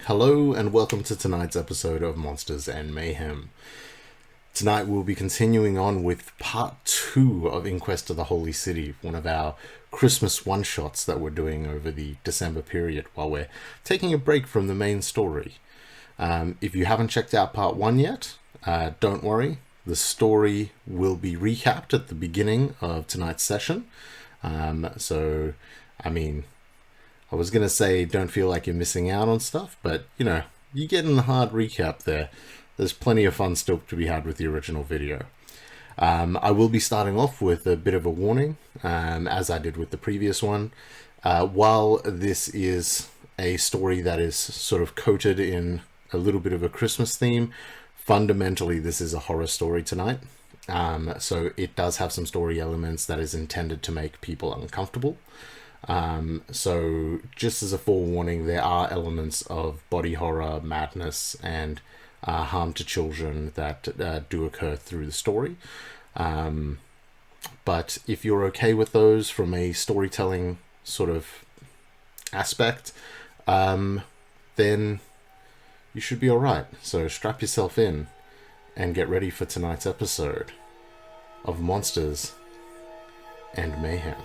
Hello and welcome to tonight's episode of Monsters and Mayhem. Tonight we'll be continuing on with part 2 of Inquest of the Holy City, one of our Christmas one-shots that we're doing over the December period while we're taking a break from the main story. If you haven't checked out part 1 yet, don't worry. The story will be recapped at the beginning of tonight's session. I was going to say don't feel like you're missing out on stuff, but, you're getting a hard recap there. There's plenty of fun still to be had with the original video. I will be starting off with a bit of a warning, as I did with the previous one. While this is a story that is sort of coated in a little bit of a Christmas theme, fundamentally this is a horror story tonight. So it does have some story elements that is intended to make people uncomfortable. So just as a forewarning, there are elements of body horror, madness, and harm to children that do occur through the story. But if you're okay with those from a storytelling sort of aspect, then you should be alright. So strap yourself in and get ready for tonight's episode of Monsters and Mayhem.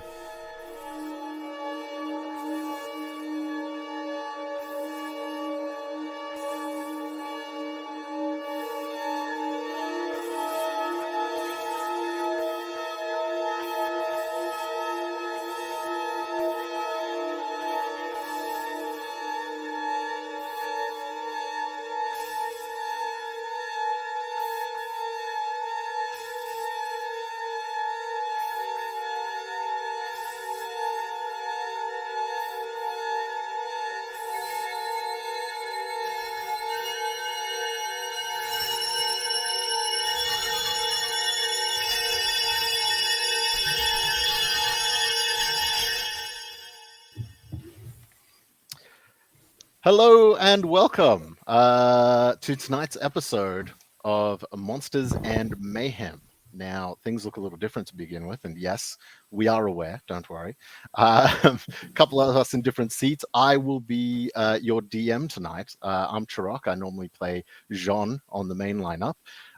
Hello and welcome to tonight's episode of Monsters and Mayhem. Now, things look a little different to begin with, and yes, we are aware, don't worry. A couple of us in different seats. I will be your DM tonight. I'm Charock. I normally play Jean on the main lineup.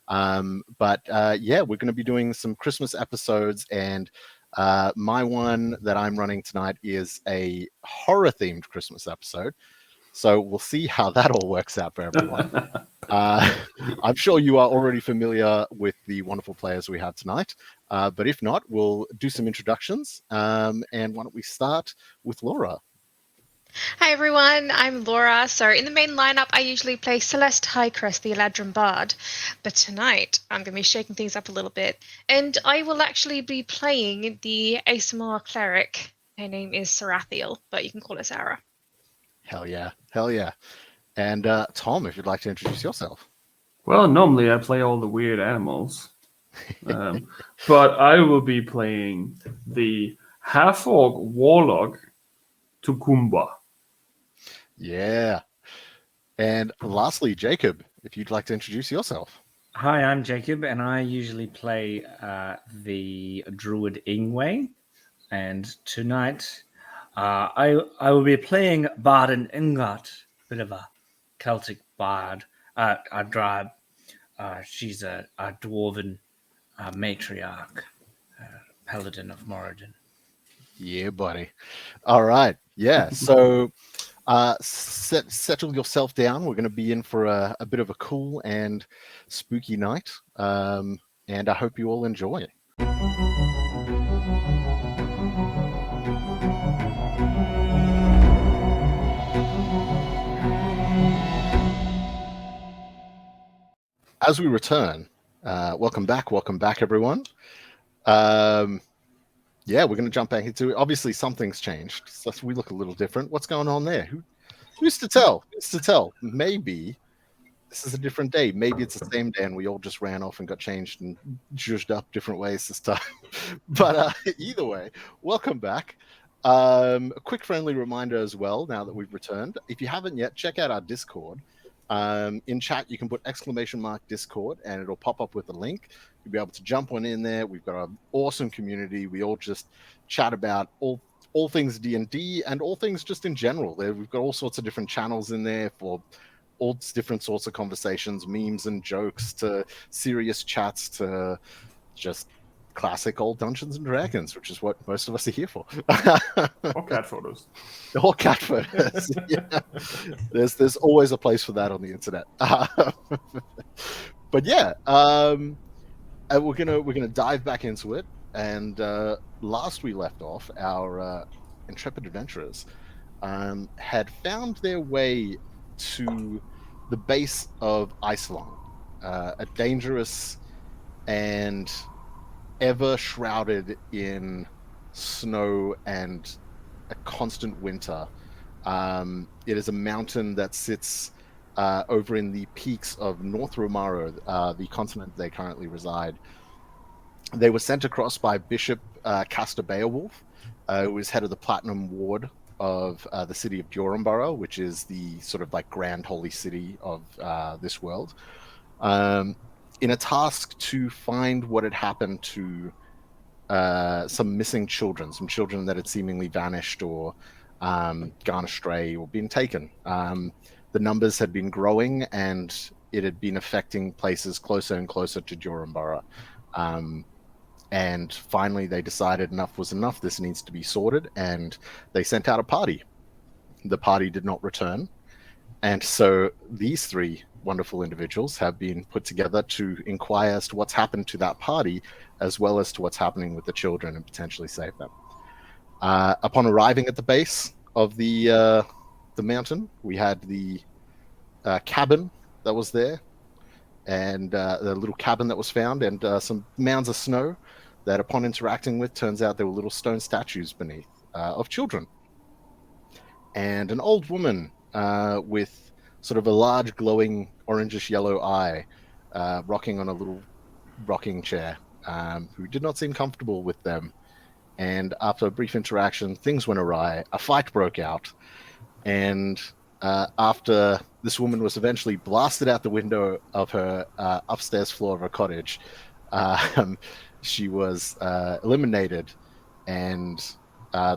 But we're going to be doing some Christmas episodes, and my one that I'm running tonight is a horror-themed Christmas episode. So we'll see how that all works out for everyone. I'm sure you are already familiar with the wonderful players we have tonight. But if not, we'll do some introductions. And why don't we start with Laura? Hi everyone, I'm Laura. So in the main lineup, I usually play Celeste Highcrest, the Eladrin Bard. But tonight, I'm going to be shaking things up a little bit. And I will actually be playing the ASMR Cleric. Her name is Sarathiel, but you can call her Sarah. Hell yeah. And Tom, if you'd like to introduce yourself. Well, normally I play all the weird animals. But I will be playing the half-orc warlock Tukumba. Yeah. And lastly, Jacob, if you'd like to introduce yourself. Hi, I'm Jacob, and I usually play the druid Ingwe. And tonight, I will be playing Bardin Ingot, bit of a Celtic bard, a tribe. She's a dwarven matriarch, paladin of Moradin. Yeah, buddy. All right. Yeah. So settle yourself down. We're going to be in for a bit of a cool and spooky night. And I hope you all enjoy. As we return, welcome back, everyone. We're going to jump back into it. Obviously, something's changed. So we look a little different. What's going on there? Who's to tell? Maybe this is a different day. Maybe it's the same day and we all just ran off and got changed and judged up different ways this time. But either way, welcome back. A quick friendly reminder as well, now that we've returned. If you haven't yet, check out our Discord. In chat, you can put !Discord and it'll pop up with a link. You'll be able to jump on in there. We've got an awesome community. We all just chat about all all things D&D and all things just in general. We've got all sorts of different channels in there for all different sorts of conversations, memes and jokes, to serious chats, to just classic old Dungeons and Dragons, which is what most of us are here for. Or cat photos. Or cat photos. Yeah. There's always a place for that on the internet. But yeah, we're gonna dive back into it. And last we left off, our intrepid adventurers had found their way to the base of Icelong, a dangerous and ever shrouded in snow and a constant winter. It is a mountain that sits over in the peaks of North Romaro, the continent they currently reside. They were sent across by Bishop Castor Beowulf, who was head of the Platinum Ward of the city of Durenborough, which is the sort of like grand holy city of this world, in a task to find what had happened to some missing children, some children that had seemingly vanished or gone astray or been taken. The numbers had been growing, and it had been affecting places closer and closer to Durenborough. And finally, they decided enough was enough. This needs to be sorted, and they sent out a party. The party did not return, and so these three wonderful individuals have been put together to inquire as to what's happened to that party, as well as to what's happening with the children, and potentially save them. Upon arriving at the base of the mountain, we had the cabin that was there, and the little cabin that was found, and some mounds of snow that, upon interacting with, turns out there were little stone statues beneath of children, and an old woman with sort of a large glowing orangish yellow eye, rocking on a little rocking chair, who did not seem comfortable with them. And after a brief interaction, things went awry. A fight broke out, and after this woman was eventually blasted out the window of her upstairs floor of her cottage, she was eliminated, and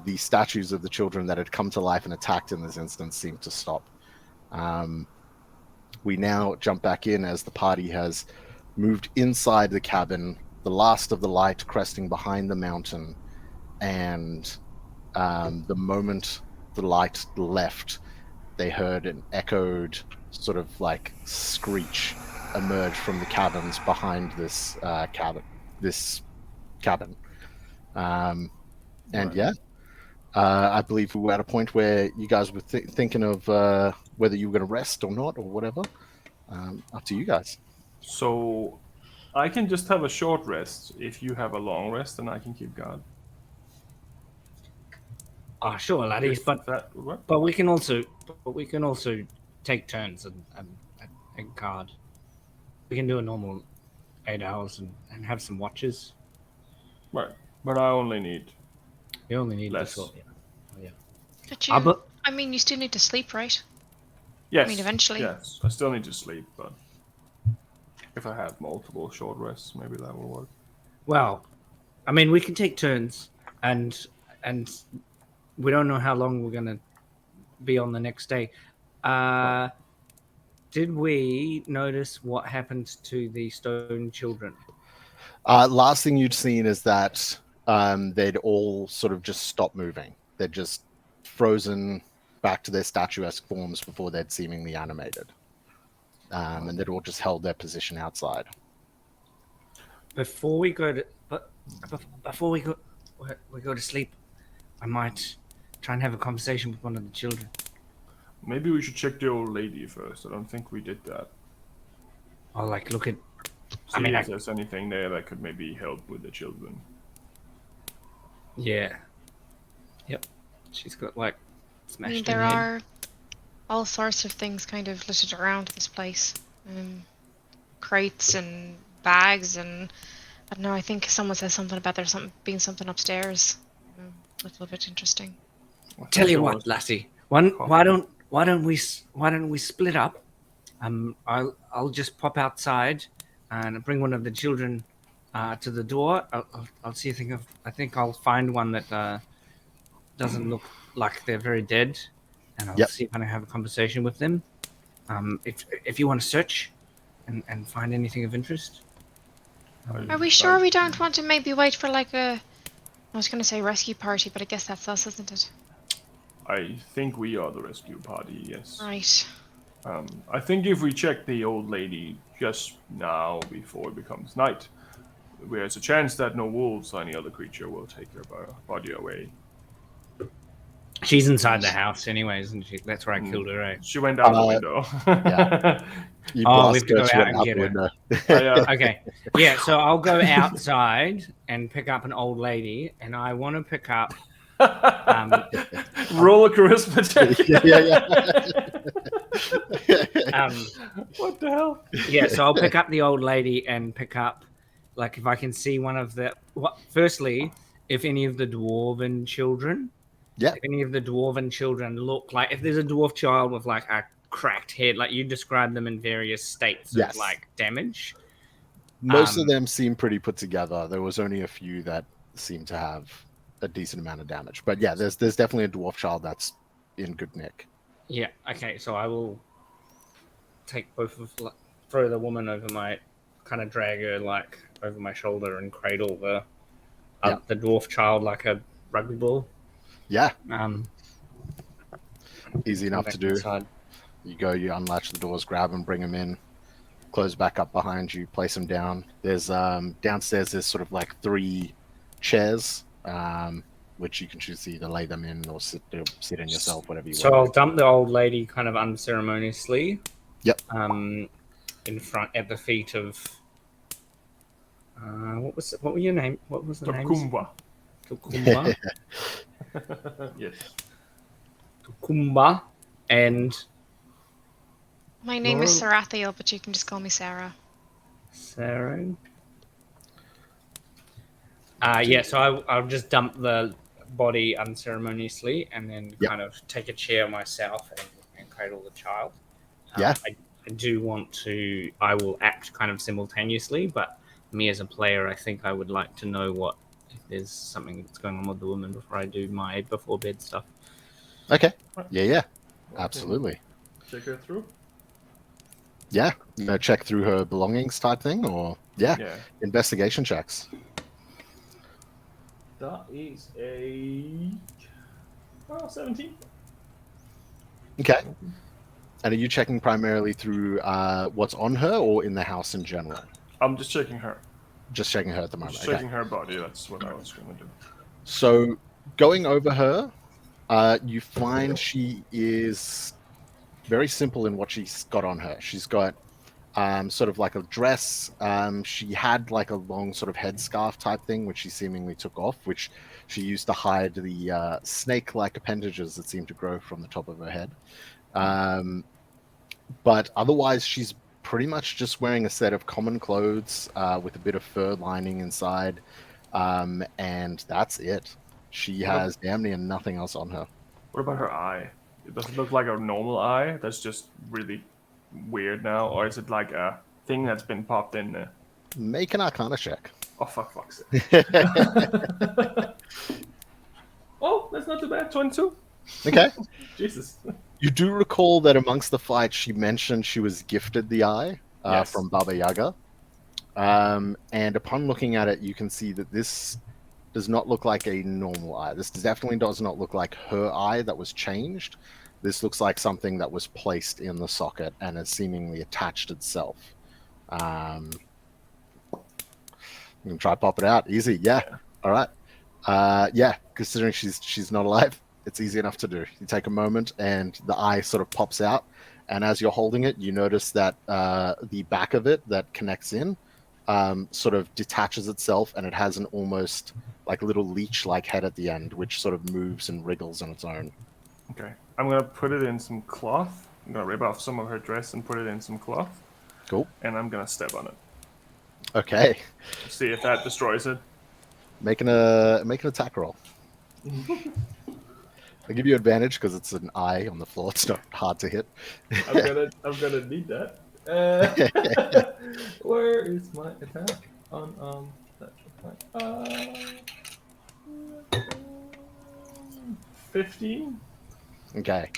the statues of the children that had come to life and attacked in this instance seemed to stop. We now jump back in as the party has moved inside the cabin, the last of the light cresting behind the mountain, and the moment the light left, they heard an echoed sort of like screech emerge from the caverns behind this cabin. And yeah, I believe we were at a point where you guys were thinking of whether you were going to rest or not, or whatever. Up to you guys. So I can just have a short rest. If you have a long rest, then I can keep guard. Oh, sure, laddies, If but that would work. we can also take turns and guard. We can do a normal 8 hours and have some watches. Right, but I only need You only need less. this one. Yeah. But you, I mean, you still need to sleep, right? Yes. I mean, eventually. Yes, I still need to sleep, but if I have multiple short rests, maybe that will work. Well, I mean, we can take turns, and we don't know how long we're gonna be on the next day. Did we notice what happened to the stone children? Last thing you'd seen is that they'd all sort of just stopped moving. They'd just frozen back to their statuesque forms before they'd seemingly animated. And they'd all just held their position outside. Before we go to sleep, I might try and have a conversation with one of the children. Maybe we should check the old lady first. I don't think we did that. I'll like look at. See if there's anything there that could maybe help with the children. Yeah. Yep. She's got like smashed. I mean, there are all sorts of things kind of littered around this place. Crates and bags, and I don't know. I think someone says something about there's being something upstairs. A little bit interesting. Tell you what, lassie. Why don't we split up? I'll just pop outside and bring one of the children to the door. I'll see. I think I'll find one that doesn't look like they're very dead, and I'll Yep. see if I can have a conversation with them. If you want to search and find anything of interest. Are we sure we don't want to maybe wait for like a... I was going to say rescue party, but I guess that's us, isn't it? I think we are the rescue party, yes. Right. I think if we check the old lady just now before it becomes night, there's a chance that no wolves or any other creature will take her body away. She's inside the house anyway, isn't she? That's where I killed her, right? She went out the window. Yeah. You Oh, we blast have to her, go she out went and out get the her. window. Yeah. Okay. Yeah, so I'll go outside and pick up an old lady, and I want to pick up... Roll a charisma check. Yeah. What the hell? Yeah, so I'll pick up the old lady and pick up, like, if I can see one of the... Firstly, if any of the dwarven children... Yeah. If any of the dwarven children look like... If there's a dwarf child with, like, a cracked head, like, you describe them in various states Yes. of, like, damage. Most of them seem pretty put together. There was only a few that seemed to have a decent amount of damage. But yeah, there's definitely a dwarf child that's in good nick. Yeah, okay, so I will take both of... Throw the woman over my... Kind of drag her, like, over my shoulder and cradle the dwarf child like a rugby ball. Yeah. Um, Easy enough to do. inside. You go, you unlatch the doors, grab them, bring them in, close back up behind you, place them down. There's downstairs. There's sort of like 3 chairs, which you can choose to either lay them in or sit in yourself, whatever you So want. I'll dump the old lady kind of unceremoniously. Yep. In front at the feet of. What were your name? What was the name? Kumba. Tukumba. Yes. Tukumba and My name is Laurel. Sarathiel, but you can just call me Sarah. Sarah. Yeah, so I'll just dump the body unceremoniously and then Yep. kind of take a chair myself and cradle the child. Yeah. I do want to... I will act kind of simultaneously, but me as a player, I think I would like to know if there's something that's going on with the woman before I do my before bed stuff. Okay. Yeah. Absolutely. Check her through. Yeah. Check through her belongings type thing, or Yeah. investigation checks. That is a 17. Okay. And are you checking primarily through what's on her or in the house in general? I'm just checking her. Just checking her at the moment. Just Okay. checking her body. That's what I was going to do. So going over her, you find she is very simple in what she's got on her. She's got sort of like a dress. She had like a long sort of headscarf type thing, which she seemingly took off, which she used to hide the snake-like appendages that seem to grow from the top of her head. But otherwise, she's pretty much just wearing a set of common clothes with a bit of fur lining inside. And that's it. She has damn near nothing else on her. What about her eye? It doesn't look like a normal eye. That's just really weird now. Or is it like a thing that's been popped in there? Make an Arcana check. Oh, fuck's sake. Oh, that's not too bad. 22. Okay. Jesus. You do recall that amongst the fights, she mentioned she was gifted the eye Yes. from Baba Yaga. And upon looking at it, you can see that this does not look like a normal eye. This definitely does not look like her eye that was changed. This looks like something that was placed in the socket and has seemingly attached itself. You can try pop it out. Easy. Yeah. All right. Yeah. Considering she's not alive, it's easy enough to do. You take a moment and the eye sort of pops out. And as you're holding it, you notice that the back of it that connects in sort of detaches itself, and it has an almost like little leech-like head at the end, which sort of moves and wriggles on its own. Okay. I'm going to put it in some cloth. I'm going to rip off some of her dress and put it in some cloth. Cool. And I'm going to step on it. Okay. See if that destroys it. Make an attack roll. I'll give you advantage because it's an eye on the floor. It's not hard to hit. I'm gonna need that. Where is my attack? 15. Okay.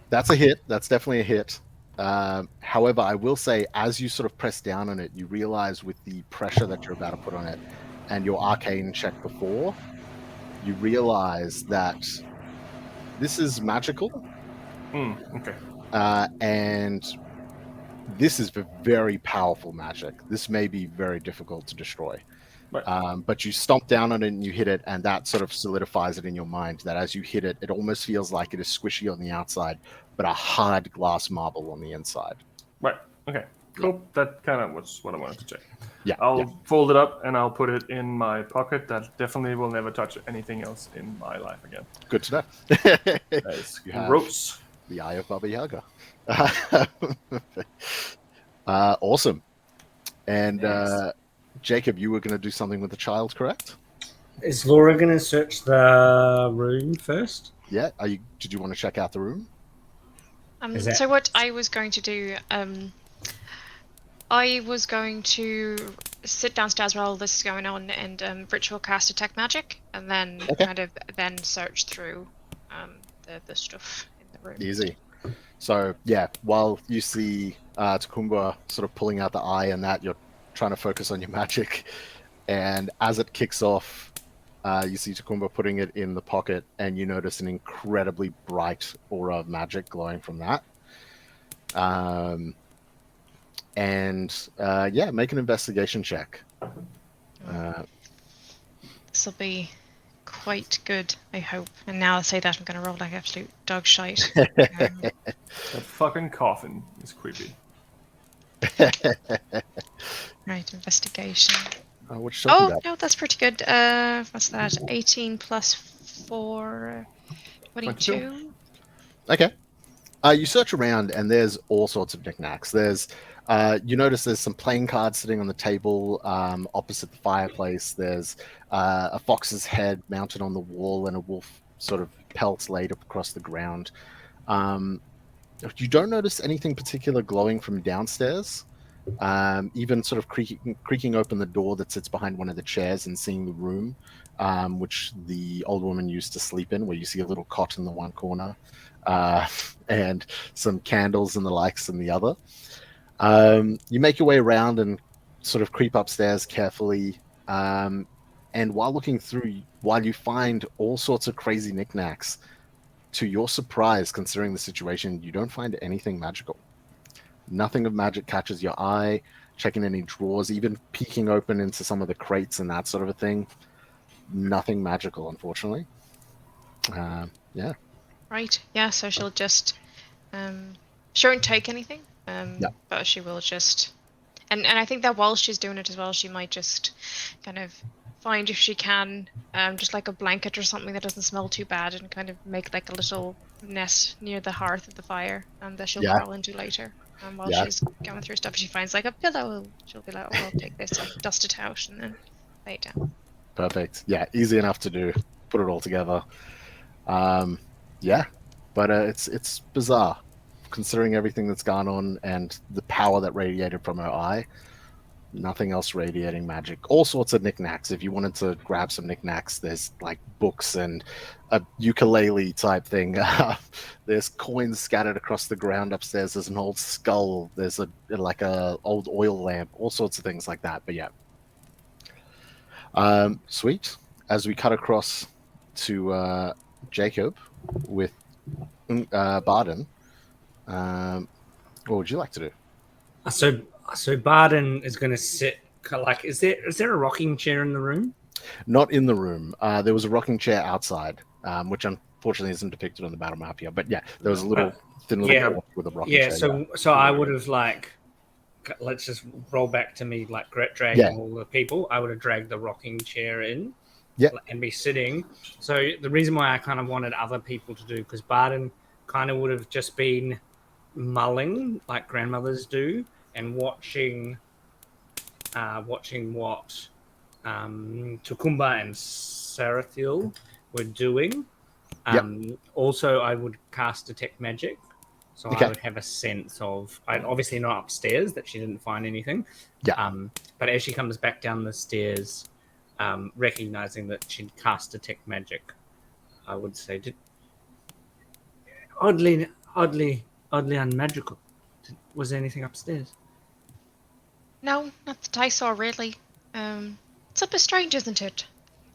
That's a hit. That's definitely a hit. However, I will say, as you sort of press down on it, you realize with the pressure that you're about to put on it and your arcane check before, you realize that this is magical. Okay. And this is very powerful magic. This may be very difficult to destroy. Right. But you stomp down on it and you hit it, and that sort of solidifies it in your mind that as you hit it, it almost feels like it is squishy on the outside, but a hard glass marble on the inside. Right. Okay. Cool. That kind of was what I wanted to check. Yeah. I'll fold it up and I'll put it in my pocket. That definitely will never touch anything else in my life again. Good to know. That is You have gross. the Eye of Baba Yaga. Awesome. And Jacob, you were going to do something with the child, correct? Is Laura going to search the room first? Yeah. Did you want to check out the room? So what I was going to do, I was going to sit downstairs while all this is going on and ritual cast detect magic, and then then search through the stuff in the room. Easy. So yeah, while you see Takumba sort of pulling out the eye and that, you're trying to focus on your magic, and as it kicks off, you see Takumba putting it in the pocket, and you notice an incredibly bright aura of magic glowing from that. Make an investigation check. This will be quite good, I hope. And now I say that, I'm going to roll like absolute dog shite. That fucking coffin is creepy. Right, investigation. What no, that's pretty good. What's that? 18 plus 4, 22. Okay. You search around and there's all sorts of knickknacks. There's you notice there's some playing cards sitting on the table opposite the fireplace. There's a fox's head mounted on the wall and a wolf sort of pelt laid up across the ground. You don't notice anything particular glowing from downstairs. Even sort of creaking open the door that sits behind one of the chairs and seeing the room, which the old woman used to sleep in, where you see a little cot in the one corner and some candles and the likes in the other. You make your way around and sort of creep upstairs carefully. And while looking through, while you find all sorts of crazy knickknacks, to your surprise, considering the situation, you don't find anything magical. Nothing of magic catches your eye. Checking any drawers, even peeking open into some of the crates and that sort of a thing. Nothing magical, unfortunately. Yeah. Right, yeah, so she'll just... she won't take anything, but she will just... And I think that while she's doing it as well, she might just kind of find, if she can, just like a blanket or something that doesn't smell too bad, and kind of make like a little nest near the hearth of the fire that she'll crawl into later. While she's going through stuff, she finds like a pillow. She'll be like, "Oh, I'll take this," like dust it out and then lay it down. Perfect. Yeah, easy enough to do. Put it all together. But it's bizarre, considering everything that's gone on and the power that radiated from her eye. Nothing else radiating magic. All sorts of knickknacks. If you wanted to grab some knickknacks, there's like books and a ukulele type thing. There's coins scattered across the ground upstairs. There's an old skull. There's a old oil lamp. All sorts of things like that. But yeah. Sweet. As we cut across to Jacob with Barden, what would you like to do? So Barden is going to sit. Like, is there a rocking chair in the room? Not in the room. There was a rocking chair outside, which unfortunately isn't depicted on the battle map here. But yeah, there was a little thin little board with a rocking chair. So I would have let's just roll back to me dragging all the people. I would have dragged the rocking chair in, and be sitting. So the reason why I kind of wanted other people to do, because Barden kind of would have just been mulling like grandmothers do, and watching what Takumba and Sarathiel were doing. Also, I would cast Detect Magic, so I would have a sense of... obviously not upstairs, that she didn't find anything. But as she comes back down the stairs, recognizing that she'd cast Detect Magic, I would say, oddly unmagical. Was there anything upstairs? No, not that I saw really. It's a bit strange, isn't it?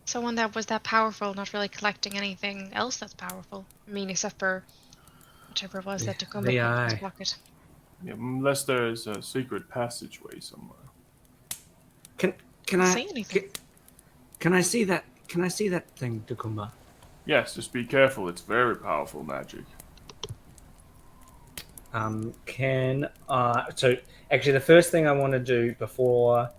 Someone that was that powerful, not really collecting anything else that's powerful. I mean, except for whatever it was that Tacoma The put in his eye. pocket. Yeah, unless there is a secret passageway somewhere. Can Didn't I say anything. can I see that? Can I see that thing, Tacoma? Yes, just be careful. It's very powerful magic. So actually the first thing I want to do before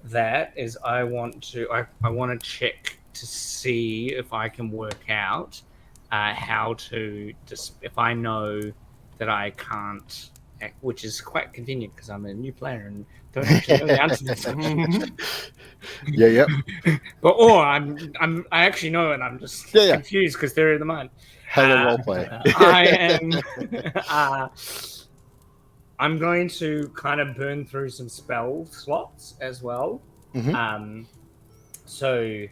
that is I want to check to see if I can work out how to if I know that I can't, which is quite convenient because I'm a new player and don't actually know the answer to this. Yeah. But I actually know and I'm just confused because they're in the mind. Hella roleplay. I am. I'm going to kind of burn through some spell slots as well. Mhm. So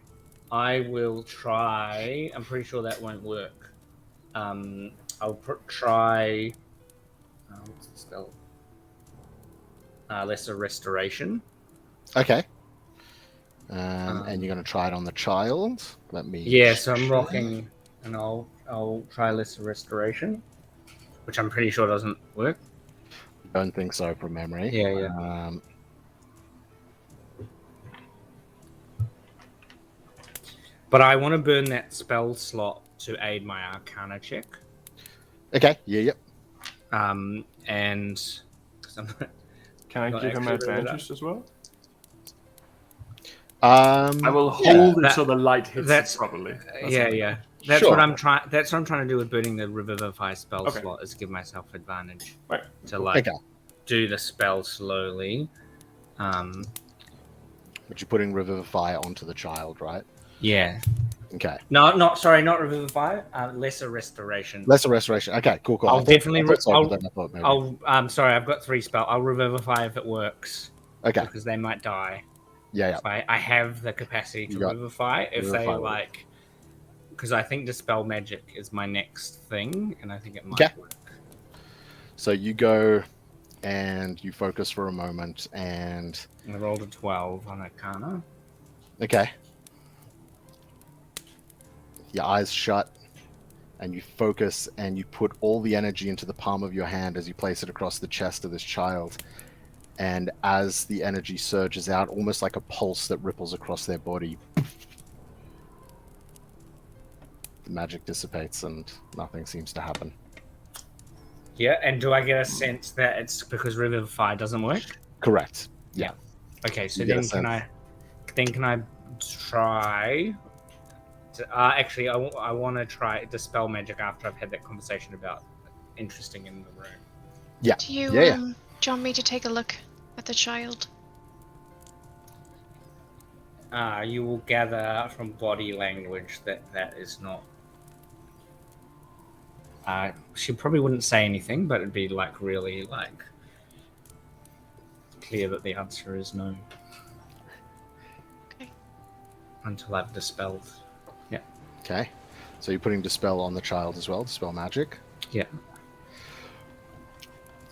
I will try. I'm pretty sure that won't work. I'll try. What's the spell? Lesser Restoration. Okay. And you're going to try it on the child. Let me. Yeah, so I'm rocking, and I'll try Lesser Restoration, which I'm pretty sure doesn't work. Don't think so from memory. Yeah. But I want to burn that spell slot to aid my Arcana check. Okay. Yep. And Can I give him advantage as well? I will hold it so the light hits it properly. That's what I'm trying. That's what I'm trying to do with burning the Revivify spell slot. Is give myself advantage to do the spell slowly. But you're putting Revivify onto the child, right? Yeah. Okay. Not Revivify. Lesser Restoration. Lesser Restoration. Okay. Cool. I'll definitely. I'm sorry. I've got 3 spells. I'll Revivify if it works. Okay. Because they might die. Yeah. So I have the capacity to Revivify if they like. Because I think Dispel Magic is my next thing, and I think it might work. So you go and you focus for a moment, and I rolled a 12 on Arcana. Okay. Your eyes shut, and you focus, and you put all the energy into the palm of your hand as you place it across the chest of this child. And as the energy surges out, almost like a pulse that ripples across their body, the magic dissipates and nothing seems to happen. Yeah, and do I get a sense that it's because Revivify doesn't work? Correct. Yeah. Okay, so then can I try? Actually, I want to try Dispel Magic after I've had that conversation about interesting in the room. Yeah. Do you do you want me to take a look at the child? You will gather from body language that is not. She probably wouldn't say anything, but it'd be really clear that the answer is no. Okay. Until I've dispelled. Yeah. Okay. So you're putting Dispel on the child as well, Dispel Magic? Yeah.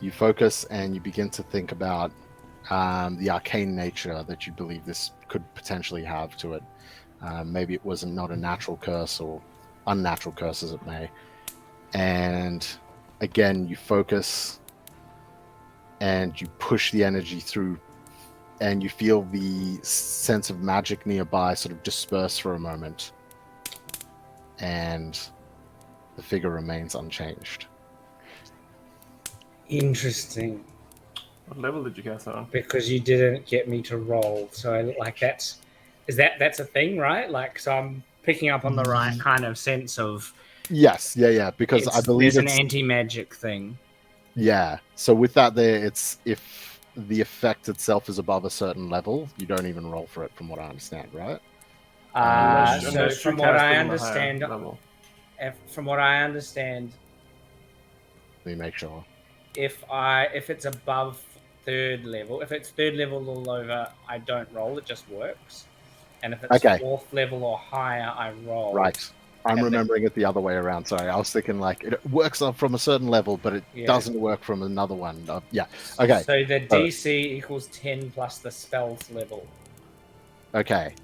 You focus and you begin to think about the arcane nature that you believe this could potentially have to it. Maybe it was not a natural curse or unnatural curse as it may. And again, you focus and you push the energy through and you feel the sense of magic nearby sort of disperse for a moment. And the figure remains unchanged. Interesting. What level did you get on? Because you didn't get me to roll. So that's a thing, right? So I'm picking up on the right kind of sense of. Yes, yeah. Because I believe there's an anti-magic thing. Yeah. So with that, it's if the effect itself is above a certain level, you don't even roll for it, from what I understand, right? So from what I understand, let me make sure. If it's above 3rd level, if it's 3rd level or over, I don't roll. It just works. And if it's 4th level or higher, I roll. Right. I'm remembering it the other way around. Sorry, I was thinking like it works up from a certain level, but it doesn't work from another one. Yeah. Okay. So the DC equals 10 plus the spell's level. Okay.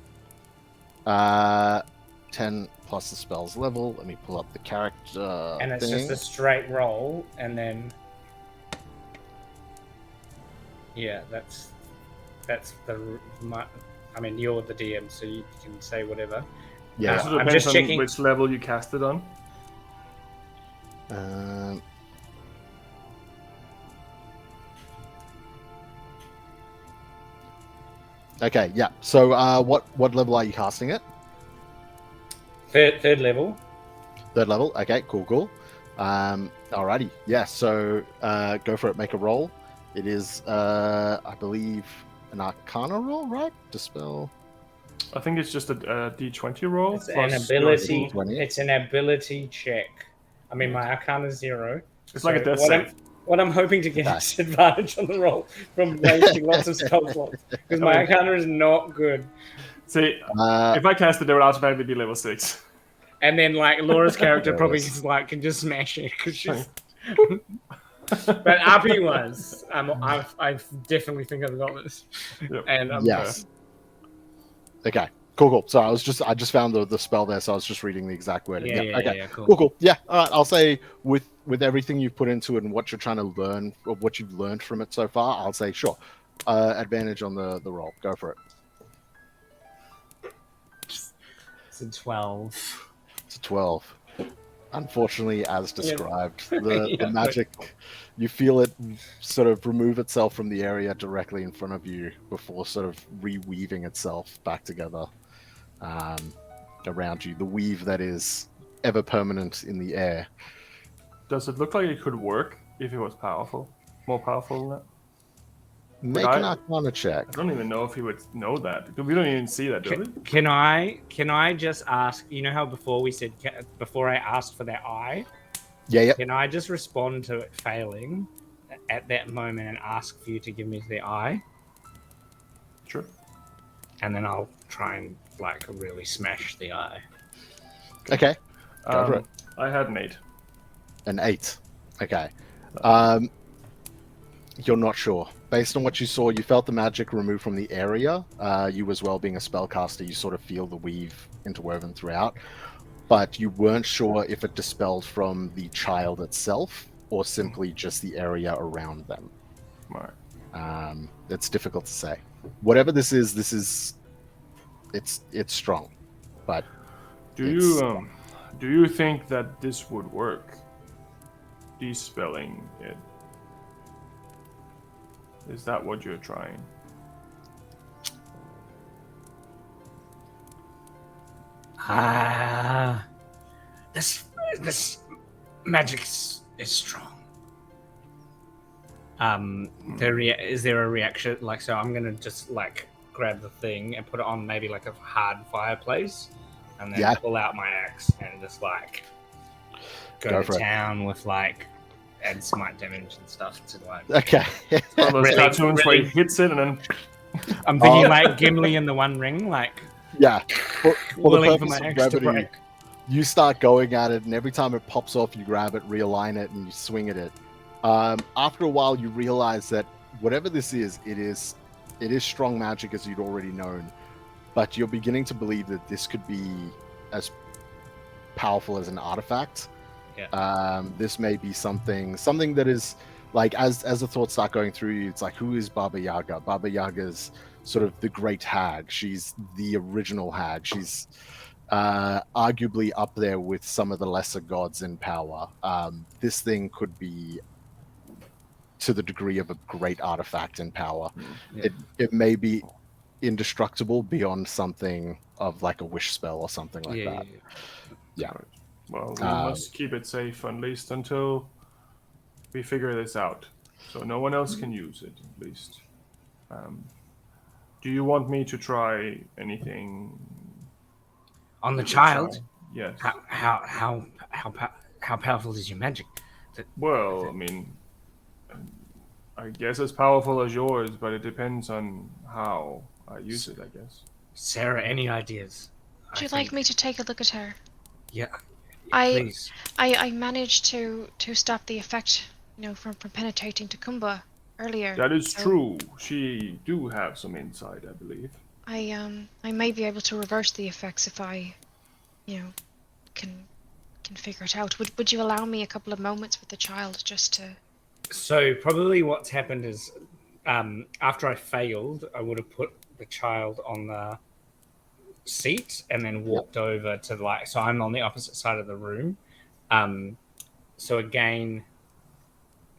10 plus the spell's level. Let me pull up the character. And it's thing. just a straight roll, and then that's the. I mean, you're the DM, so you can say whatever. Yeah. So it I'm depends just on checking which level you cast it on. Okay. Yeah. So, what level are you casting it? third level. Third level. Okay. Cool. Alrighty. Yeah. So, go for it. Make a roll. It is, I believe, an Arcana roll, right? Dispel. I think it's just a D20 roll. It's plus an your ability. D20. It's an ability check. I mean, my Arcana is 0. It's like a death what save. What I'm hoping to get is advantage on the roll from wasting lots of spell slots because my Arcana is not good. See, if I cast it, it would automatically be level 6. And then, like, Laura's character There it probably is. just, like, can just smash it because she's. But RP wise, I definitely think I've got this. Yep. And Yes. Okay. Cool. So I just found the spell there, so I was just reading the exact wording. Yeah, Cool. Yeah. All right. I'll say with everything you've put into it and what you're trying to learn, or what you've learned from it so far, I'll say sure. Advantage on the roll. Go for it. It's a 12. It's a 12. Unfortunately, as described, the Yeah, magic, you feel it sort of remove itself from the area directly in front of you before sort of reweaving itself back together around you. The weave that is ever permanent in the air. Does it look like it could work if it was powerful? More powerful than that? Make an Arcana check. I don't even know if he would know that. We don't even see that, do we? Can I just ask? You know how before we said before I asked for that eye? Yeah. Can I just respond to it failing at that moment and ask for you to give me the eye? Sure. And then I'll try and like really smash the eye. Okay. Go for it. I had an 8. An 8. Okay. You're not sure. Based on what you saw, you felt the magic removed from the area. You as well, being a spellcaster, you sort of feel the weave interwoven throughout. But you weren't sure if it dispelled from the child itself or simply just the area around them. Right. It's difficult to say. Whatever this is, it's strong. But do you think that this would work? Despelling it. Is that what you're trying? This magic is strong. Is there a reaction? Like, so I'm gonna just like grab the thing and put it on maybe like a hard fireplace, and then pull out my axe and just like go to town with like add smite damage and stuff to like. Okay. One of those cartoons where he hits it and then. I'm thinking like Gimli in the One Ring, like. Yeah. For the willing for purpose my of axe to brevity, break. you start going at it, and every time it pops off, you grab it, realign it, and you swing at it. After a while, you realize that whatever this is, it is strong magic as you'd already known, but you're beginning to believe that this could be as powerful as an artifact. Yeah. This may be something that is like as the thoughts start going through you, it's like, who is Baba Yaga? Baba Yaga's sort of the great hag. She's the original hag. She's arguably up there with some of the lesser gods in power. This thing could be to the degree of a great artifact in power. Yeah. It may be indestructible beyond something of like a wish spell or something like that. Yeah. Well, we must keep it safe at least until we figure this out. So no one else can use it, at least. Do you want me to try anything On the child? Yes. How powerful is your magic? Well, I mean, I guess as powerful as yours, but it depends on how I use it, I guess. Sarah, any ideas? Would you like me to take a look at her? Yeah. I- Please. I managed to stop the effect, from penetrating to Kumba earlier. That is so true. She do have some insight, I believe. I may be able to reverse the effects if I, can figure it out. Would you allow me a couple of moments with the child just to? So probably what's happened is, after I failed, I would have put the child on the seat and then walked over to so I'm on the opposite side of the room. So again,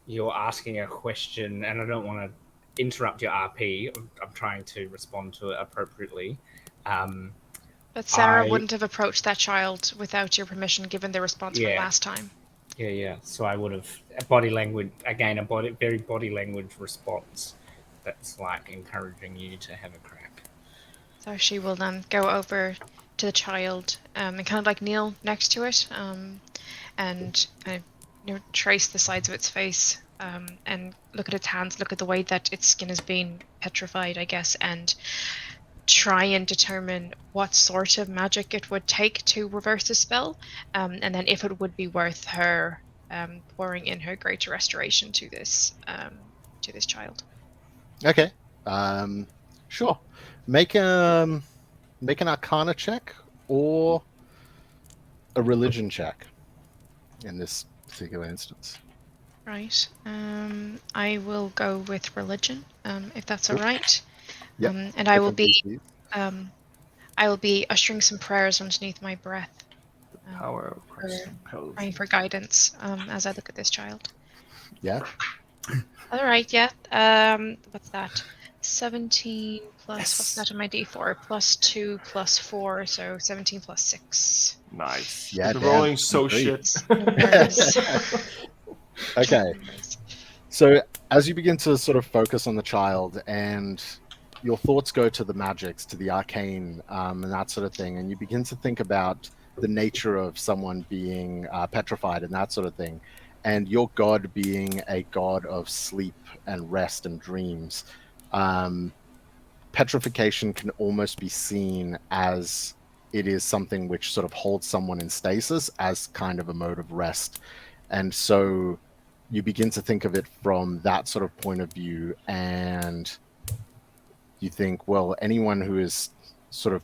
you're asking a question, and I don't want to interrupt your RP. I'm trying to respond to it appropriately. But Sarah I- wouldn't have approached that child without your permission, given the response from Yeah. last time. Yeah. So I would have body language again, very body language response. That's like encouraging you to have a crack. So she will then go over to the child and kind of like kneel next to it and kind of trace the sides of its face and look at its hands, look at the way that its skin has been petrified, I guess, and try and determine what sort of magic it would take to reverse the spell, and then if it would be worth her pouring in her greater restoration to this child. Okay. Sure. Make an Arcana check or a religion check in this particular instance. Right. I will go with religion, if that's all Cool. right. Yep. And I will Different be DCs. I will be ushering some prayers underneath my breath, Power of Christ compels praying you. for guidance as I look at this child. Yeah. All right. Yeah. What's that? 17 plus what's that on my D4? Plus 2 plus 4, so 17 plus 6. Nice. Yeah, The damn. rolling so Great. shit. Numbers. Okay. Numbers. So as you begin to sort of focus on the child and your thoughts go to the magics, to the arcane, and that sort of thing, and you begin to think about the nature of someone being petrified and that sort of thing, and your god being a god of sleep and rest and dreams, petrification can almost be seen as it is something which sort of holds someone in stasis as kind of a mode of rest. And so you begin to think of it from that sort of point of view, and you think, well, anyone who is sort of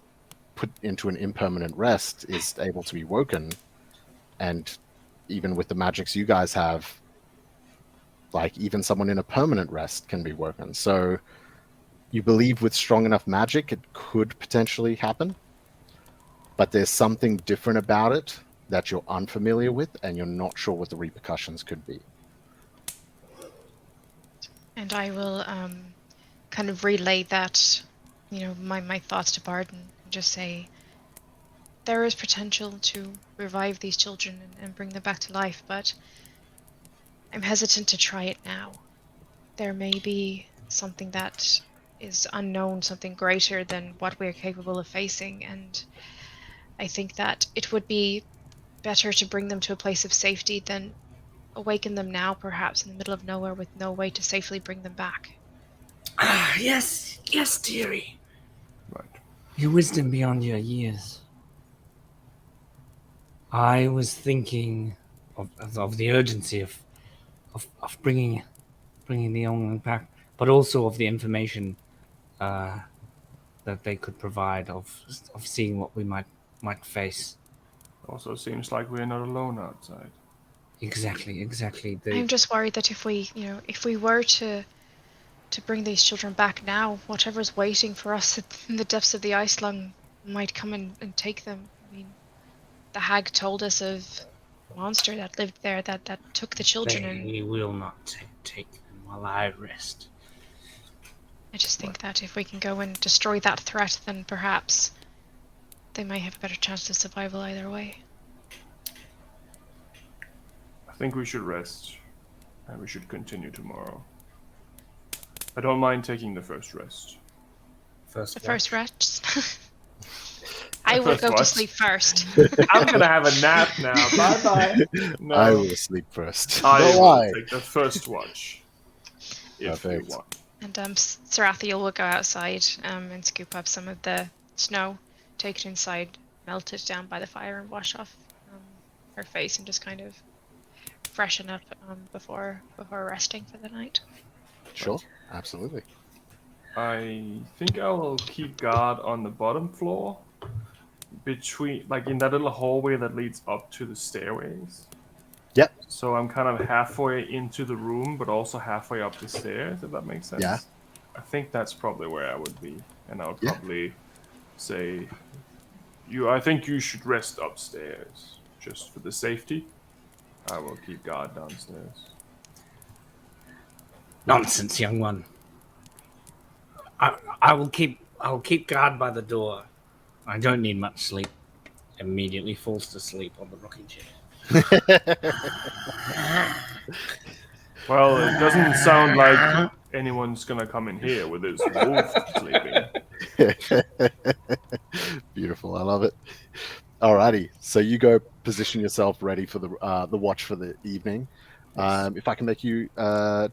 put into an impermanent rest is able to be woken. And even with the magics you guys have, like even someone in a permanent rest can be woken. So you believe with strong enough magic it could potentially happen, but there's something different about it that you're unfamiliar with and you're not sure what the repercussions could be. And I will kind of relay that, my thoughts to Barden and just say there is potential to revive these children and bring them back to life, but I'm hesitant to try it now. There may be something that is unknown, something greater than what we're capable of facing, and I think that it would be better to bring them to a place of safety than awaken them now, perhaps in the middle of nowhere with no way to safely bring them back. Yes, dearie. Right. Your wisdom beyond your years. I was thinking of the urgency of bringing the young one back, but also of the information that they could provide of seeing what we might face. Also seems like we're not alone outside. Exactly. I'm just worried that if we were to bring these children back now, whatever's waiting for us in the depths of the ice lung might come and take them. I mean, the hag told us of a monster that lived there that took the children, and They will not take them while I rest. I just think that if we can go and destroy that threat, then perhaps they might have a better chance of survival either way. I think we should rest, and we should continue tomorrow. I don't mind taking the first rest. First rest. I will First go to watch. sleep first. I'm gonna have a nap now. Bye bye. No, I will sleep first. I No will lie. take the first watch. If Perfect. you want. And Sarathiel will go outside and scoop up some of the snow, take it inside, melt it down by the fire, and wash off her face and just kind of freshen up before resting for the night. Sure, absolutely. I think I will keep guard on the bottom floor, between, like, in that little hallway that leads up to the stairways. Yep. So I'm kind of halfway into the room, but also halfway up the stairs, if that makes sense. Yeah. I think that's probably where I would be, and I would Yeah. probably say, I think you should rest upstairs, just for the safety. I will keep guard downstairs. Nonsense, young one. I will keep guard by the door. I don't need much sleep. Immediately falls to sleep on the rocking chair. Well, it doesn't sound like anyone's gonna come in here with his wolf sleeping. Beautiful, I love it. Alrighty, so you go position yourself ready for the watch for the evening. If I can make you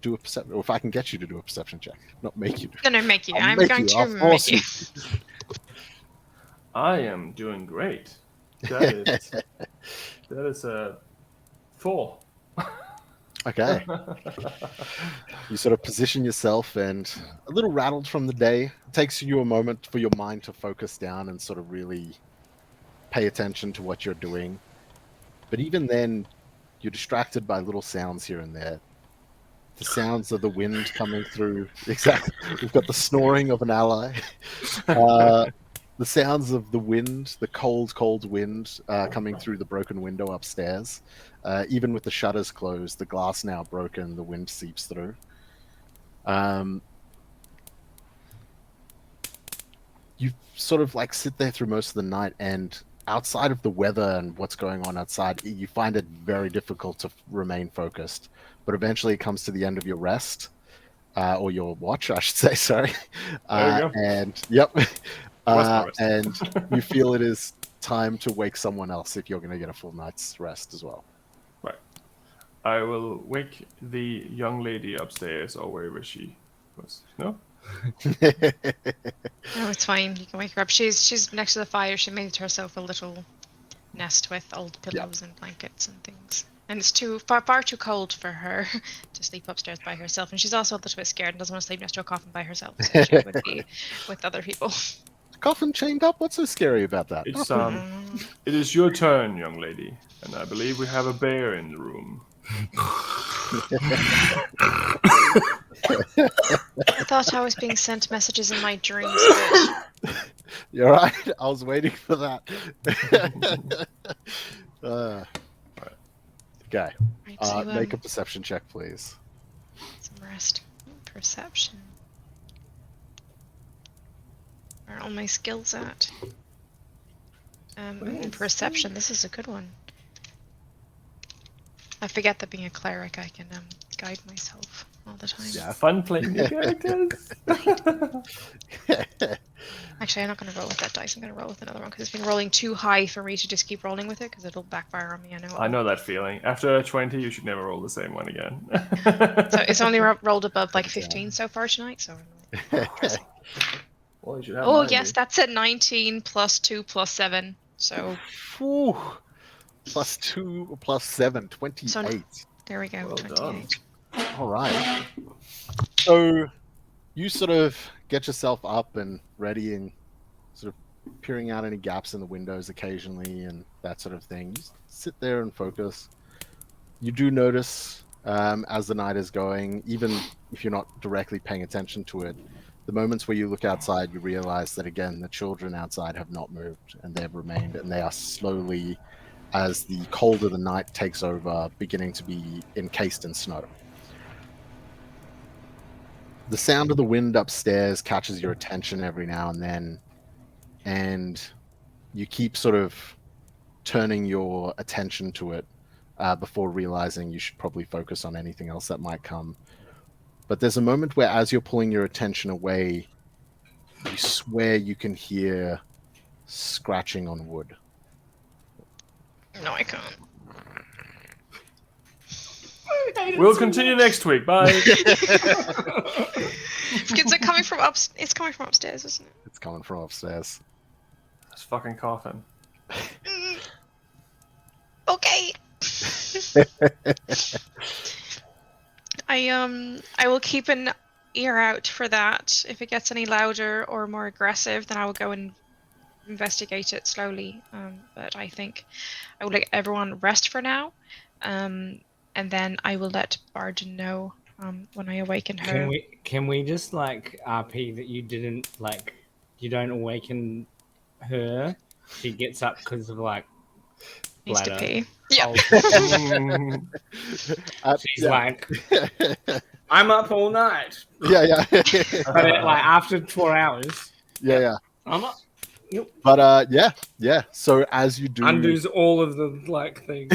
do a perception, or if I can get you to do a perception check, not make you do. I'm gonna make you. I'll I'm make going you, to I'll make force you. I am doing great. That is a 4. Okay. You sort of position yourself, and a little rattled from the day. It takes you a moment for your mind to focus down and sort of really pay attention to what you're doing. But even then, you're distracted by little sounds here and there. The sounds of the wind coming through. Exactly. We've got the snoring of an ally. The sounds of the wind, the cold, cold wind coming through the broken window upstairs. Even with the shutters closed, the glass now broken, the wind seeps through. You sort of like sit there through most of the night, and outside of the weather and what's going on outside, you find it very difficult to remain focused. But eventually it comes to the end of your rest, or your watch, I should say, sorry. There you go. And, yep. Rest. And you feel it is time to wake someone else if you're going to get a full night's rest as well. Right. I will wake the young lady upstairs, or wherever she was. No? No, it's fine. You can wake her up. She's next to the fire. She made herself a little nest with old pillows and blankets and things. And it's far too cold for her to sleep upstairs by herself. And she's also a little bit scared and doesn't want to sleep next to a coffin by herself. So she would be with other people. Coffin chained up? What's so scary about that? It's it is your turn, young lady, and I believe we have a bear in the room. I thought I was being sent messages in my dreams, but You're right. I was waiting for that. Okay. right, so, Make a perception check, please. some rest. Perception. Where are all my skills at? Perception. This is a good one. I forget that being a cleric, I can guide myself all the time. Yeah. Fun playing new characters. Actually, I'm not going to roll with that dice. I'm going to roll with another one because it's been rolling too high for me to just keep rolling with it because it'll backfire on me. I know that feeling. After a 20, you should never roll the same one again. So it's only rolled above like 15 so far tonight. So. Well, you should have Oh 90. yes, that's a 19 plus 2 plus 7. So Whew. Plus 2 plus 7, 28. So- there we go. Well 28. done. All right. So you sort of get yourself up and ready and sort of peering out any gaps in the windows occasionally and that sort of thing. You sit there and focus. You do notice as the night is going, even if you're not directly paying attention to it, the moments where you look outside, you realize that, again, the children outside have not moved and they've remained, and they are slowly, as the cold of the night takes over, beginning to be encased in snow. The sound of the wind upstairs catches your attention every now and then, and you keep sort of turning your attention to it before realizing you should probably focus on anything else that might come. But there's a moment where, as you're pulling your attention away, you swear you can hear scratching on wood. No, I can't. We'll continue next week. Bye. It's coming from It's coming from upstairs, isn't it? It's coming from upstairs. This fucking coffin. Okay. I will keep an ear out for that. If it gets any louder or more aggressive, then I will go and investigate it slowly. But I think I will let everyone rest for now. And then I will let Bard know when I awaken her. Can we just like RP that you don't awaken her? She gets up because of like Needs to bladder. pee. Yeah. Mm. She's yeah. like, I'm up all night. yeah. But like after 4 hours, yeah. I'm up. But yeah. So as you do, Undoes all of the like things.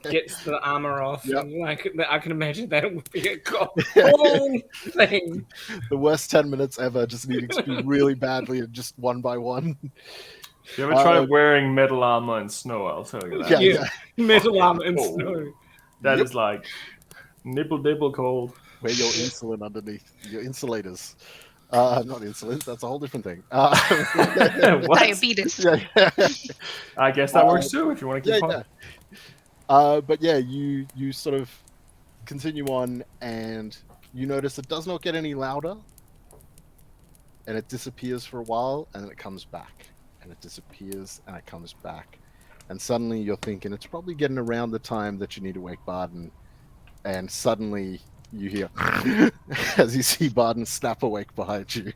Gets the armor off. Yep. And, like I can imagine that would be a whole thing. the worst 10 minutes ever, just needing to be really badly, and just one by one. You ever try wearing metal armor in snow? I'll tell you that. Yeah. Metal armor and Oh. snow. That is like nibble cold. Wear your insulin underneath your insulators. Not insulin. That's a whole different thing. What? Diabetes. yeah. I guess that works too if you want to keep on. But yeah, you sort of continue on, and you notice it does not get any louder, and it disappears for a while, and then it comes back, and it disappears, and it comes back, and suddenly you're thinking it's probably getting around the time that you need to wake Barden, and suddenly you hear as you see Barden snap awake behind you.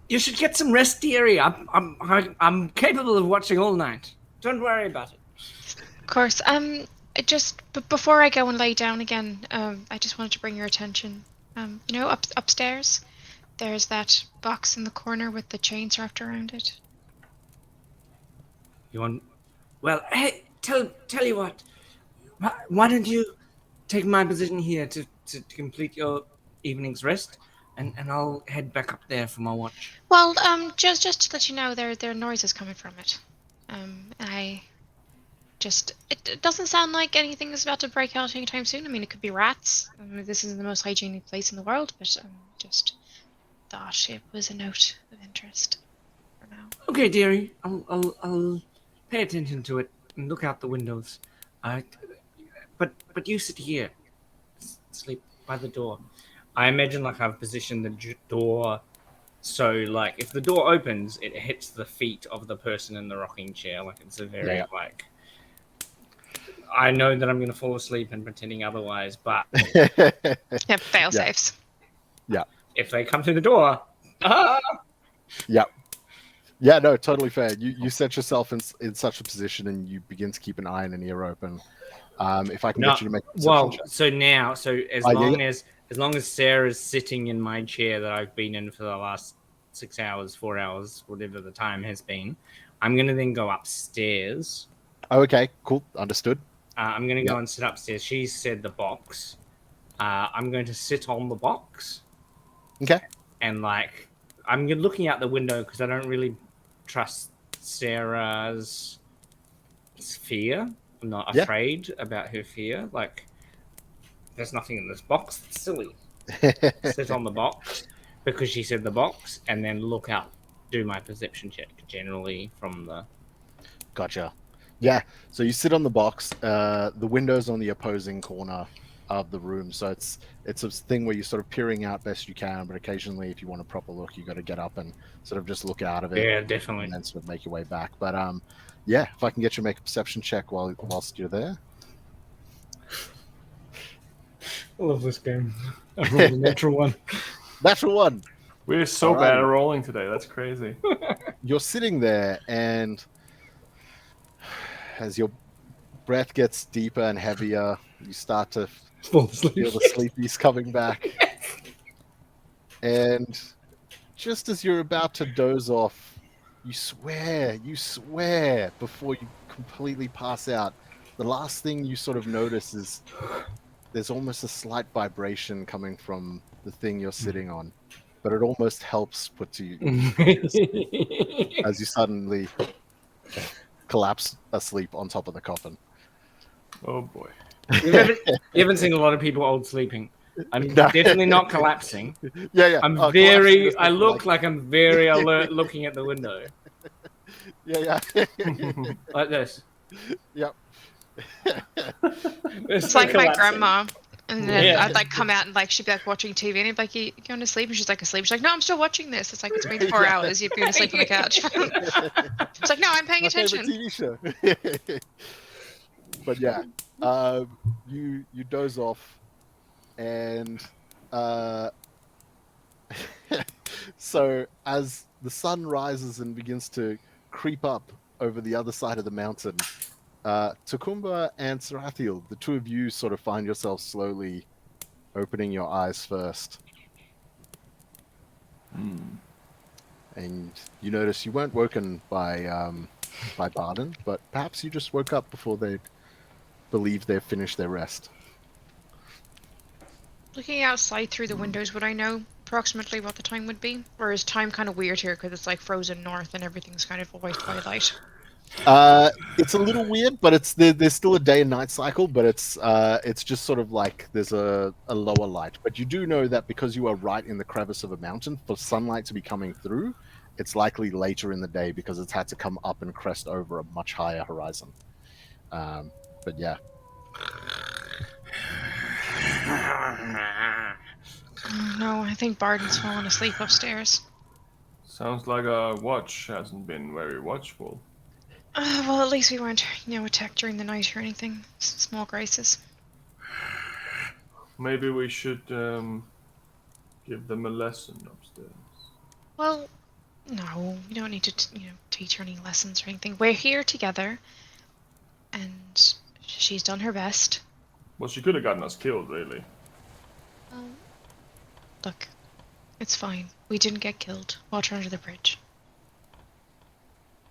You should get some rest, dearie. I'm capable of watching all night. Don't worry about it. Of course. Before I go and lay down again, I just wanted to bring your attention. Upstairs, there's that box in the corner with the chains wrapped around it. You want? Well, hey, tell you what. Why don't you take my position here to complete your evening's rest, and I'll head back up there for my watch. Well, just to let you know, there are noises coming from it. It doesn't sound like anything is about to break out anytime soon. I mean, it could be rats. This isn't the most hygienic place in the world, but just thought it was a note of interest for now. Okay, dearie, I'll pay attention to it and look out the windows. But you sit here, sleep by the door. I imagine like I've positioned the door so like if the door opens, it hits the feet of the person in the rocking chair. Like it's a very like. I know that I'm going to fall asleep and pretending otherwise, but Yeah, fail safes. Yeah. If they come through the door, Yeah, no, totally fair. You set yourself in such a position, and you begin to keep an eye and an ear open. If I can get you to make a perception check. So as long as Sarah's sitting in my chair that I've been in for the last 6 hours, 4 hours, whatever the time has been, I'm going to then go upstairs. Oh, okay, cool, understood. I'm going to go and sit upstairs. She said the box. I'm going to sit on the box. Okay. And like, I'm looking out the window because I don't really trust Sarah's fear. I'm not afraid about her fear. Like, there's nothing in this box. It's silly. Sit on the box because she said the box, and then look out. Do my perception check generally from the. Gotcha. Yeah. So you sit on the box. The window's on the opposing corner of the room, so it's a thing where you're sort of peering out best you can, but occasionally, if you want a proper look, you got to get up and sort of just look out of it. Yeah, definitely. And then sort of make your way back. But yeah, if I can get you to make a perception check whilst you're there. I love this game. I rolled a natural one. Natural one. We're so bad at rolling today. That's crazy. You're sitting there, and as your breath gets deeper and heavier, you start to feel the sleepies coming back. And just as you're about to doze off, you swear before you completely pass out. The last thing you sort of notice is there's almost a slight vibration coming from the thing you're sitting on, but it almost helps put you as you suddenly collapse asleep on top of the coffin. Oh boy. You haven't seen a lot of people old sleeping. I'm definitely not collapsing. Yeah. I look like I'm very alert looking at the window. Yeah. Like this. Yep. It's like my grandma. And then Yeah. I'd like come out and like she'd be like watching TV and I'd be like, you going to sleep? And she's like asleep. She's like, no, I'm still watching this. It's like it's been 4 Yeah. hours. You've been asleep on the couch. It's like, no, I'm paying My favorite attention. TV show. But yeah, you doze off, and so as the sun rises and begins to creep up over the other side of the mountain, Takumba and Sarathiel, the two of you sort of find yourselves slowly opening your eyes first. And you notice you weren't woken by Barden, but perhaps you just woke up before they believe they've finished their rest. Looking outside through the windows, would I know approximately what the time would be? Or is time kind of weird here because it's like frozen north and everything's kind of always twilight? It's a little weird, but there's still a day and night cycle, but it's just sort of like there's a lower light. But you do know that because you are right in the crevice of a mountain, for sunlight to be coming through, it's likely later in the day because it's had to come up and crest over a much higher horizon. But yeah. No, I think Barden's fallen asleep upstairs. Sounds like our watch hasn't been very watchful. Well, at least we weren't, attacked during the night or anything. Small graces. Maybe we should give them a lesson upstairs. Well, no, we don't need to, teach her any lessons or anything. We're here together, and she's done her best. Well, she could have gotten us killed, really. Look, it's fine. We didn't get killed. Water under the bridge.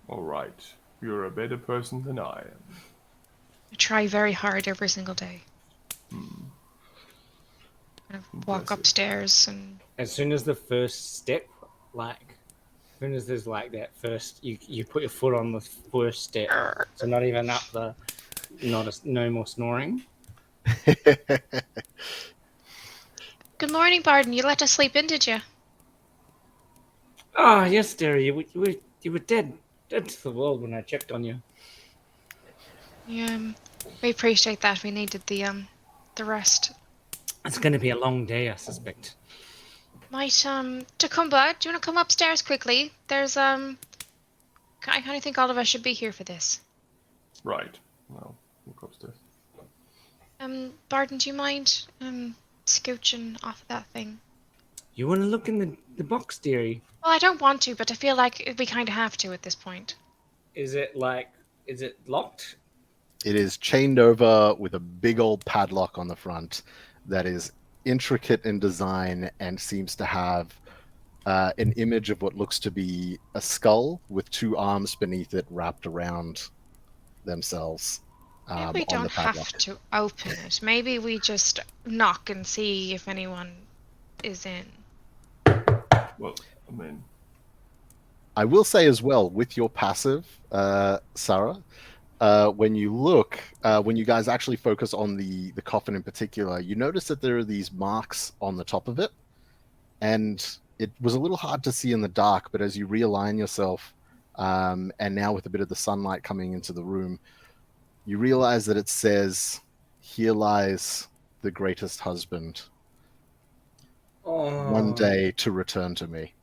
All right. You're a better person than I am. I try very hard every single day. Kind of walk Impressive. upstairs and... As soon as the first step, like, as soon as there's like that first, you put your foot on the first step, so not even up the, no more snoring. Good morning, Barden. You let us sleep in, did you? Ah, yes, dearie, you were dead to the world when I checked on you. Yeah, we appreciate that. We needed the rest. It's going to be a long day, I suspect. Might, Takumba, do you want to come upstairs quickly? There's, I kind of think all of us should be here for this. Right. Well, we'll go upstairs. Barden, do you mind, scooching off of that thing? You want to look in the box, dearie? Well, I don't want to, but I feel like we kind of have to at this point. Is it locked? It is chained over with a big old padlock on the front that is intricate in design and seems to have an image of what looks to be a skull with two arms beneath it wrapped around themselves. Maybe we on don't the have padlock. to open it. Maybe we just knock and see if anyone is in. Well, I mean, I will say as well, with your passive, Sarah, when you look, when you guys actually focus on the coffin in particular, you notice that there are these marks on the top of it. And it was a little hard to see in the dark, but as you realign yourself, and now with a bit of the sunlight coming into the room, you realize that it says, "Here lies the greatest husband, one day to return to me."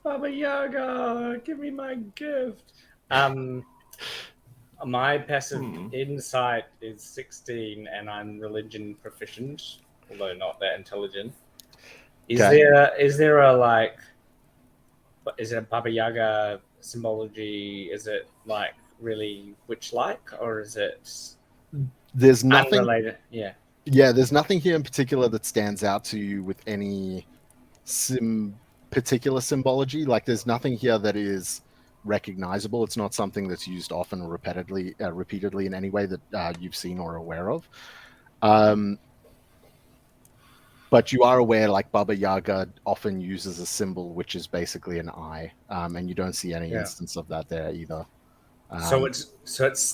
Baba Yaga, give me my gift. My passive insight is 16, and I'm religion proficient, although not that intelligent. Is there a like? Is it a Baba Yaga symbology? Is it like really witch-like, or is it? There's nothing. Unrelated. Yeah. Yeah, there's nothing here in particular that stands out to you with any particular symbology. Like, there's nothing here that is recognizable. It's not something that's used often or repeatedly in any way that you've seen or are aware of. But you are aware, like, Baba Yaga often uses a symbol which is basically an eye, and you don't see any instance of that there either. So it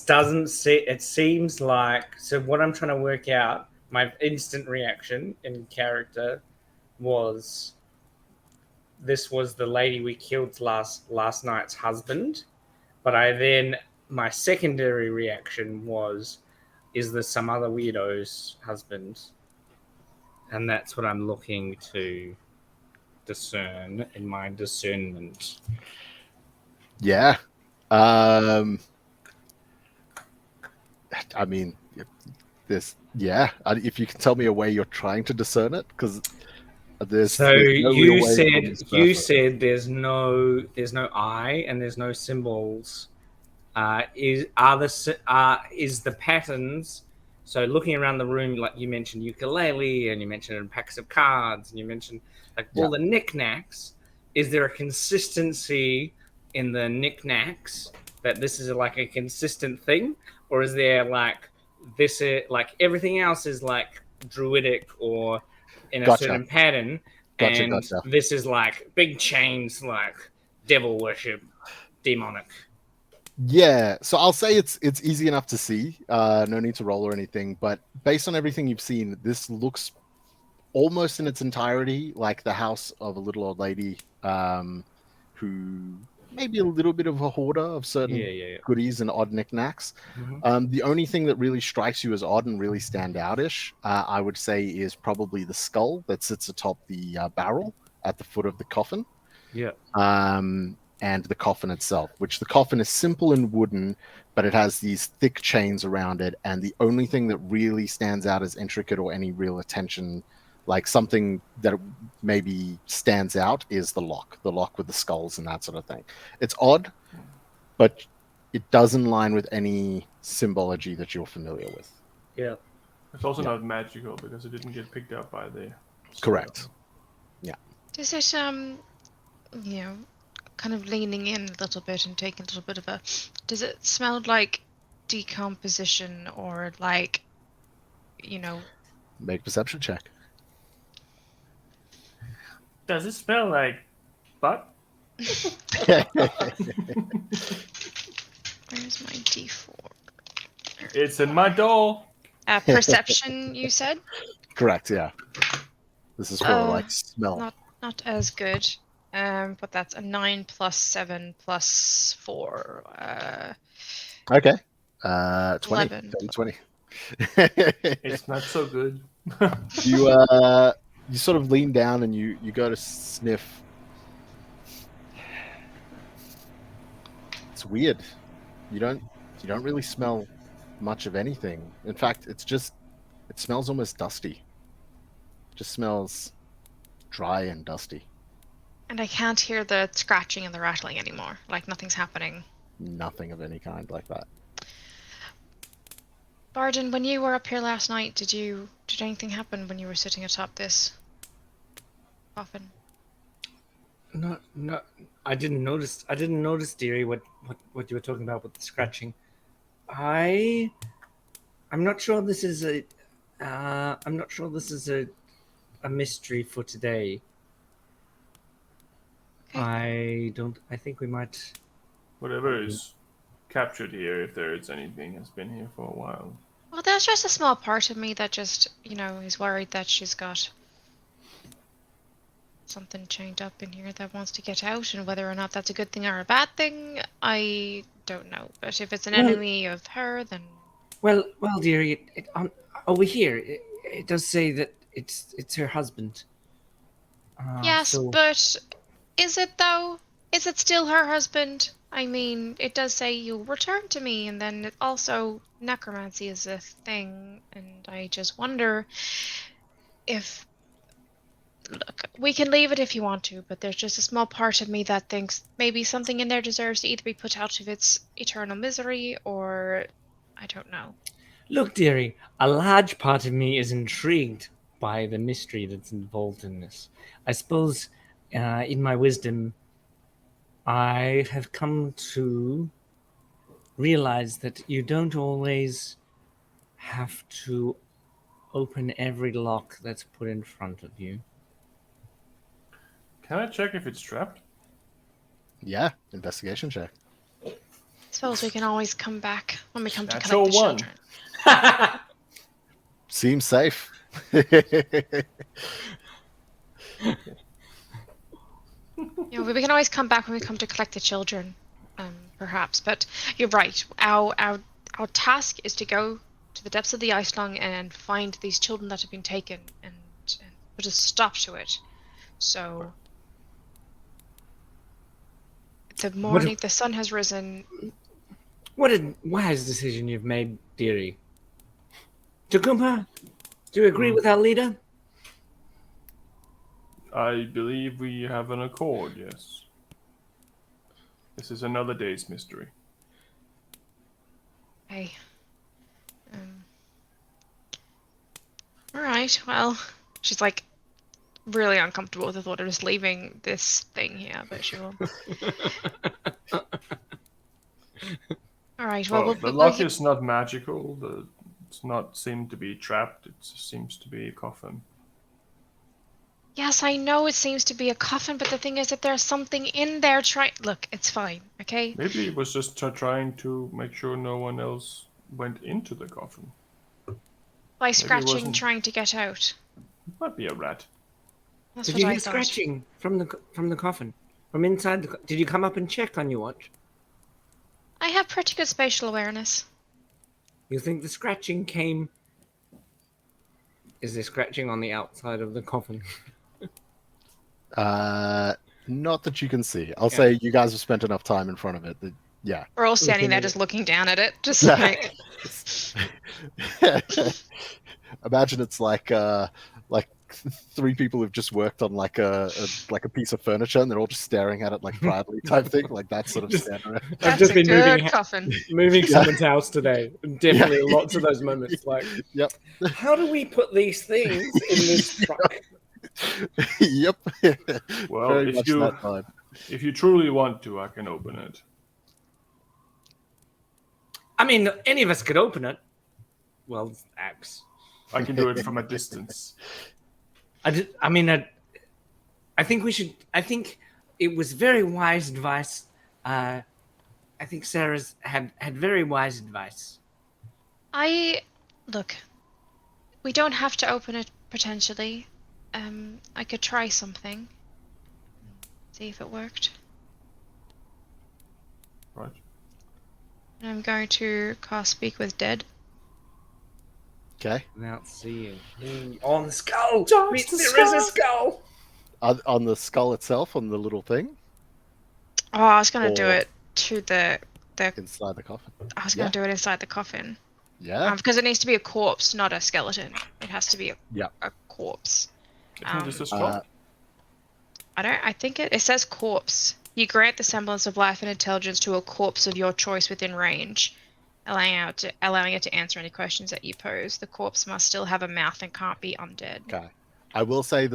doesn't see. It seems like, so what I'm trying to work out. My instant reaction in character was, this was the lady we killed last night's husband, But my secondary reaction was, is this some other weirdo's husband? And that's what I'm looking to discern in my discernment. Yeah. I mean, this. Yeah. If you can tell me a way you're trying to discern it, because there's So no real you way on this surface. said there's no eye and there's no symbols. Is the patterns? So looking around the room, like you mentioned ukulele and you mentioned packs of cards and you mentioned like all the knickknacks. Is there a consistency in the knickknacks that this is like a consistent thing, or is there like this is like everything else is like druidic or in a Gotcha. certain pattern, Gotcha. and this is like big chains, like devil worship, demonic. Yeah, so I'll say it's easy enough to see. No need to roll or anything, but based on everything you've seen, this looks almost in its entirety like the house of a little old lady who may be a little bit of a hoarder of certain goodies and odd knickknacks. The only thing that really strikes you as odd and really stand out-ish, I would say, is probably the skull that sits atop the barrel at the foot of the coffin. Yeah. And the coffin itself, which the coffin is simple and wooden, but it has these thick chains around it. And the only thing that really stands out as intricate or any real attention, like something that maybe stands out, is the lock with the skulls and that sort of thing. It's odd, but it doesn't line with any symbology that you're familiar with. Yeah. It's also not magical because it didn't get picked up by the... Correct. Yeah. Does it, kind of leaning in a little bit and taking a little bit of a... Does it smell like decomposition or like, Make perception check. Does it smell like butt? Where's my D4? It's in my door. Perception, you said? Correct, yeah. This is for smell. Not as good. But that's a 9 plus 7 plus 4. Okay. 20. 11. 20. It's not so good. You sort of lean down and you go to sniff. It's weird. You don't really smell much of anything. In fact, it smells almost dusty. It just smells dry and dusty. And I can't hear the scratching and the rattling anymore. Like nothing's happening. Nothing of any kind like that. Barden, when you were up here last night, did anything happen when you were sitting atop this coffin? No, I didn't notice. Daii, what you were talking about with the scratching. I'm not sure this is a mystery for today. Okay. I think we might... Whatever is captured here, if there is anything, has been here for a while. Well, there's just a small part of me that just, is worried that she's got something chained up in here that wants to get out, and whether or not that's a good thing or a bad thing, I don't know. But if it's an enemy of her, then... Well, dearie, over here, it does say that it's her husband. Yes, but is it though? Is it still her husband? I mean, it does say you'll return to me, and then it also necromancy is a thing, and I just wonder if... Look, we can leave it if you want to, but there's just a small part of me that thinks maybe something in there deserves to either be put out of its eternal misery, or... I don't know. Look, dearie, a large part of me is intrigued by the mystery that's involved in this. I suppose, in my wisdom, I have come to realize that you don't always have to open every lock that's put in front of you. Can I check if it's trapped? Yeah, investigation check. I suppose we can always come back when we come to collect the Natural children. Seems safe. We can always come back when we come to collect the children. perhaps. But you're right. Our task is to go to the depths of the ice lung and find these children that have been taken and put a stop to it. So the sun has risen. What a wise decision you've made, dearie. Takumpa, do you agree with our leader? I believe we have an accord, yes. This is another day's mystery. Okay. All right. Well, she's like really uncomfortable with the thought of just leaving this thing here, but she will. All right. Well, The lock is not magical. It's not seemed to be trapped. It seems to be a coffin. Yes, I know it seems to be a coffin, but the thing is that there's something in there trying. Look, it's fine, okay? Maybe it was just trying to make sure no one else went into the coffin. By scratching, trying to get out. It might be a rat. That's Did what you I hear thought. scratching from the coffin? From inside the... Did you come up and check on your watch? I have pretty good spatial awareness. You think the scratching came... Is there scratching on the outside of the coffin? Not that you can see. I'll say you guys have spent enough time in front of it that, yeah. We're all standing there just looking down at it, just like... Imagine it's like three people who've just worked on like a piece of furniture and they're all just staring at it like proudly type thing, like that sort of standard. I've just been coffin. moving someone's house today. Definitely lots of those moments. Like, yep. How do we put these things in this truck? Yep. Well, very much that time. If you truly want to, I can open it. I mean, any of us could open it. Well, axe. I can do it from a distance. I think we should. I think it was very wise advice. I think Sarah's had very wise advice. Look, we don't have to open it potentially. I could try something. See if it worked. Right. And I'm going to cast Speak with Dead. Okay. Without seeing. On the skull! There is a skull! On the skull itself, on the little thing? Oh, I was going to do it to the... Inside the coffin. I was going to do it inside the coffin. Yeah. Because it needs to be a corpse, not a skeleton. It has to be a corpse. Isn't this a skull? I think it says corpse. You grant the semblance of life and intelligence to a corpse of your choice within range, allowing it to answer any questions that you pose. The corpse must still have a mouth and can't be undead. Okay. I will say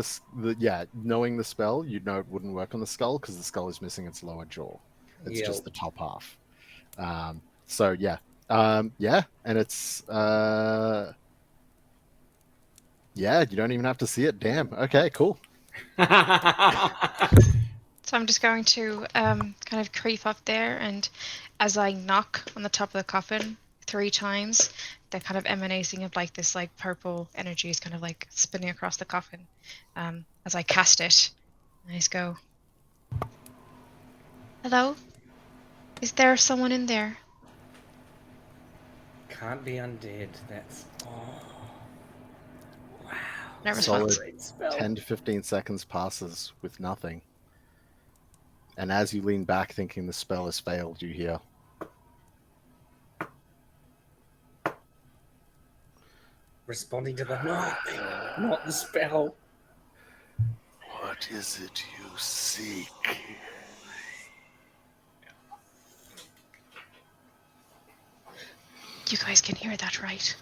knowing the spell, you'd know it wouldn't work on the skull because the skull is missing its lower jaw. It's just the top half. And it's you don't even have to see it. Damn. Okay, cool. So I'm just going to kind of creep up there, and as I knock on the top of the coffin 3 times, the kind of emanating of like this like purple energy is kind of like spinning across the coffin. As I cast it, I just go, "Hello? Is there someone in there?" Can't be undead. That's wow. No Solid response. 10 to 15 seconds passes with nothing. And as you lean back thinking the spell has failed, you hear, Responding to the knocking, not the spell. "What is it you seek?" You guys can hear that, right?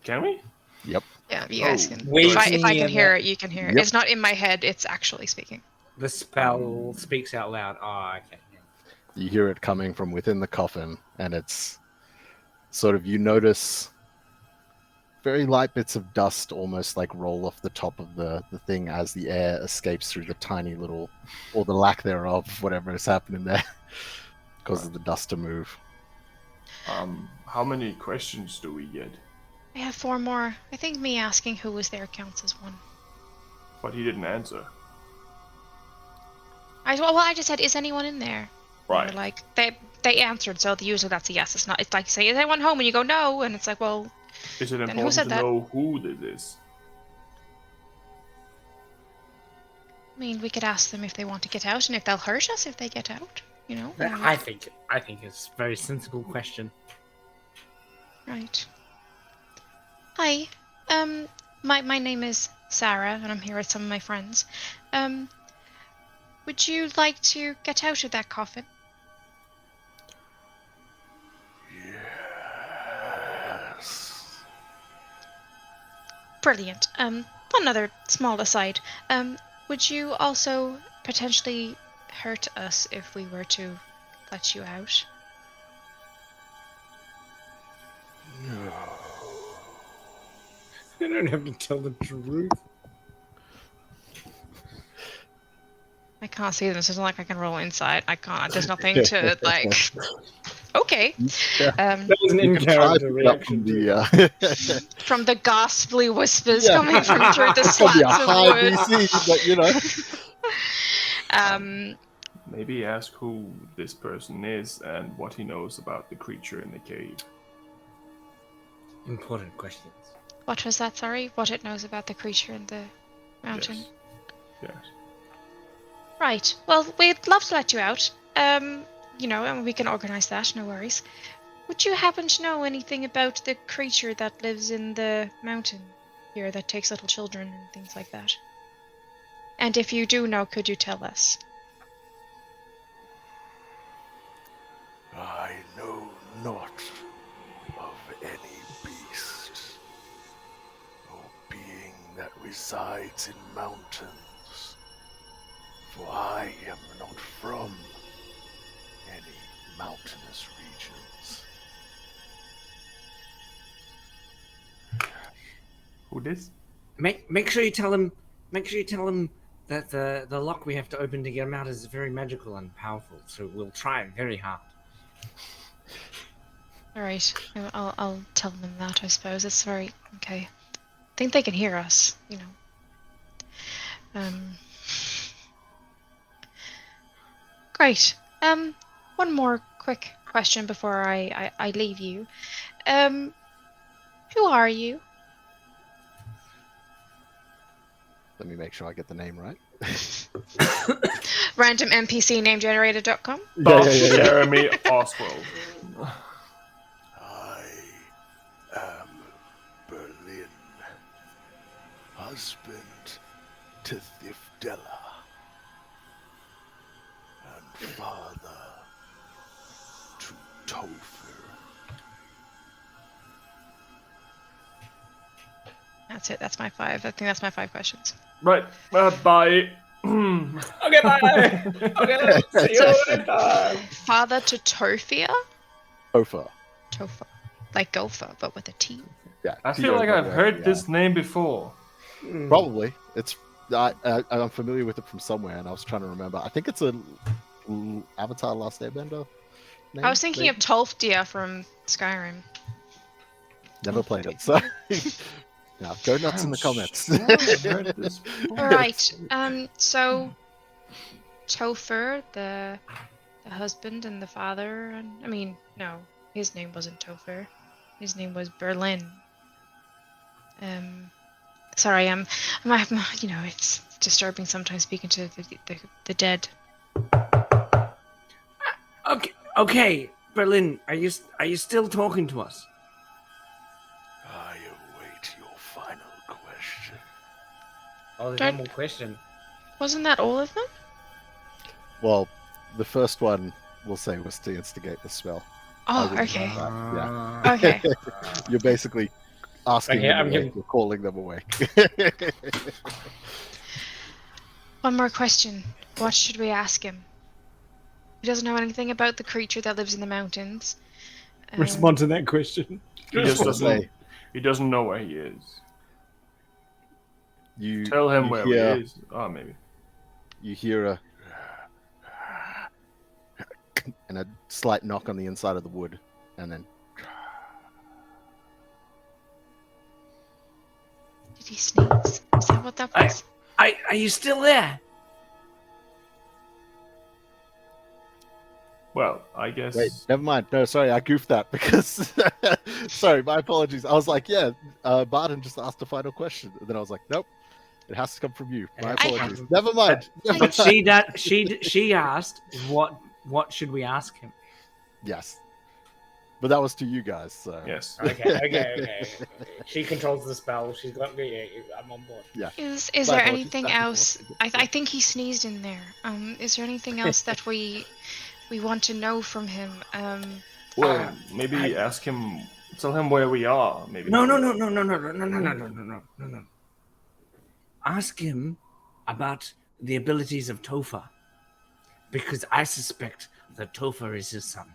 Can we? Yep. Yeah, you guys can. Wait, If I can hear it, you can hear it. Yep. It's not in my head, it's actually speaking. The spell speaks out loud. Oh, okay. You hear it coming from within the coffin, and it's sort of, you notice very light bits of dust almost like roll off the top of the thing as the air escapes through the tiny little, or the lack thereof, whatever is happening there, causes the dust to move. How many questions do we get? I have 4 more. I think me asking who was there counts as 1. But he didn't answer. I just said, is anyone in there? Right. They were like, they answered, so usually that's a yes. It's not. It's like you say, "Is anyone home?" and you go no, and it's like, well, Is it who important said to that? know who this is? I mean, we could ask them if they want to get out, and if they'll hurt us if they get out. You know. I think it's a very sensible question. Right. Hi. My name is Sarah, and I'm here with some of my friends. Would you like to get out of that coffin? Yes. Brilliant. One other small aside. Would you also potentially hurt us if we were to let you out? No. You don't have to tell the truth. I can't see them, so it's not like I can roll inside. I can't. There's nothing to like. Okay. That was an You can try in-character to reaction. from To the From the ghastly whispers Yeah. coming from through the It's probably a slats of high wood. DC, but you know. Maybe ask who this person is and what he knows about the creature in the cave. Important questions. What was that? Sorry, what it knows about the creature in the mountain. Yes. Yes. Right. Well, we'd love to let you out. You know, and we can organize that. No worries. Would you happen to know anything about the creature that lives in the mountain here that takes little children and things like that? And if you do know, could you tell us? I know not of any beast or being that resides in mountains, for I am not from any mountainous regions. Who this? Make sure you tell him. Make sure you tell him that the lock we have to open to get him out is very magical and powerful. So we'll try very hard. All right. I'll tell them that. I suppose it's very okay. I think they can hear us. You know. Great. One more quick question before I leave you. Who are you? Let me make sure I get the name right. Random NPC name generator.com. Jeremy Oswald. I am Berlin, husband to Thifdella, and father to Topher. That's it. That's my 5. I think that's my 5 questions. Right. Bye. Okay, bye. Okay, see you later. Father to Tophia? Topher. Topher. Like gopher, but with a T. Yeah. I feel like I've heard this name before. Probably. It's I'm familiar with it from somewhere, and I was trying to remember. I think it's a Avatar Last Airbender name. I was thinking of Tolfdia from Skyrim. Never played it, so now go nuts in the comments. I've heard this before. All right. So Topher, the husband and the father, and I mean, no, his name wasn't Topher. His name was Berlin. Sorry, I'm you know, it's disturbing sometimes speaking to the dead. Okay, Berlin, are you still talking to us? I await your final question. Oh, there's Don't- one more question. Wasn't that all of them? Well, the first one we'll say was to instigate the spell. Oh, wouldn't okay. Yeah. Okay. You're basically asking Okay, them I'm awake, getting- you're calling them awake. One more question. What should we ask him? He doesn't know anything about the creature that lives in the mountains. Respond to that question. He just Wanna doesn't. say, He doesn't know where he is. you Tell him you where hear, he is. Oh, maybe. You hear a and a slight knock on the inside of the wood, and then Did he sneeze? Is that what that was? Are you still there? Well, I guess. Wait, never mind. No, sorry, I goofed that because. Sorry, my apologies. I was like, yeah, Barton just asked a final question, and then I was like, nope, it has to come from you. My apologies. Never mind. Never But mind. she asked, what should we ask him? Yes, but that was to you guys. So Yes. Okay. She controls the spell. She's got. Yeah, I'm on board. yeah. Is My there apologies, anything back and else? forth. I think he sneezed in there. Is there anything else that we want to know from him? Well, maybe ask him. Tell him where we are. Maybe. No. Ask him about the abilities of Topher, because I suspect that Topher is his son.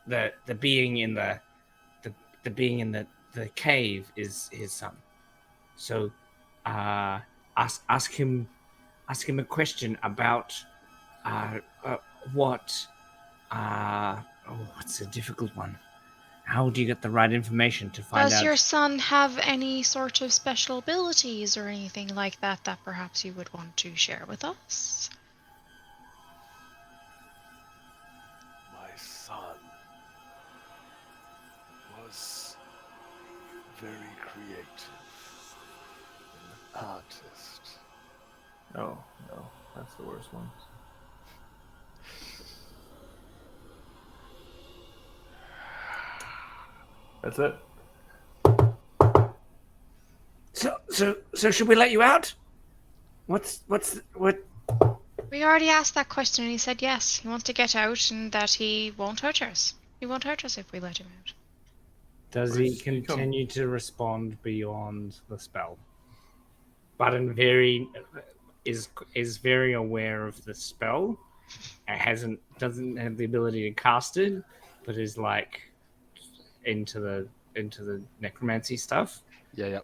The being in the being in the cave is his son. So, ask him a question about what. It's a difficult one. How do you get the right information to find out? Does your son have any sort of special abilities or anything like that that perhaps you would want to share with us? My son was very creative, an artist. Oh no, that's the worst one. That's it. So should we let you out? What? We already asked that question and he said yes. He wants to get out and that he won't hurt us. He won't hurt us if we let him out. Does he continue to respond beyond the spell? Button is very aware of the spell. It doesn't have the ability to cast it, but is like into the necromancy stuff. Yeah.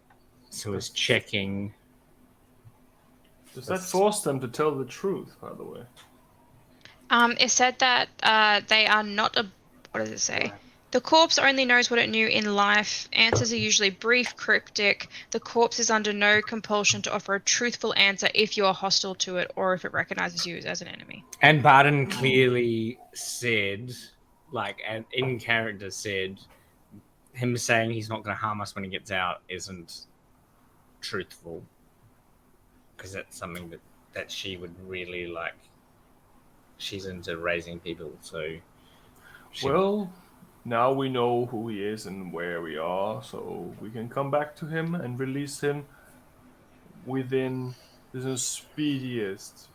So is checking. Does that force them to tell the truth? By the way. It said that they are not a. What does it say? The corpse only knows what it knew in life. Answers are usually brief, cryptic. The corpse is under no compulsion to offer a truthful answer if you are hostile to it or if it recognizes you as an enemy. And Barton clearly said, like, and in character said, him saying he's not going to harm us when he gets out isn't truthful. Because that's something that she would really like. She's into raising people, so. Well, now we know who he is and where we are, so we can come back to him and release him within the speediest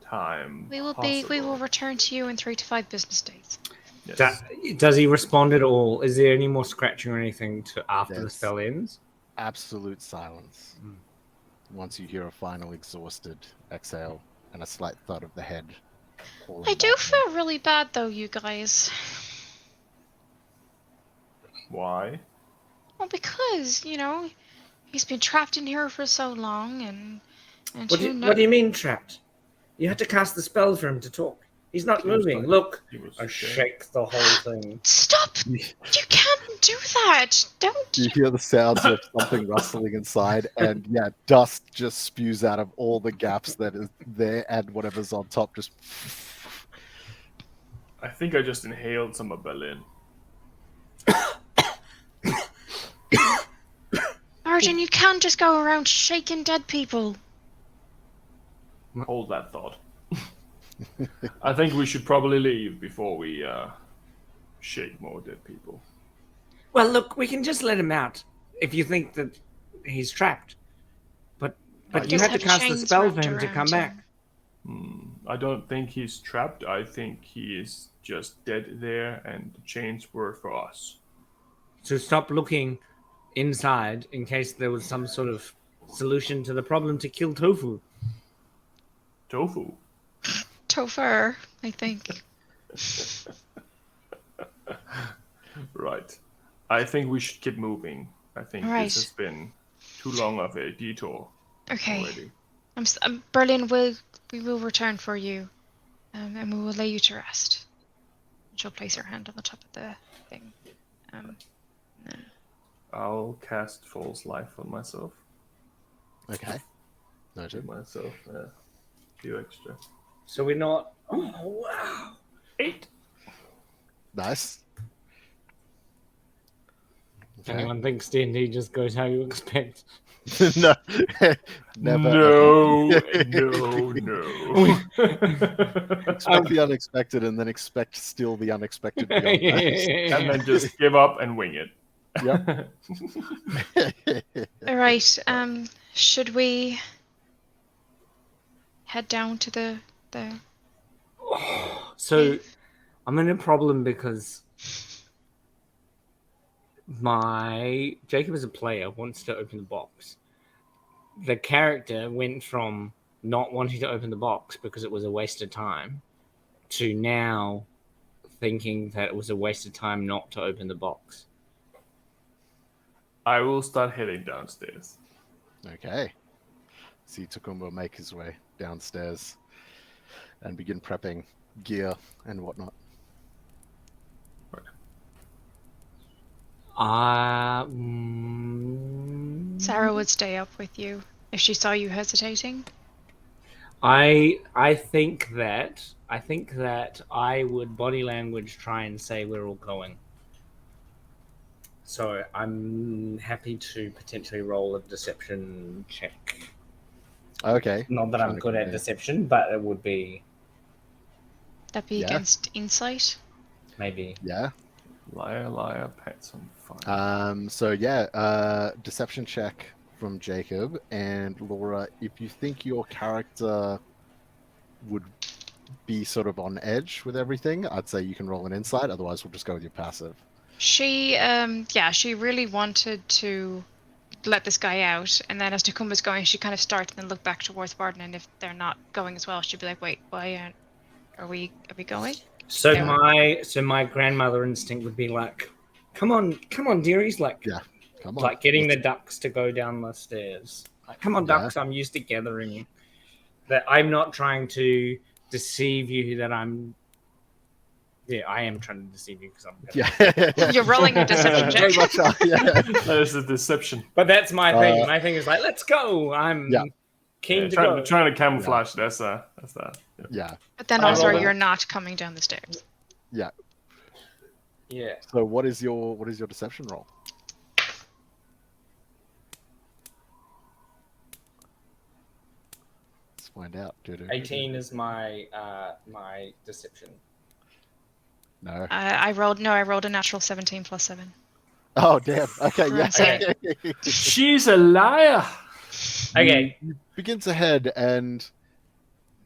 time. We will return to you in 3 to 5 business days. Yes. Does he respond at all? Is there any more scratching or anything after the spell ends? Absolute silence. Once you hear a final exhausted exhale and a slight thud of the head. I do feel really bad though, you guys. Why? Well, because, he's been trapped in here for so long and What do you mean trapped? You had to cast the spell for him to talk. He's not moving. Look, I shake the whole thing. Stop! You can't do that! Don't! You hear the sounds of something rustling inside, and dust just spews out of all the gaps that is there, and whatever's on top just. I think I just inhaled some of Berlin. Arjun, you can't just go around shaking dead people. Hold that thought. I think we should probably leave before we shake more dead people. Well, look, we can just let him out if you think that he's trapped. But you have to cast the spell for him to come back. I don't think he's trapped. I think he is just dead there, and the chains were for us. So stop looking inside in case there was some sort of solution to the problem to kill Tofu. Tofu? Topher, I think. Right. I think we should keep moving. I think this has been too long of a detour. Okay. Already. Berlin, we will return for you, and we will lay you to rest. She'll place her hand on the top of the thing. Then... I'll cast False Life on myself. Okay. Give myself a few extra. So we're not... Oh, wow. 8. Nice. If anyone thinks D&D just goes how you expect. No, never. No, ever. no. Expect the unexpected, and then expect still the unexpected beyond that. And then just give up and wing it. Yep. All right. Should we head down to the? So, I'm in a problem because my Jacob as a player wants to open the box. The character went from not wanting to open the box because it was a waste of time to now thinking that it was a waste of time not to open the box. I will start heading downstairs. Okay. See, Tukum will make his way downstairs and begin prepping gear and whatnot. Sarah would stay up with you if she saw you hesitating. I think that I would body language try and say we're all going. So I'm happy to potentially roll a deception check. Okay. Not that I'm good at deception, but it would be That'd be against insight. maybe. Yeah. Liar, liar, pants on fire. So deception check from Jacob, and Laura, if you think your character would be sort of on edge with everything, I'd say you can roll an insight, otherwise we'll just go with your passive. She she really wanted to let this guy out, and then as Tukum was going, she kind of started and then looked back towards Barton, and if they're not going as well, she'd be like, wait, why aren't are we going? So my grandmother instinct would be like, come on, dearies, like Come on. like getting the ducks to go down the stairs. Like, come on, ducks, I'm used to gathering. That I'm not trying to deceive you. That I'm. Yeah, I am trying to deceive you because I'm. You're rolling a deception check. That is a deception. But that's my thing. My thing is like, let's go. I'm keen to go. Trying to camouflage. That's that. Yeah. But then also, you're not coming down the stairs. Yeah. Yeah. So what is your deception roll? Let's find out. 18 is my my deception. No. I rolled a natural 17 plus 7. Oh damn. Okay. Yeah. Okay. She's a liar. Okay. You begin to head, and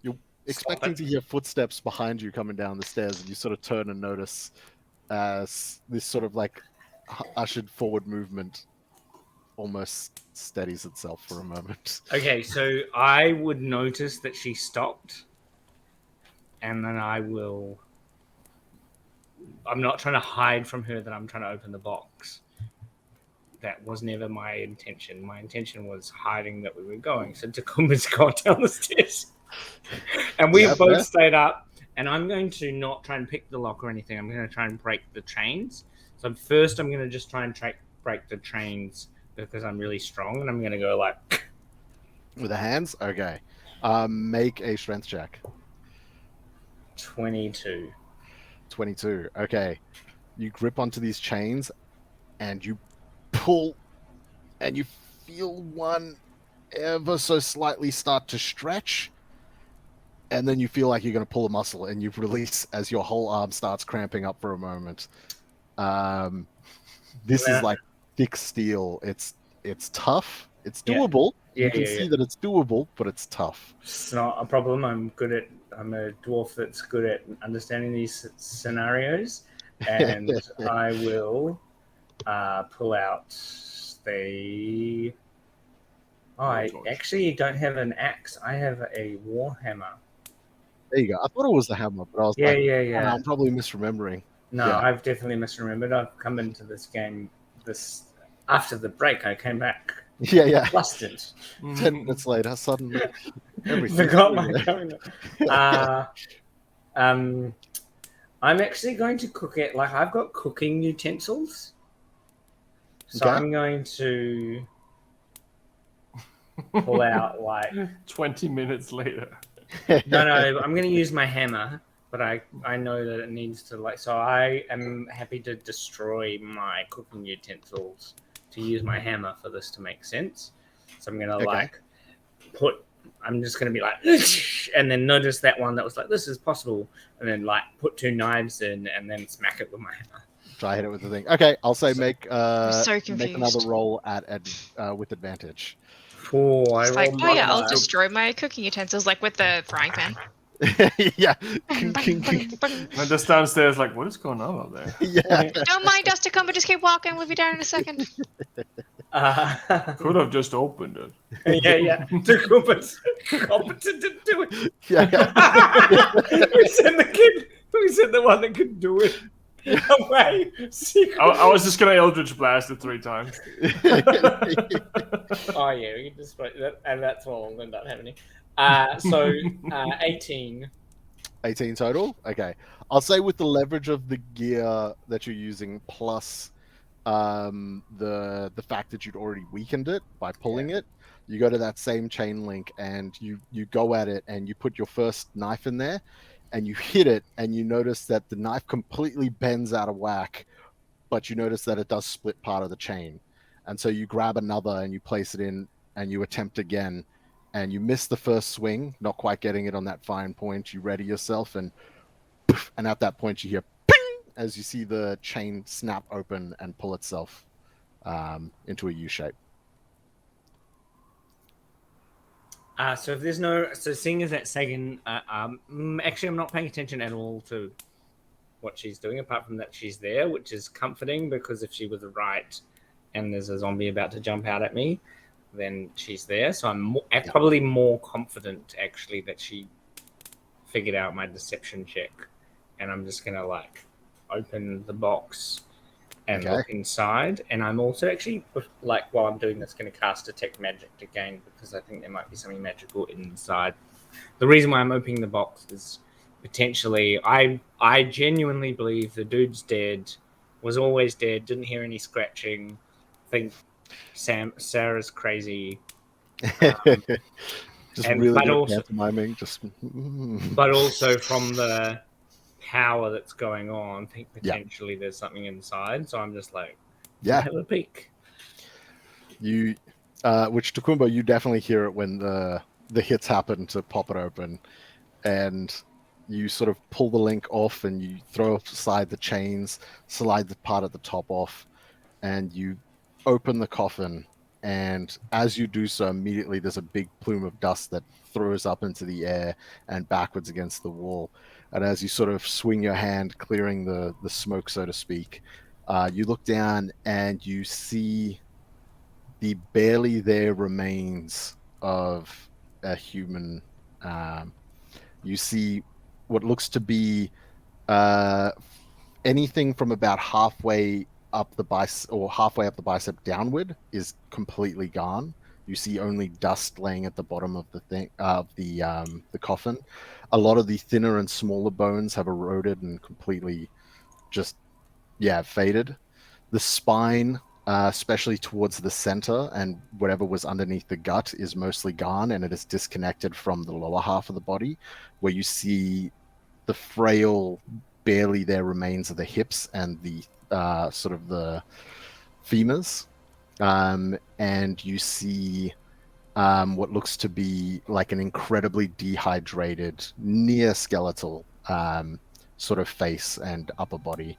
you're expecting to hear footsteps behind you coming down the stairs, and you sort of turn and notice as this sort of like ushered forward movement almost steadies itself for a moment. Okay, so I would notice that she stopped, and then I'm not trying to hide from her that I'm trying to open the box. That was never my intention. My intention was hiding that we were going. So Takuma's gone down the stairs. And we have both stayed up. And I'm going to not try and pick the lock or anything. I'm going to try and break the chains. So first I'm going to just try and break the chains because I'm really strong. And I'm going to go like... With the hands? Okay. Make a strength check. 22. 22. Okay. You grip onto these chains and you pull, and you feel one ever so slightly start to stretch, and then you feel like you're going to pull a muscle, and you release as your whole arm starts cramping up for a moment. This is like thick steel. It's tough. It's doable. You can see that it's doable, but it's tough. It's not a problem. I'm a dwarf that's good at understanding these scenarios, and I will pull out the... I actually don't have an axe. I have a warhammer. There you go. I thought it was the hammer, but I was yeah. I'm probably misremembering. No, I've definitely misremembered. I've come into this game after the break. I came back. Yeah. Flustered. 10 minutes later, suddenly everything. Forgot my coming. I'm actually going to cook it. Like, I've got cooking utensils, so I'm going to pull out like 20 minutes later. No, I'm going to use my hammer but I know that it needs to like. So I am happy to destroy my cooking utensils to use my hammer for this to make sense. So I'm gonna like put. I'm just gonna be like, and then notice that one that was like, this is possible, and then like put 2 knives in, and then smack it with my hammer. Try hit it with the thing. Okay, I'll say make so make confused. another roll with advantage. It's like, oh yeah, I'll destroy my cooking utensils, like with the frying pan. Yeah. And just downstairs, like, what is going on up there? Yeah. Don't mind us to come, but just keep walking. We'll be down in a second. Could have just opened it. Yeah. Takuma's competent to do it. Yeah. We sent the one that could do it away. I was just gonna Eldritch Blast it 3 times. Oh yeah, we can just and that's all will end up happening. So 18. 18 total. Okay, I'll say with the leverage of the gear that you're using plus the fact that you'd already weakened it by pulling it, you go to that same chain link and you go at it and you put your first knife in there and you hit it and you notice that the knife completely bends out of whack, but you notice that it does split part of the chain, and so you grab another and you place it in and you attempt again and you miss the first swing, not quite getting it on that fine point. You ready yourself and poof, and at that point you hear ping as you see the chain snap open and pull itself into a U shape. So if there's no, so seeing as that Sagan, actually I'm not paying attention at all to what she's doing, apart from that she's there, which is comforting, because if she was right and there's a zombie about to jump out at me, then she's there. So I'm probably more confident actually that she figured out my deception check, and I'm just gonna like open the box and look inside. And I'm also actually, like, while I'm doing this, going to cast Detect Magic again, because I think there might be something magical inside. The reason why I'm opening the box is potentially, I genuinely believe the dude's dead, was always dead, didn't hear any scratching, think Sarah's crazy. Just really pantomiming. But also from the power that's going on, I think potentially there's something inside. So I'm just like, have a peek. You, which Takumba, you definitely hear it when the hits happen to pop it open, and you sort of pull the link off and you throw aside the chains, slide the part at the top off, and you open the coffin. And as you do so, immediately there's a big plume of dust that throws up into the air and backwards against the wall. And as you sort of swing your hand, clearing the smoke, so to speak, you look down and you see the barely there remains of a human. You see what looks to be anything from about halfway up the bicep downward is completely gone. You see only dust laying at the bottom of the coffin. A lot of the thinner and smaller bones have eroded and completely just faded. The spine, especially towards the center and whatever was underneath the gut, is mostly gone, and it is disconnected from the lower half of the body, where you see the frail, barely there remains of the hips and the sort of the femurs, and you see what looks to be like an incredibly dehydrated, near skeletal sort of face and upper body.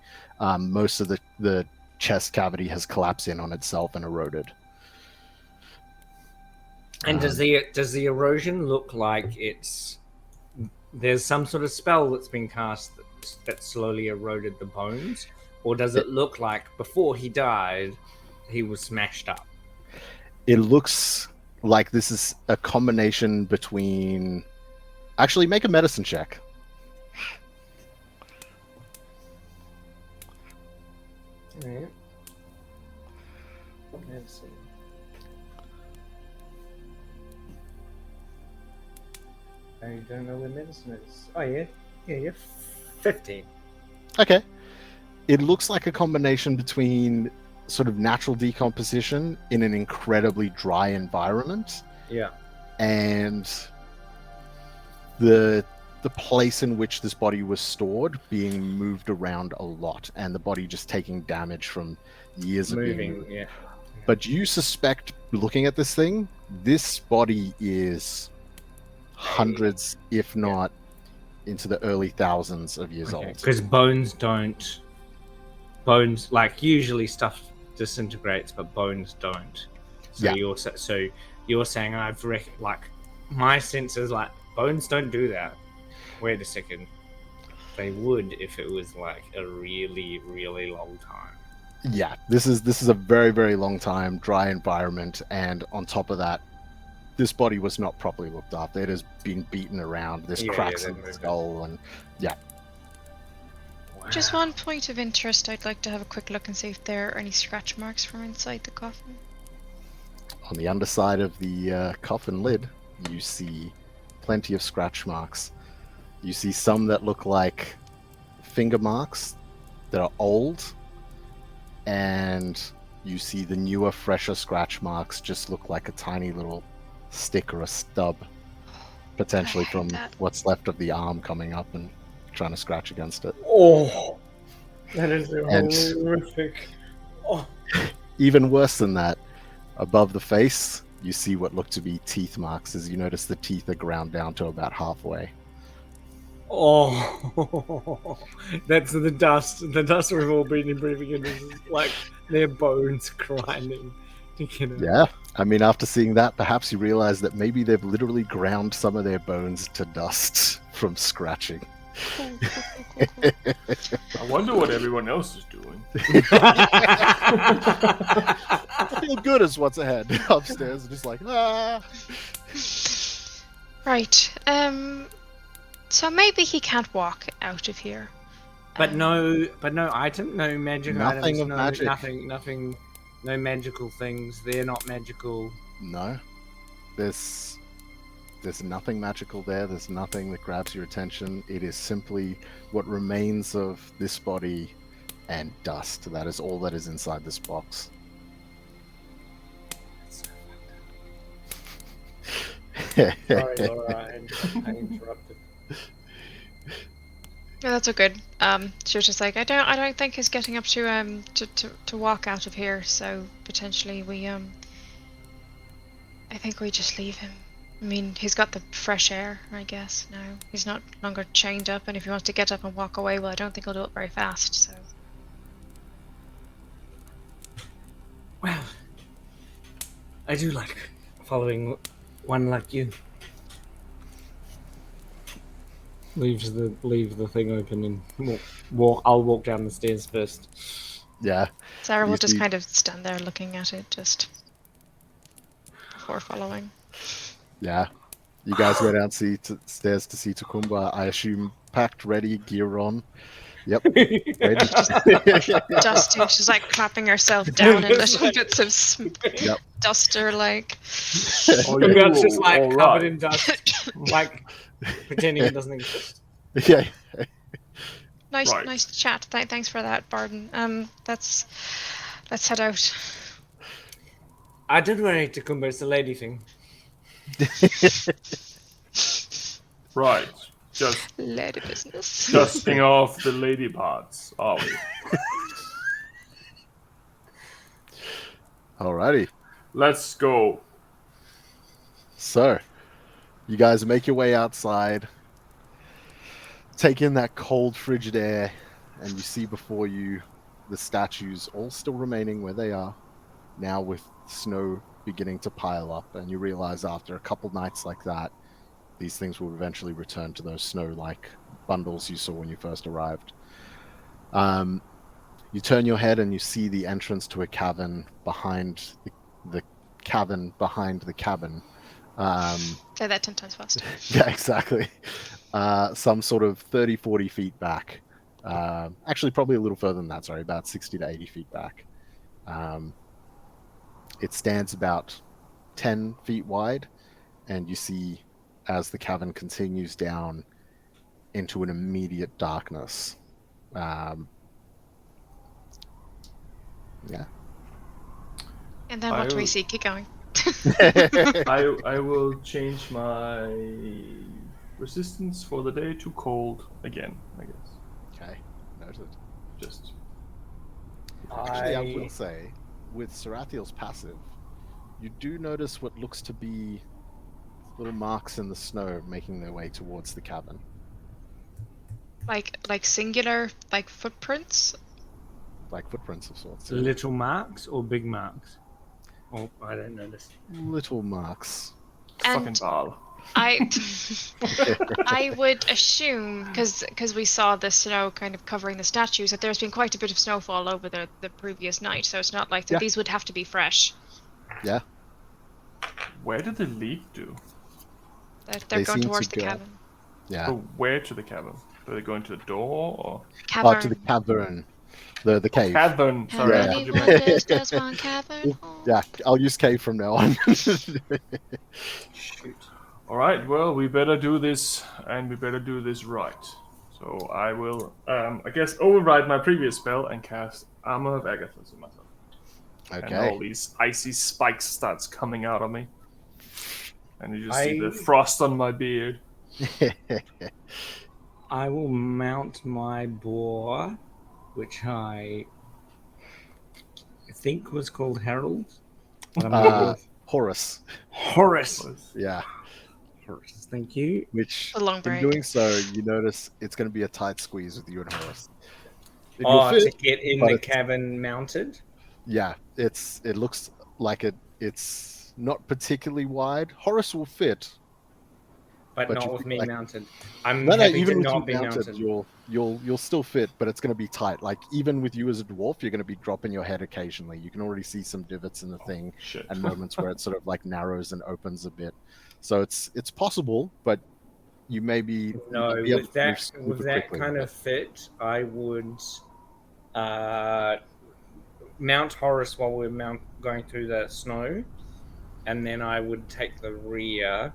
Most of the chest cavity has collapsed in on itself and eroded. And does the erosion look like there's some sort of spell that's been cast that slowly eroded the bones? Or does it look like before he died, he was smashed up? It looks like this is a combination between... Actually, make a medicine check. Yeah. Medicine. I don't know where medicine is. Oh, yeah. Yeah. 15. Okay. It looks like a combination between sort of natural decomposition in an incredibly dry environment. Yeah. And the the place in which this body was stored being moved around a lot, and the body just taking damage from years of being moved. Yeah. But you suspect, looking at this thing, this body is hundreds, if not into the early thousands of years old. Because bones, like, usually stuff disintegrates, but bones don't. So you're saying like, my sense is like, bones don't do that. Wait a second. They would if it was like a really, really long time. Yeah, this is a very, very long time, dry environment, and on top of that, this body was not properly looked after. It has been beaten around. There's cracks in the skull, and Wow. Just one point of interest, I'd like to have a quick look and see if there are any scratch marks from inside the coffin. on the underside of the coffin lid, you see plenty of scratch marks. You see some that look like finger marks that are old, and you see the newer, fresher scratch marks just look like a tiny little stick or a stub, potentially from what's left of the arm coming up and trying to scratch against it. Oh, that is horrific. Oh. Even worse than that, above the face, you see what look to be teeth marks, as you notice the teeth are ground down to about halfway. Oh, that's the dust. The dust we've all been breathing in is like their bones grinding together. Yeah, I mean, after seeing that, perhaps you realize that maybe they've literally ground some of their bones to dust from scratching. Cool. I wonder what everyone else is doing. I feel good as what's ahead upstairs, just like, ah. Right. So maybe he can't walk out of here. But no item, no magic Nothing items, of magic. nothing, no magical things. They're not magical. No, there's nothing magical there. There's nothing that grabs your attention. It is simply what remains of this body and dust. That is all that is inside this box. Sorry, Laura, I interrupted. Yeah, that's all good. She was just like, I don't think he's getting up to walk out of here. So potentially we I think we just leave him. I mean, he's got the fresh air, I guess, now. He's not longer chained up, and if he wants to get up and walk away, well, I don't think he'll do it very fast, so... Well, I do like following one like you. Leave the thing open and walk. I'll walk down the stairs first. Yeah. Sarah will You just see- kind of stand there looking at it, just... before following. Yeah. You guys go downstairs to see Takumba. I assume packed, ready, gear on. Yep. Ready. Dusty, she's like clapping herself down in little bits of Yep. duster, like... Oh, The you girl's just like all covered right. in dust, like pretending it doesn't exist. Yeah. Nice, Right. nice chat. Thanks for that, Barden. Let's head out. I don't worry, Takumba, it's a lady thing. Right. Just Lady business. dusting off the lady parts, are we? Alrighty. Let's go. So, you guys make your way outside, take in that cold, frigid air, and you see before you the statues all still remaining where they are, now with snow beginning to pile up, and you realize after a couple nights like that, these things will eventually return to those snow-like bundles you saw when you first arrived. You turn your head and you see the entrance to a cavern behind the cavern behind the cabin. Say that 10 times fast. Yeah, exactly. Some sort of 30, 40 feet back. Actually, probably a little further than that, sorry, about 60 to 80 feet back. It stands about 10 feet wide, and you see as the cavern continues down into an immediate darkness. Yeah. And then what do we see? Keep going. I will change my resistance for the day to cold again, I guess. Okay, noted. Just Actually, I will say, with Sarathiel's passive, you do notice what looks to be little marks in the snow making their way towards the cavern. Like singular, like footprints. Like footprints of sorts. Yeah. Little marks or big marks? Oh, I don't notice. Little marks. fucking And ball. I would assume, because we saw the snow kind of covering the statues, that there's been quite a bit of snowfall over the previous night, so it's not like Yeah. these would have to be fresh. Yeah. Where did they lead to? They're They going seem towards to the go- cavern. Yeah. But where to the cavern? Are they going to the door or Cavern. Oh, to the cavern. The cave. cavern? How Sorry, Yeah. I many thought you meant- wonders does one cavern hold? Yeah, I'll use cave from now on. Shoot. All right. Well, we better do this, and we better do this right. So I will, I guess, override my previous spell and cast Armor of Agathos on myself. And all Okay. these icy spikes starts coming out of me, and you just see the I- frost on my beard. I will mount my boar, which I think was called Harold. But I'm not Horace. Horace. Yeah. Horace, thank you. Which, A long in break. doing so, you notice it's going to be a tight squeeze with you and Horace. It will Oh, to fit, get in but the it's- cabin mounted? Yeah, it looks like it's not particularly wide. Horace will fit. But But not you with think, me like- mounted. I'm No, happy even to with you not be mounted, mounted. you'll still fit, but it's going to be tight. Like even with you as a dwarf, you're going to be dropping your head occasionally. You can already see some divots in the thing Shit. and moments where it sort of like narrows and opens a bit. So it's possible, but you may be No, be able with to move that super with that quickly kind with of fit, I would mount Horace while we're going through the snow, and then I would take the rear,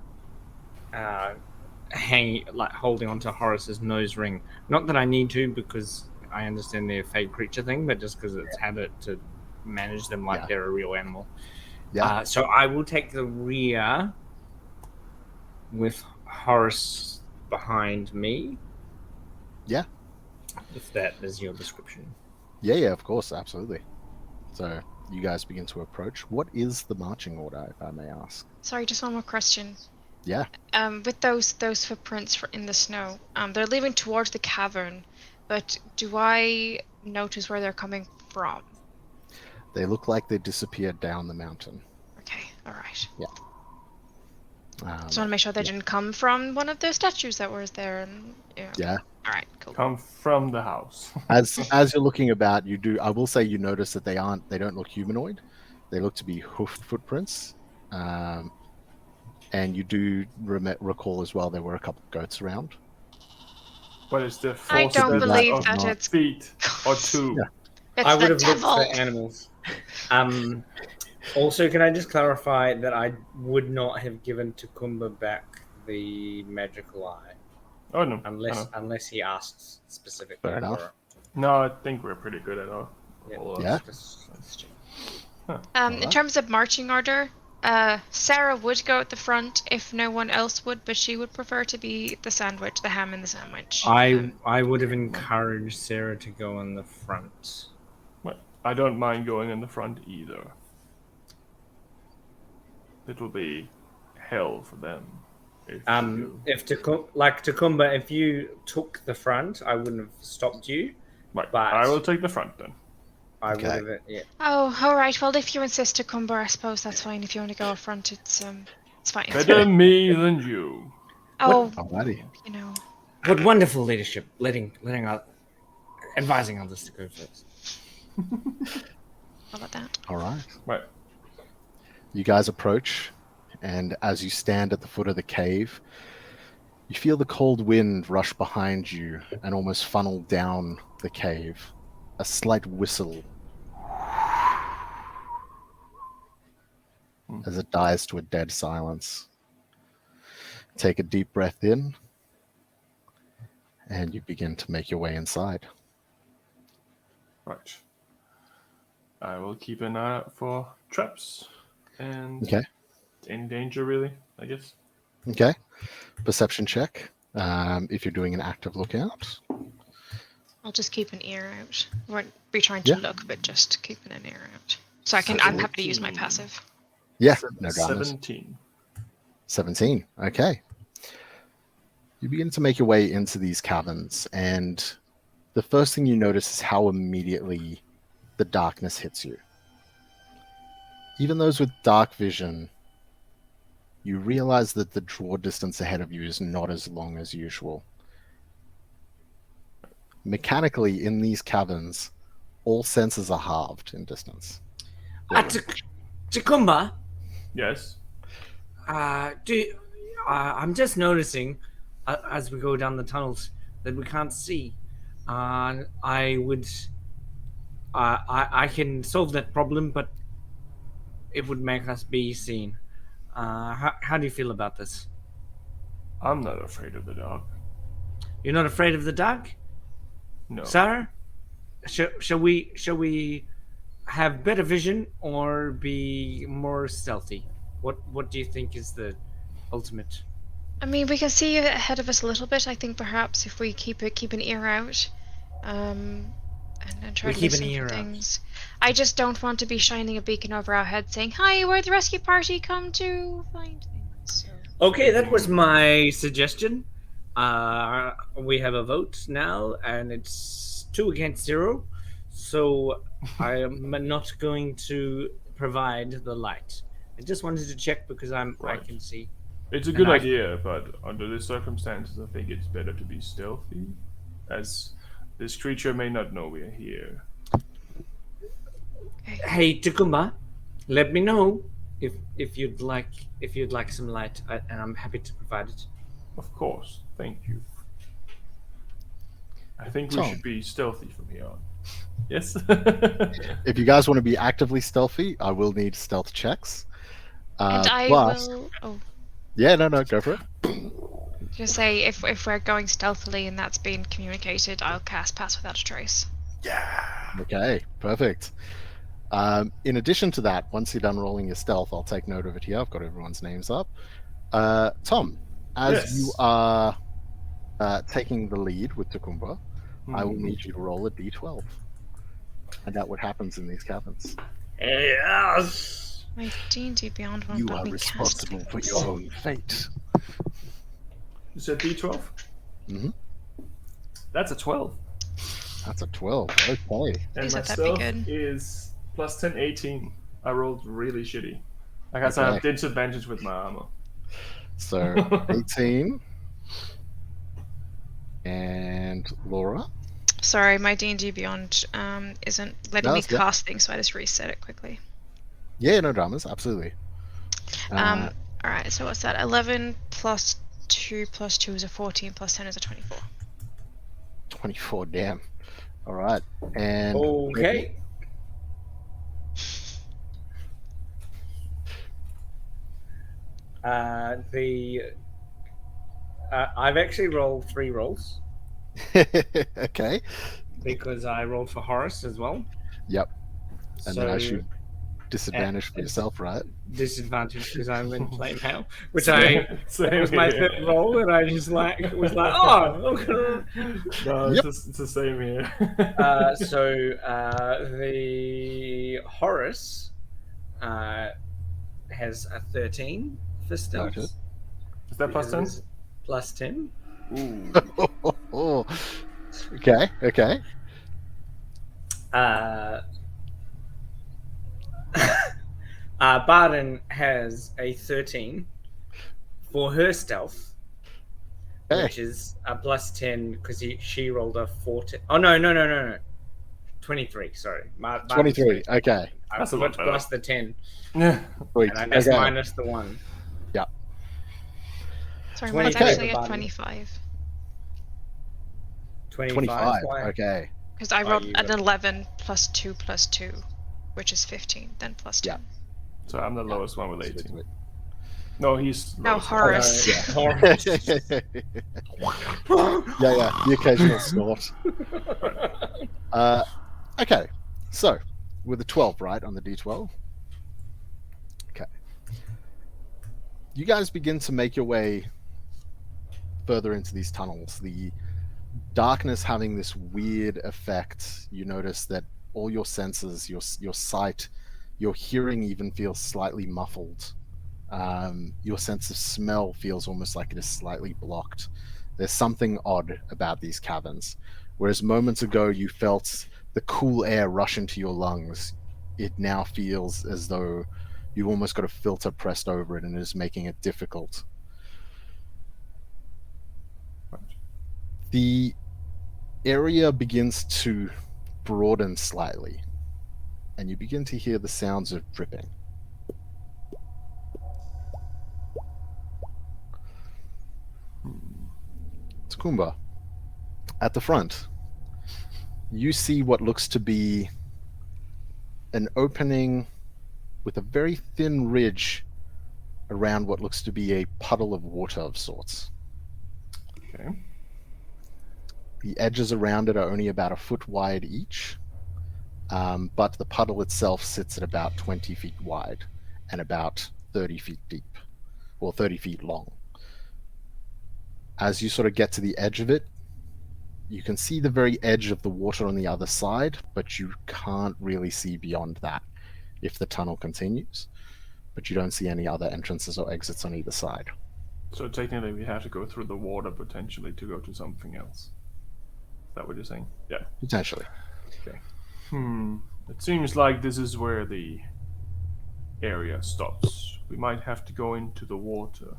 holding onto Horace's nose ring. Not that I need to, because I understand their fake creature thing, but just because it's habit to manage them like Yeah. they're a real animal. Yeah. So I will take the rear with Horace behind me. Yeah. If that is your description. Yeah, of course, absolutely. So you guys begin to approach. What is the marching order, if I may ask? Sorry, just one more question. Yeah. With those footprints in the snow, they're leaving towards the cavern, but do I notice where they're coming from? They look like they disappeared down the mountain. Okay, all right. Just want to make sure they yeah. didn't come from one of the statues that was there. And Yeah. All right, cool. Come from the house. As you're looking about, I will say you notice that they don't look humanoid. They look to be hoofed footprints. And you do recall as well there were a couple of goats around. But it's the I force don't that believe of that not- it's. feet or two. Yeah. It's I would the have looked devil. for animals. Also, can I just clarify that I would not have given Tukumba back the magical eye Oh no. unless he asks specifically. Fair enough. for it. No, I think we're pretty good at all. Yeah. all Yeah. Let's check. In Alright. terms of marching order, Sarah would go at the front if no one else would, but she would prefer to be the sandwich, the ham in the sandwich. I would have encouraged Sarah to go in the front. Well, I don't mind going in the front either. It'll be hell for them. If you do. If Tukumba, if you took the front, I wouldn't have stopped you. Right, but- I will take the front then. I Okay. would have. Yeah. Oh, all right. Well, if you insist to come, I suppose that's fine. If you want to go up front, it's fine. Better me than you. Oh, Alrighty. you know. What wonderful leadership, advising others to go first. How about that? All right. Right. You guys approach, and as you stand at the foot of the cave, you feel the cold wind rush behind you and almost funnel down the cave. A slight whistle as it dies to a dead silence. Take a deep breath in, and you begin to make your way inside. Right. I will keep an eye out for traps and Okay. any danger, really, I guess. Okay. Perception check. If you're doing an active lookout. I'll just keep an ear out. I won't be trying to Yeah. look, but just keeping an ear out. So I'm happy to use my 17. passive. Yeah, no dramas. 17. 17. Okay. You begin to make your way into these caverns, and the first thing you notice is how immediately the darkness hits you. Even those with dark vision, you realize that the draw distance ahead of you is not as long as usual. Mechanically, in these caverns, all senses are halved in distance. Takumba, Yes. I'm just noticing as we go down the tunnels that we can't see. I can solve that problem, but it would make us be seen. How do you feel about this? I'm not afraid of the dark. You're not afraid of the dark, No. Sarah? Shall we have better vision or be more stealthy? What do you think is the ultimate? I mean, we can see ahead of us a little bit. I think perhaps if we keep an ear out, and try We to keep an listen ear for out. things. I just don't want to be shining a beacon over our head saying, "Hi, we're the rescue party. Come to find things." So. Okay, that was my suggestion. We have a vote now, and it's 2-0. So I am not going to provide the light. I just wanted to check because I Right. can see. It's a good idea, but under the circumstances, I think it's better to be stealthy, as this creature may not know we're here. Hey, Takuma, let me know if you'd like some light, and I'm happy to provide it. Of course. Thank you. I think we Tom. should be stealthy from here on. Yes? If you guys want to be actively stealthy, I will need stealth checks. And I but- will. Oh, Yeah, no, go for it. just say if we're going stealthily and that's been communicated, I'll cast Pass Without a Trace. Okay, perfect. In addition to that, once you're done rolling your stealth, I'll take note of it here. I've got everyone's names up. Tom, as Yes. you are taking the lead with Takumba, I will need you to roll a d12. Find out what happens in these caverns. Yes. My D&D Beyond won't You let are me cast responsible for things. your own fate. You said D12? Mhm. That's a 12. That's a 12. Okay. And Please my let that be stealth good. is plus 10, 18. I rolled really shitty. I guess I have Okay. disadvantage with my armor. So 18. And Laura? Sorry, my D&D Beyond isn't letting No, me it's good. cast things, so I just reset it quickly. Yeah, no dramas, absolutely. All right, so what's that? 11 plus 2 plus 2 is a 14 plus 10 is a 24. 24, damn. All right. And Okay. I've actually rolled 3 rolls okay. because I rolled for Horace as well. Yep. And then I should So, disadvantage for yourself, right? disadvantage because I'm in flame hell, which Same that was my here. third roll, and I just was like, oh, okay. No, Yep. it's the same here. So the Horus has a 13 for stealth. Noted. Is that plus 10? because it's plus 10. Ooh. Okay. Barden has a 13 for her stealth, Okay. which is a plus 10 because she rolled a 14. Oh, no. 23, sorry. Barden's 23. Okay. I That's a lot put better. plus the 10, Yeah. Sweet. and I just Okay. minus the 1. Sorry, 20 mine's Okay. actually for a Barden. 25. 25. Why? Okay. Because I Oh, rolled you an got- 11 plus 2 plus 2, which is 15, then plus 10. Yeah. So I'm the lowest one with Sweet, 18. sweet. No, he's No, lowest one. Horace. yeah, the occasional snort. Okay, so with a 12, right, on the d12? Okay. you guys begin to make your way further into these tunnels. The darkness having this weird effect. You notice that all your senses, your sight, your hearing even feels slightly muffled. Your sense of smell feels almost like it is slightly blocked. There's something odd about these caverns. Whereas moments ago you felt the cool air rush into your lungs, it now feels as though you've almost got a filter pressed over it and it is making it difficult. The area begins to broaden slightly, and you begin to hear the sounds of dripping. Tkumba, at the front, you see what looks to be an opening with a very thin ridge around what looks to be a puddle of water of sorts. Okay. The edges around it are only about a foot wide each, but the puddle itself sits at about 20 feet wide and about 30 feet deep, or 30 feet long. As you sort of get to the edge of it, you can see the very edge of the water on the other side, but you can't really see beyond that if the tunnel continues. But you don't see any other entrances or exits on either side. So technically we have to go through the water potentially to go to something else. Is that what you're saying? Yeah. Potentially. Okay. It seems like this is where the area stops. We might have to go into the water.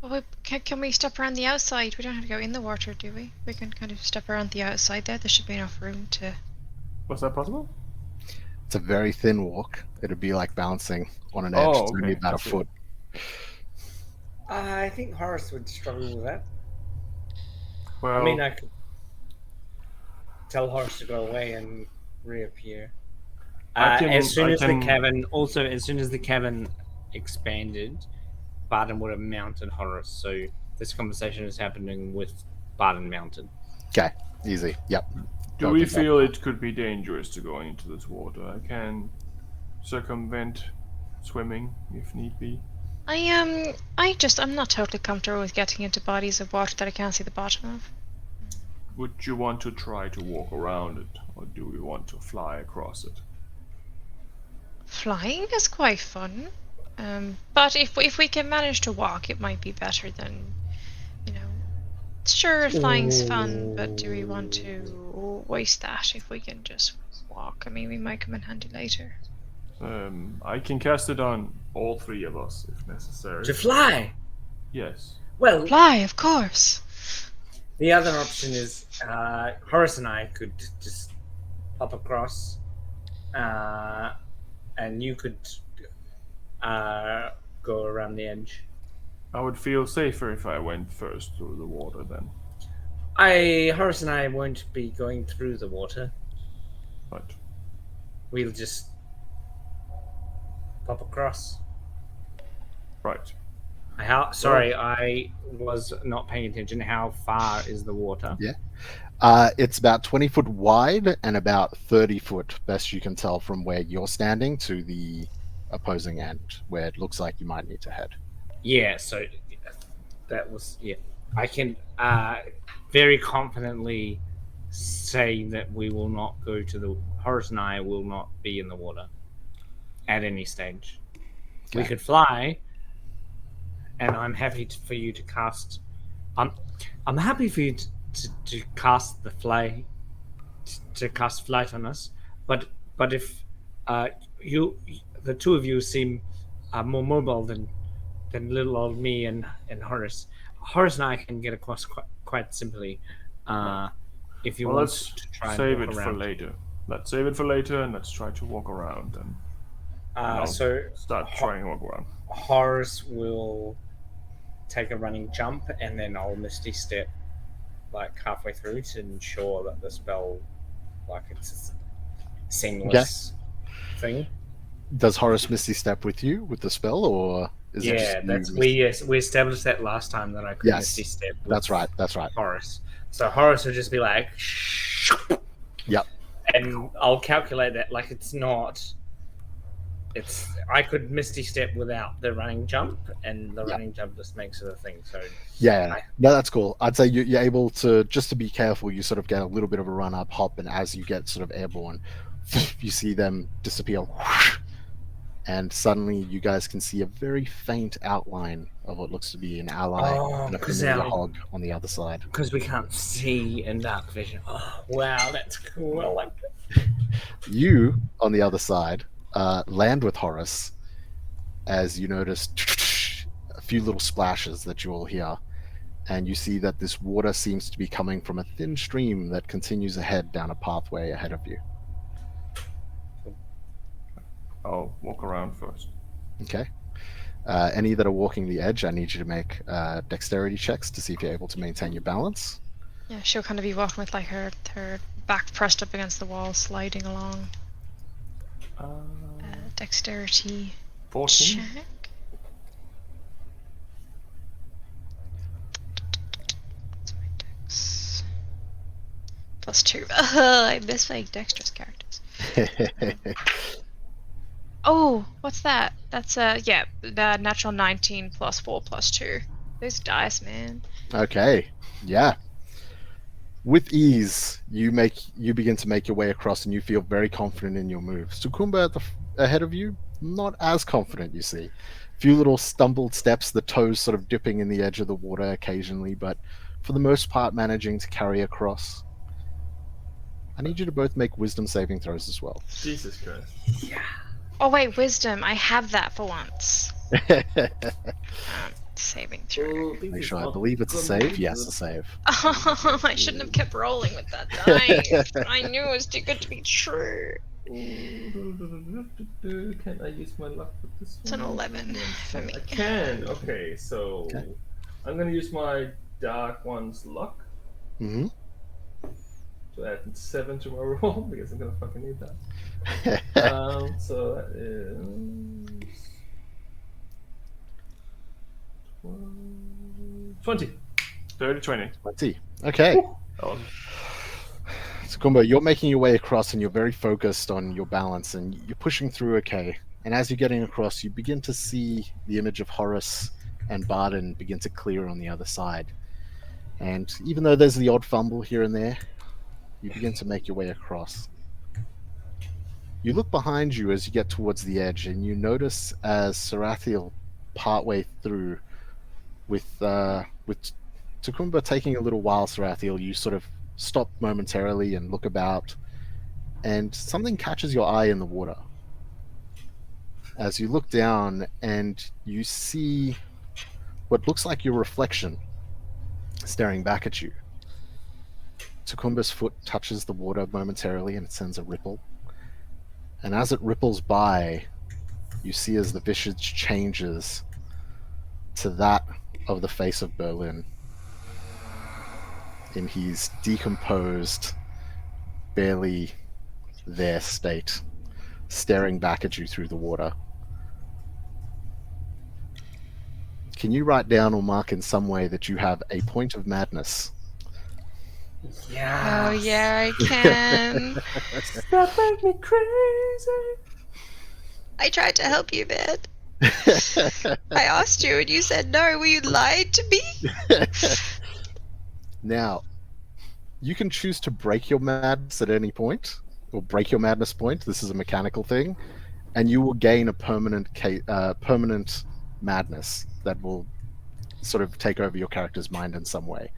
Well, can we step around the outside? We don't have to go in the water, do we? We can kind of step around the outside there. There should be enough room to... Was that possible? It's a very thin walk. It'd be like bouncing on an edge. Oh, It's only okay. about a That's foot. I think Horace would struggle with that. Well, I mean, I could tell Horace to go away and reappear. As soon as the cavern expanded, Barton would have mounted Horace. So this conversation is happening with Barton mounted. Okay, easy. Yep. do we feel it could be dangerous to go into this water? I can circumvent swimming if need be. I'm not totally comfortable with getting into bodies of water that I can't see the bottom of. Would you want to try to walk around it, or do we want to fly across it? Flying is quite fun, but if we can manage to walk, it might be better than, Sure, flying's fun, but do we want to waste that if we can just walk? I mean, we might come in handy later. I can cast it on all three of us if necessary. To fly? Yes. Well, Fly, of course. the other option is Horace and I could just pop across, and you could go around the edge. I would feel safer if I went first through the water then. Horace and I won't be going through the water. But We'll just pop across. right. I was not paying attention. How far is the water? Yeah. It's about 20 foot wide and about 30 foot, best you can tell from where you're standing, to the opposing end, where it looks like you might need to head. Yeah, so that was... Yeah. I can very confidently say that we will not go to the... Horace and I will not be in the water at any stage. Okay. We could fly, and I'm happy for you to cast... I'm happy for you to cast the fly... to cast flight on us, but if the two of you seem more mobile than little old me and Horace. Horace and I can get across quite simply. If you want Let's to try save and it walk for around. later. Let's save it for later, and let's try to walk around and I'll So start trying to walk around. Horace will take a running jump, and then I'll Misty Step like halfway through to ensure that the spell, like, it's a seamless thing. Does Horace Misty Step with you with the spell, or is it Yeah, just you? we established that last time that I could Yes, Misty Step. with That's right. That's right. Horace. So Horace would just be like, Yep. and I'll calculate that like it's not I could Misty Step without the running jump, and the running jump just makes it a thing. So no, that's cool. I'd say you're able to, just to be careful, you sort of get a little bit of a run up, hop, and as you get sort of airborne, you see them disappear, and suddenly you guys can see a very faint outline of what looks to be an ally and a familiar hog on the other side. Because we can't see in dark vision. Oh, wow, that's cool. I like that. You, on the other side, land with Horace as you notice a few little splashes that you all hear, and you see that this water seems to be coming from a thin stream that continues ahead down a pathway ahead of you. I'll walk around first. Okay. Any that are walking the edge, I need you to make dexterity checks to see if you're able to maintain your balance. Yeah, she'll kind of be walking with like her back pressed up against the wall, sliding along. Dexterity 14. check. What's my dex? +2. I miss my dexterous characters. Oh, what's that? That's the natural 19 +4 +2. Those dice, man. Okay. Yeah. With ease, you begin to make your way across, and you feel very confident in your moves. Sukumba ahead of you, not as confident. You see, a few little stumbled steps, the toes sort of dipping in the edge of the water occasionally, but for the most part, managing to carry across. I need you to both make wisdom saving throws as well. Jesus Christ. Yeah. Oh wait, wisdom. I have that for once. Saving throw. Make sure, I believe it's a save. Yes, a save. Oh, I shouldn't have kept rolling with that dice. I knew it was too good to be true. Can I use my luck with this one? It's an 11 for me. I can. Okay, so I'm gonna use my Dark One's luck Mm-hmm. to add 7 to my roll because I'm gonna fucking need that. So that is 20. 30, 20. 20. Okay. Oh, So, Kumbo, you're making your way across, and you're very focused on your balance, and you're pushing through okay. And as you're getting across, you begin to see the image of Horace and Barden begin to clear on the other side. And even though there's the odd fumble here and there, you begin to make your way across. You look behind you as you get towards the edge, and you notice as Sarathiel partway through, with Tukumba taking a little while, Sarathiel, you sort of stop momentarily and look about, and something catches your eye in the water. As you look down, and you see what looks like your reflection staring back at you. Tukumba's foot touches the water momentarily, and it sends a ripple. And as it ripples by, you see as the visage changes to that of the face of Berlin in his decomposed, barely there state, staring back at you through the water. Can you write down or mark in some way that you have a point of madness? Yeah. Oh yeah, I can. that make me crazy. I tried to help you, man. I asked you and you said no. Were you lying to me? Now, you can choose to break your madness at any point, or break your madness point. This is a mechanical thing, and you will gain a permanent madness that will sort of take over your character's mind in some way.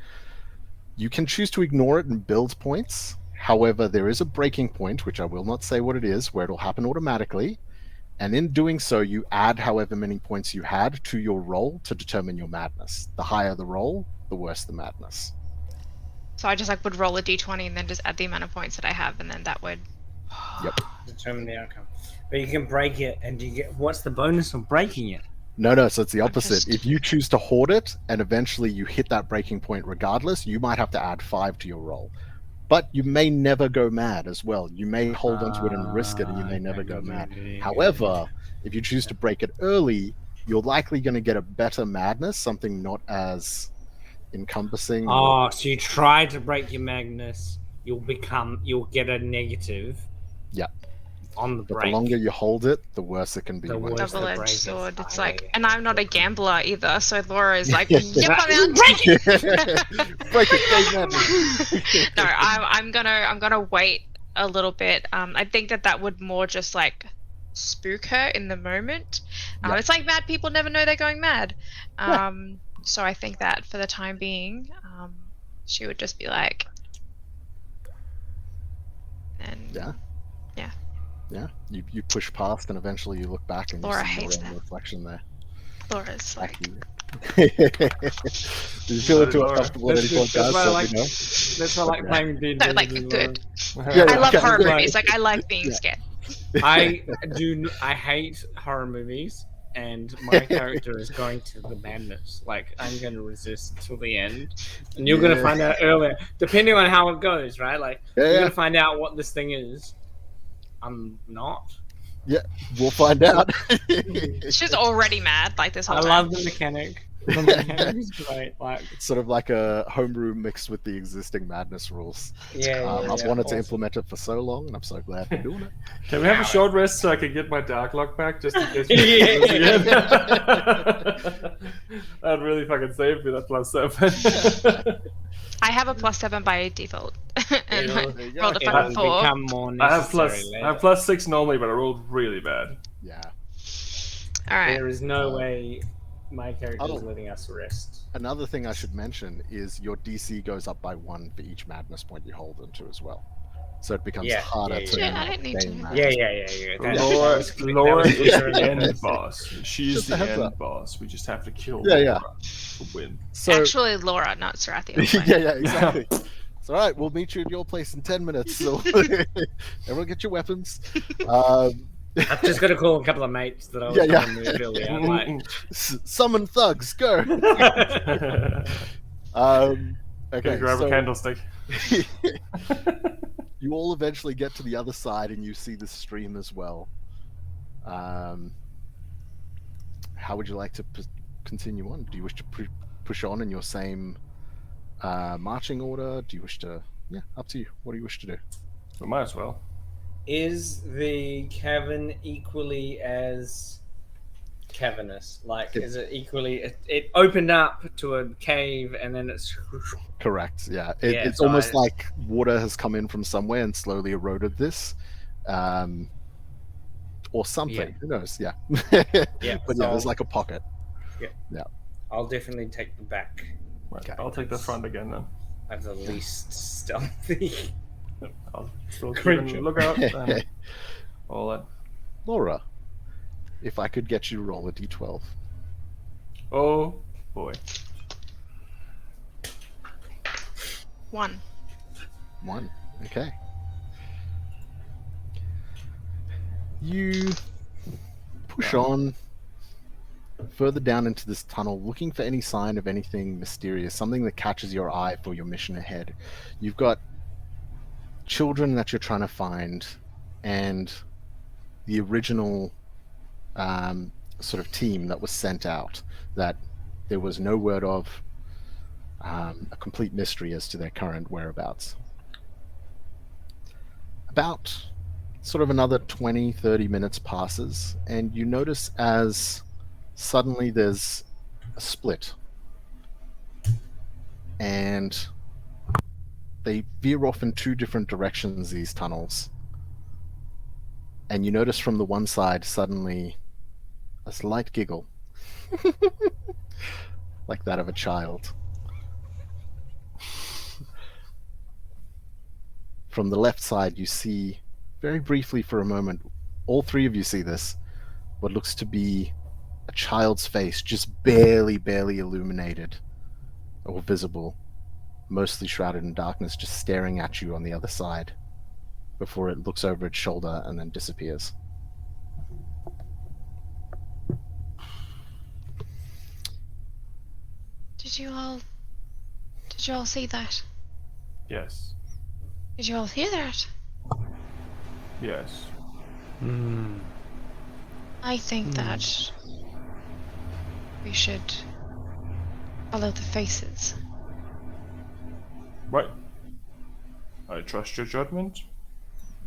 You can choose to ignore it and build points. However, there is a breaking point, which I will not say what it is, where it'll happen automatically. And in doing so, you add however many points you had to your roll to determine your madness. The higher the roll, the worse the madness. So I just would roll a d20 and then just add the amount of points that I have, and then that would Determine the outcome. But you can break it, and you get. What's the bonus of breaking it? No, so it's the opposite. If you choose to hoard it and eventually you hit that breaking point regardless, you might have to add 5 to your roll. But you may never go mad as well. You may hold onto it and risk it, and you may never go mad. However, if you choose to break it early, you're likely going to get a better madness, something not as encompassing. Oh, so you try to break your madness, you'll get a negative. Yeah. on the But break. the longer you hold it, the worse it can be. The when worse. it's- Double-edged break is. sword. It's Oh, like, yeah, and I'm not a yeah. gambler either, so Laura is like, yep, I'm out. Break it, Dave Madness. No, I'm gonna wait a little bit. I think that would more just like spook her in the moment. Yeah. It's like mad people never know they're going mad. Yeah. So I think that for the time being, she would just be like, and Yeah. Yeah. Yeah. You push past, and eventually you look back and Laura you see your hates own that. reflection there. Laura's like, you feel it too Laura. uncomfortable at any point, That's guys? why I So like. you know. That's why I like playing D&D. no, like with good. Yeah, I love okay. horror Like- movies. Like I like being Yeah. scared. I hate horror movies, and my character is going to the madness. Like I'm going to resist till the end, and you're going to Yeah. find out earlier, depending on how it goes, right? Like Yeah, you're yeah. going to find out what this thing is. I'm not. We'll find out. She's already mad like this whole I time. love the mechanic. The mechanic is great. Like It's sort of like a homebrew mixed with the existing madness rules. I've wanted to awesome. implement it for so long, and I'm so glad we're doing it. Can we have a short rest so I can get my dark luck back just in case? Yeah. That really fucking saved me. That +7. I have a +7 by default, and Yeah, I there you go. rolled a It'll fucking 4. become more I have necessary later. +6 normally, but I rolled really bad. Yeah. All right. There is no way my character is Oh. letting us rest. Another thing I should mention is your DC goes up by 1 for each madness point you hold into as well. So it becomes Yeah, harder yeah, to yeah. I didn't need gain to. madness. Yeah. That Laura, was clear- Laura that was is clear the in end the- boss. She's Just a the heads end up. boss. We just have to kill Yeah, yeah. Laura to win. So Actually, Laura, not Sarathi. yeah, exactly. It's all right. We'll meet you at your place in 10 minutes. So everyone, get your weapons. I've just got to call a couple of mates that I was Yeah, yeah. going to move earlier. Like, Summon thugs, go. Okay, Grab so a candlestick. you all eventually get to the other side, and you see the stream as well. How would you like to continue on? Do you wish to push on in your same marching order? Do you wish to? Yeah, up to you. What do you wish to do? We might as well. is the cavern equally as cavernous? Like, is it equally? It opened up to a cave and then it's. Correct. Yeah, Yeah, it's so almost like water has come in from somewhere and slowly eroded this, or something. Yeah. Who knows? Yeah. Yeah, But so yeah, there's like a pocket. I'll definitely take the back. Right, Okay. I'll take the front again then. I'm the least stealthy. I'll still keep Creature. a lookout and all that. Laura, if I could get you to roll a d12. Oh boy. 1. 1. Okay. You push on further down into this tunnel, looking for any sign of anything mysterious, something that catches your eye for your mission ahead. You've got children that you're trying to find, and the original sort of team that was sent out that there was no word of, a complete mystery as to their current whereabouts. About sort of another 20-30 minutes passes, and you notice as suddenly there's a split, and they veer off in 2 different directions, these tunnels. And you notice from the one side suddenly a slight giggle, like that of a child. From the left side, you see, very briefly for a moment, all 3 of you see this, what looks to be a child's face, just barely illuminated or visible, mostly shrouded in darkness, just staring at you on the other side before it looks over its shoulder and then disappears. Did you all see that? Yes. Did you all hear that? Yes. I think that we should follow the faces. Right. I trust your judgment.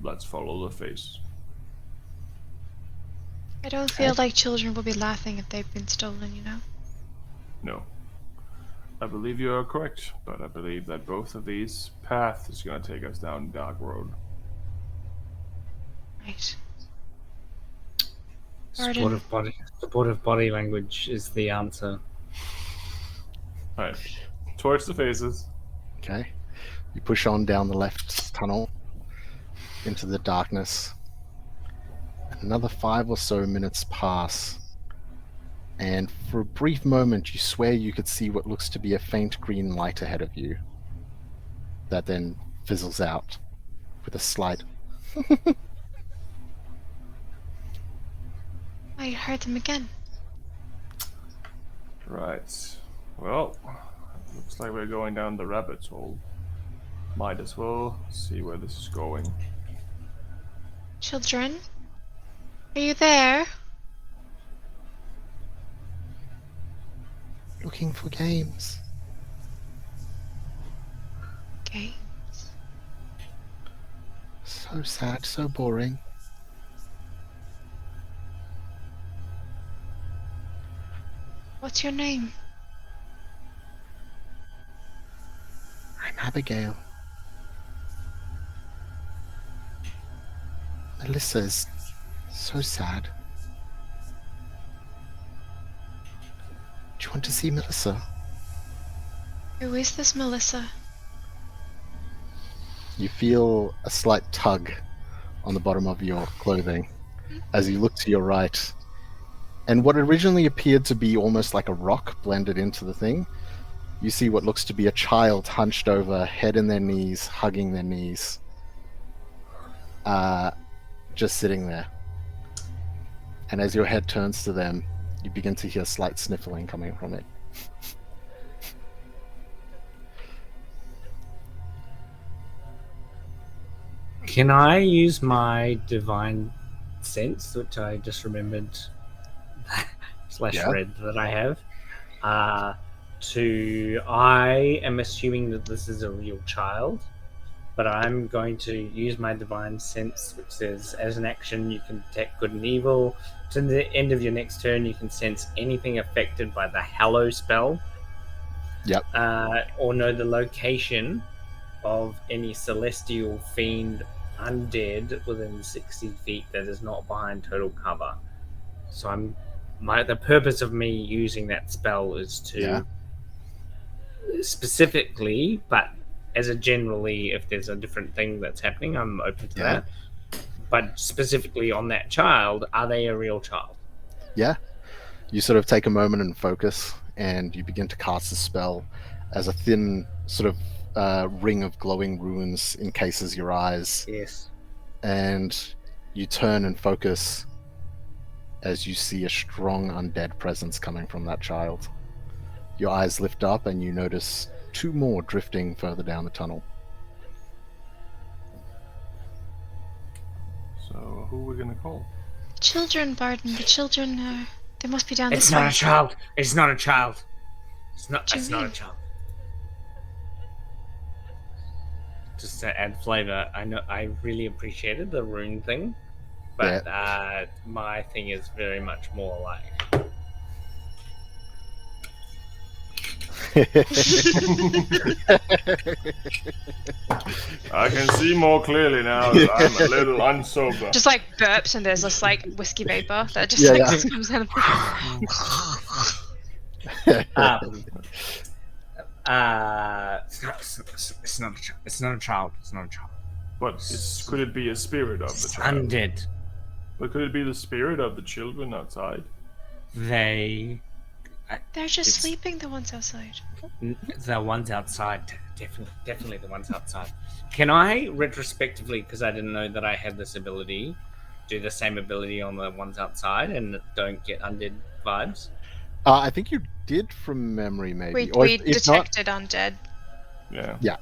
Let's follow the face. I don't feel like children will be laughing if they've been stolen, you know? No. I believe you are correct, but I believe that both of these paths is going to take us down dark road. Right. Supportive body language is the answer. Alright. Towards the faces. Okay. You push on down the left tunnel into the darkness. Another 5 or so minutes pass. And for a brief moment, you swear you could see what looks to be a faint green light ahead of you. That then fizzles out with a slight... I heard them again. Right. Well, looks like we're going down the rabbit hole. Might as well see where this is going. Children? Are you there? Looking for games. Okay. So sad, so boring. What's your name? I'm Abigail. Melissa's so sad. Do you want to see Melissa? Who is this Melissa? You feel a slight tug on the bottom of your clothing as you look to your right. And what originally appeared to be almost like a rock blended into the thing, you see what looks to be a child hunched over, head in their knees, hugging their knees. Just sitting there. And as your head turns to them, you begin to hear slight sniffling coming from it. Can I use my divine sense, which I just remembered / read that I have, I am assuming that this is a real child, but I'm going to use my divine sense, which says, as an action, you can detect good and evil. To the end of your next turn, you can sense anything affected by the Hallow spell. Yep. Or know the location of any celestial, fiend, undead within 60 feet that is not behind total cover. So the purpose of me using that spell is to specifically, but as a generally, if there's a different thing that's happening, I'm open to that. But specifically on that child, are they a real child? Yeah. You sort of take a moment and focus, and you begin to cast the spell as a thin sort of ring of glowing runes encases your eyes. Yes. And you turn and focus as you see a strong undead presence coming from that child. Your eyes lift up and you notice 2 more drifting further down the tunnel. So, who are we gonna call? Children, Barton. The children, they must be down this It's way. not a child. It's not a child. It's not a child. Just to add flavor, I know I really appreciated the rune thing, but my thing is very much more like. I can see more clearly now that I'm a little unsober. Just like burps and there's this like whiskey vapor that just comes out of It's not a child. But could it be a spirit of the child? Undead. But could it be the spirit of the children outside? They're just sleeping, the ones outside. The ones outside, definitely the ones outside. Can I retrospectively, because I didn't know that I had this ability, do the same ability on the ones outside and don't get undead vibes? I think you did from memory, maybe. We detected undead. Yeah. Yeah.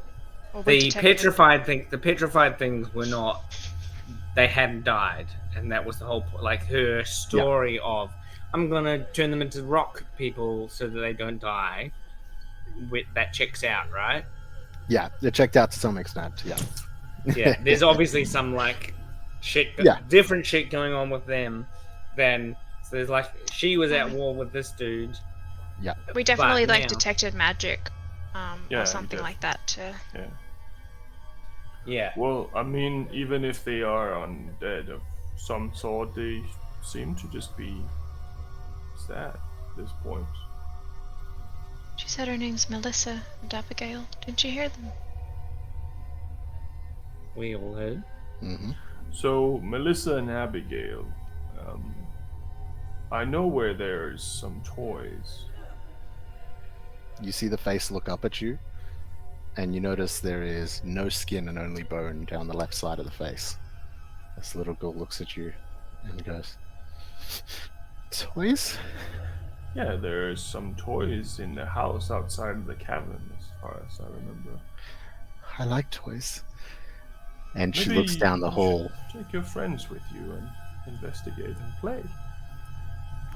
The petrified things were not. They hadn't died, and that was the whole point. Like her story of, I'm gonna turn them into rock people so that they don't die. That checks out, right? Yeah, it checked out to some extent. Yeah. Yeah. There's obviously some like shit, different shit going on with them then so there's like she was at war with this dude. We definitely But now- detected magic, Yeah, or something def- like that. Yeah. Yeah. Well, I mean, even if they are undead of some sort, they seem to just be sad at this point. She said her name's Melissa and Abigail. Didn't you hear them? We all heard. Hmm. So, Melissa and Abigail, I know where there's some toys. You see the face look up at you, and you notice there is no skin and only bone down the left side of the face. This little girl looks at you and goes, "Toys? Yeah, there's some toys in the house outside of the cabin, as far as I remember. I like toys." And she Maybe looks down the you hall. should take your friends with you and investigate and play.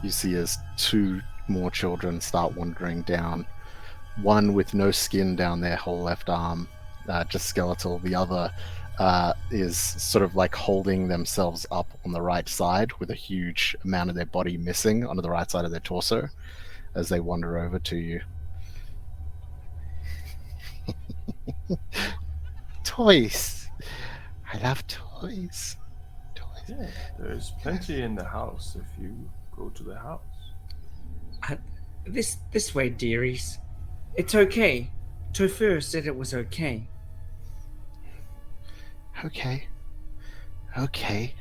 You see as two more children start wandering down. One with no skin down their whole left arm, just skeletal. The other is sort of like holding themselves up on the right side with a huge amount of their body missing onto the right side of their torso as they wander over to you. Toys. I love toys. Toys. Yeah, there's plenty in the house if you go to the house. This way, dearies. It's okay. Tofur said it was okay. Okay. Okay.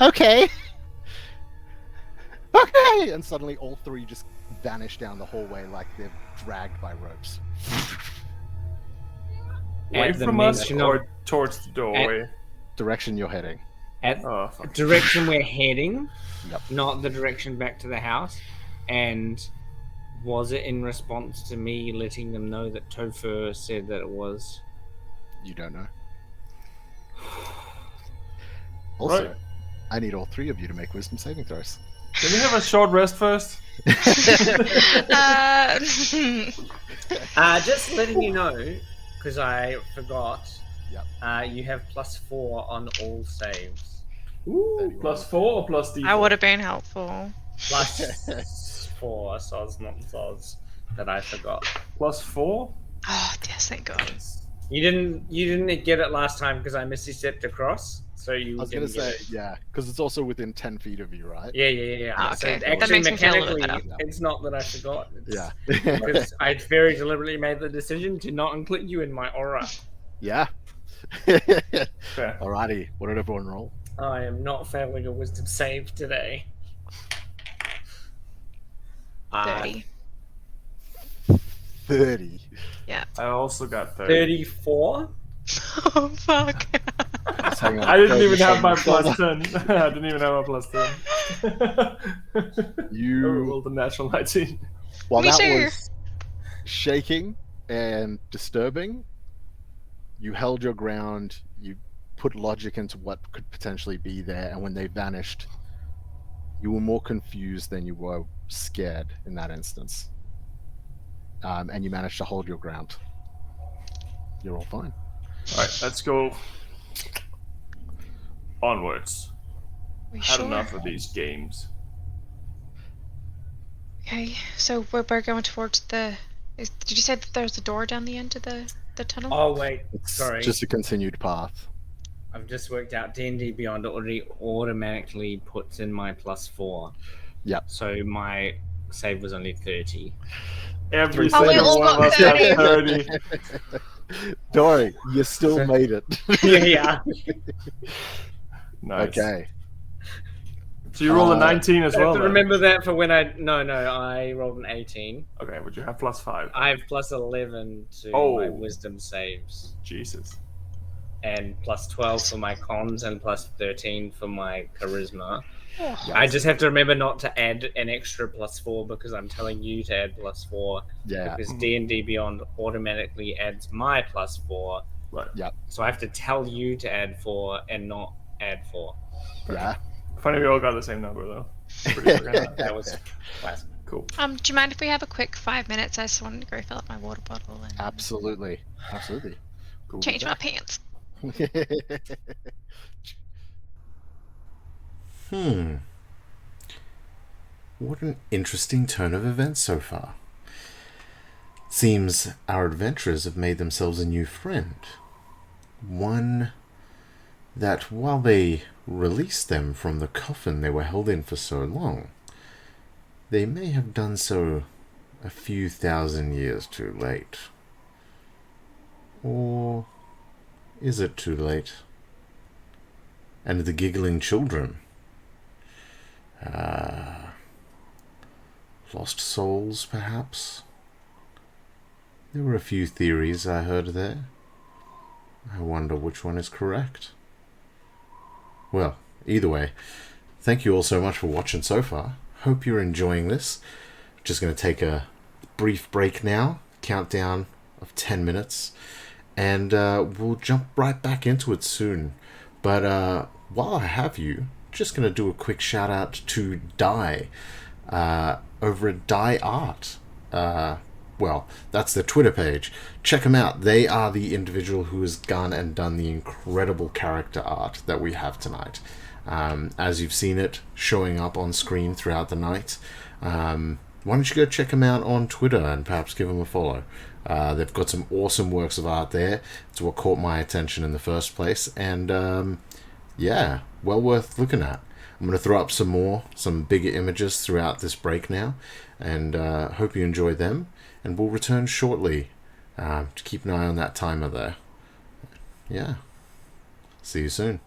Okay. Okay. And suddenly all three just vanish down the hallway like they're dragged by ropes. Away At the from us mention or of- towards the doorway? Direction you're heading. At Oh, fuck. direction we're heading, Yep. not the direction back to the house. And was it in response to me letting them know that Tofur said that it was? You don't know. Also, Right. I need all three of you to make wisdom saving throws. Can we have a short rest first? Just letting you know, because I forgot. Yep. You have +4 on all saves. Ooh, +4 or plus D4? That would have been helpful. +4 soz, not soz, that I forgot. +4? Oh, yes, thank God. You didn't get it last time because I misstepped across, so you I was didn't gonna say, get it. yeah, because it's also within 10 feet of you, right? Yeah. Ah, So okay. That actually, makes me feel a little mechanically, better. it's not that I forgot. It's Yeah. because I very deliberately made the decision to not include you in my aura. Yeah. Fair. Alrighty, what did everyone roll? I am not failing a wisdom save today. 30. 30. I also got 30. 34? Oh, fuck. Just hang on. I didn't even 30 have my seconds. +10. I didn't even have my +10. I You, rolled a natural 19. while Me that too. was shaking and disturbing, you held your ground, you put logic into what could potentially be there, and when they vanished, you were more confused than you were scared in that instance. And you managed to hold your ground. You're all fine. Alright, let's go onwards. We Had sure? enough of these games. Okay, so we're going towards the... did you say that there's a door down the end of the tunnel? Oh, wait. It's Sorry. just a continued path. I've just worked out D&D Beyond already automatically puts in my +4. Yep. So my save was only 30. Every Oh, we single all one of got us got 30. 30. Don't worry, you still made it. Yeah. Nice. Okay. So you rolled a 19 as I well, have to then? remember that for when I... No, I rolled an 18. Okay, would you have +5? I have +11 to Oh. my wisdom saves. Jesus. And +12 for my cons and +13 for my charisma. Oh. I just have to remember not to add an extra +4 because I'm telling you to add +4. Yeah. Because D&D Beyond automatically adds my +4. Right. So I have to tell you to add 4 and not add 4. Yeah. Funny we all got the same number, though. Pretty forgot. That was classic. Cool. Do you mind if we have a quick 5 minutes? I just wanted to go fill up my water bottle and Absolutely. Absolutely. Cool. change my pants. What an interesting turn of events so far. Seems our adventurers have made themselves a new friend. One that, while they released them from the coffin they were held in for so long, they may have done so a few thousand years too late. Or is it too late? And the giggling children? Lost souls, perhaps? There were a few theories I heard there. I wonder which one is correct. Well, either way, thank you all so much for watching so far. Hope you're enjoying this. Just going to take a brief break now, countdown of 10 minutes, and we'll jump right back into it soon. But while I have you, just going to do a quick shout out to Daii over at Daii Art. Well, that's their Twitter page. Check them out. They are the individual who has gone and done the incredible character art that we have tonight. As you've seen it showing up on screen throughout the night. Why don't you go check them out on Twitter and perhaps give them a follow. They've got some awesome works of art there. It's what caught my attention in the first place. And yeah, well worth looking at. I'm going to throw up some bigger images throughout this break now. And hope you enjoy them. And we'll return shortly to keep an eye on that timer there. Yeah. See you soon.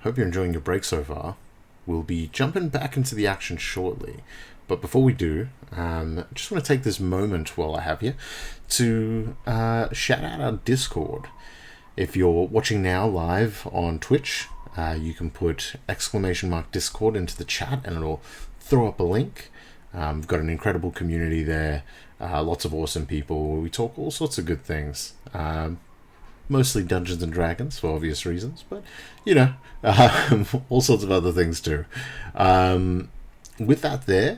hope you're enjoying your break so far. We'll be jumping back into the action shortly. But before we do, just want to take this moment while I have you to shout out our Discord. If you're watching now live on Twitch, you can put !Discord into the chat and it'll throw up a link. We've got an incredible community there, lots of awesome people. We talk all sorts of good things. Mostly Dungeons and Dragons for obvious reasons, but all sorts of other things too. With that there,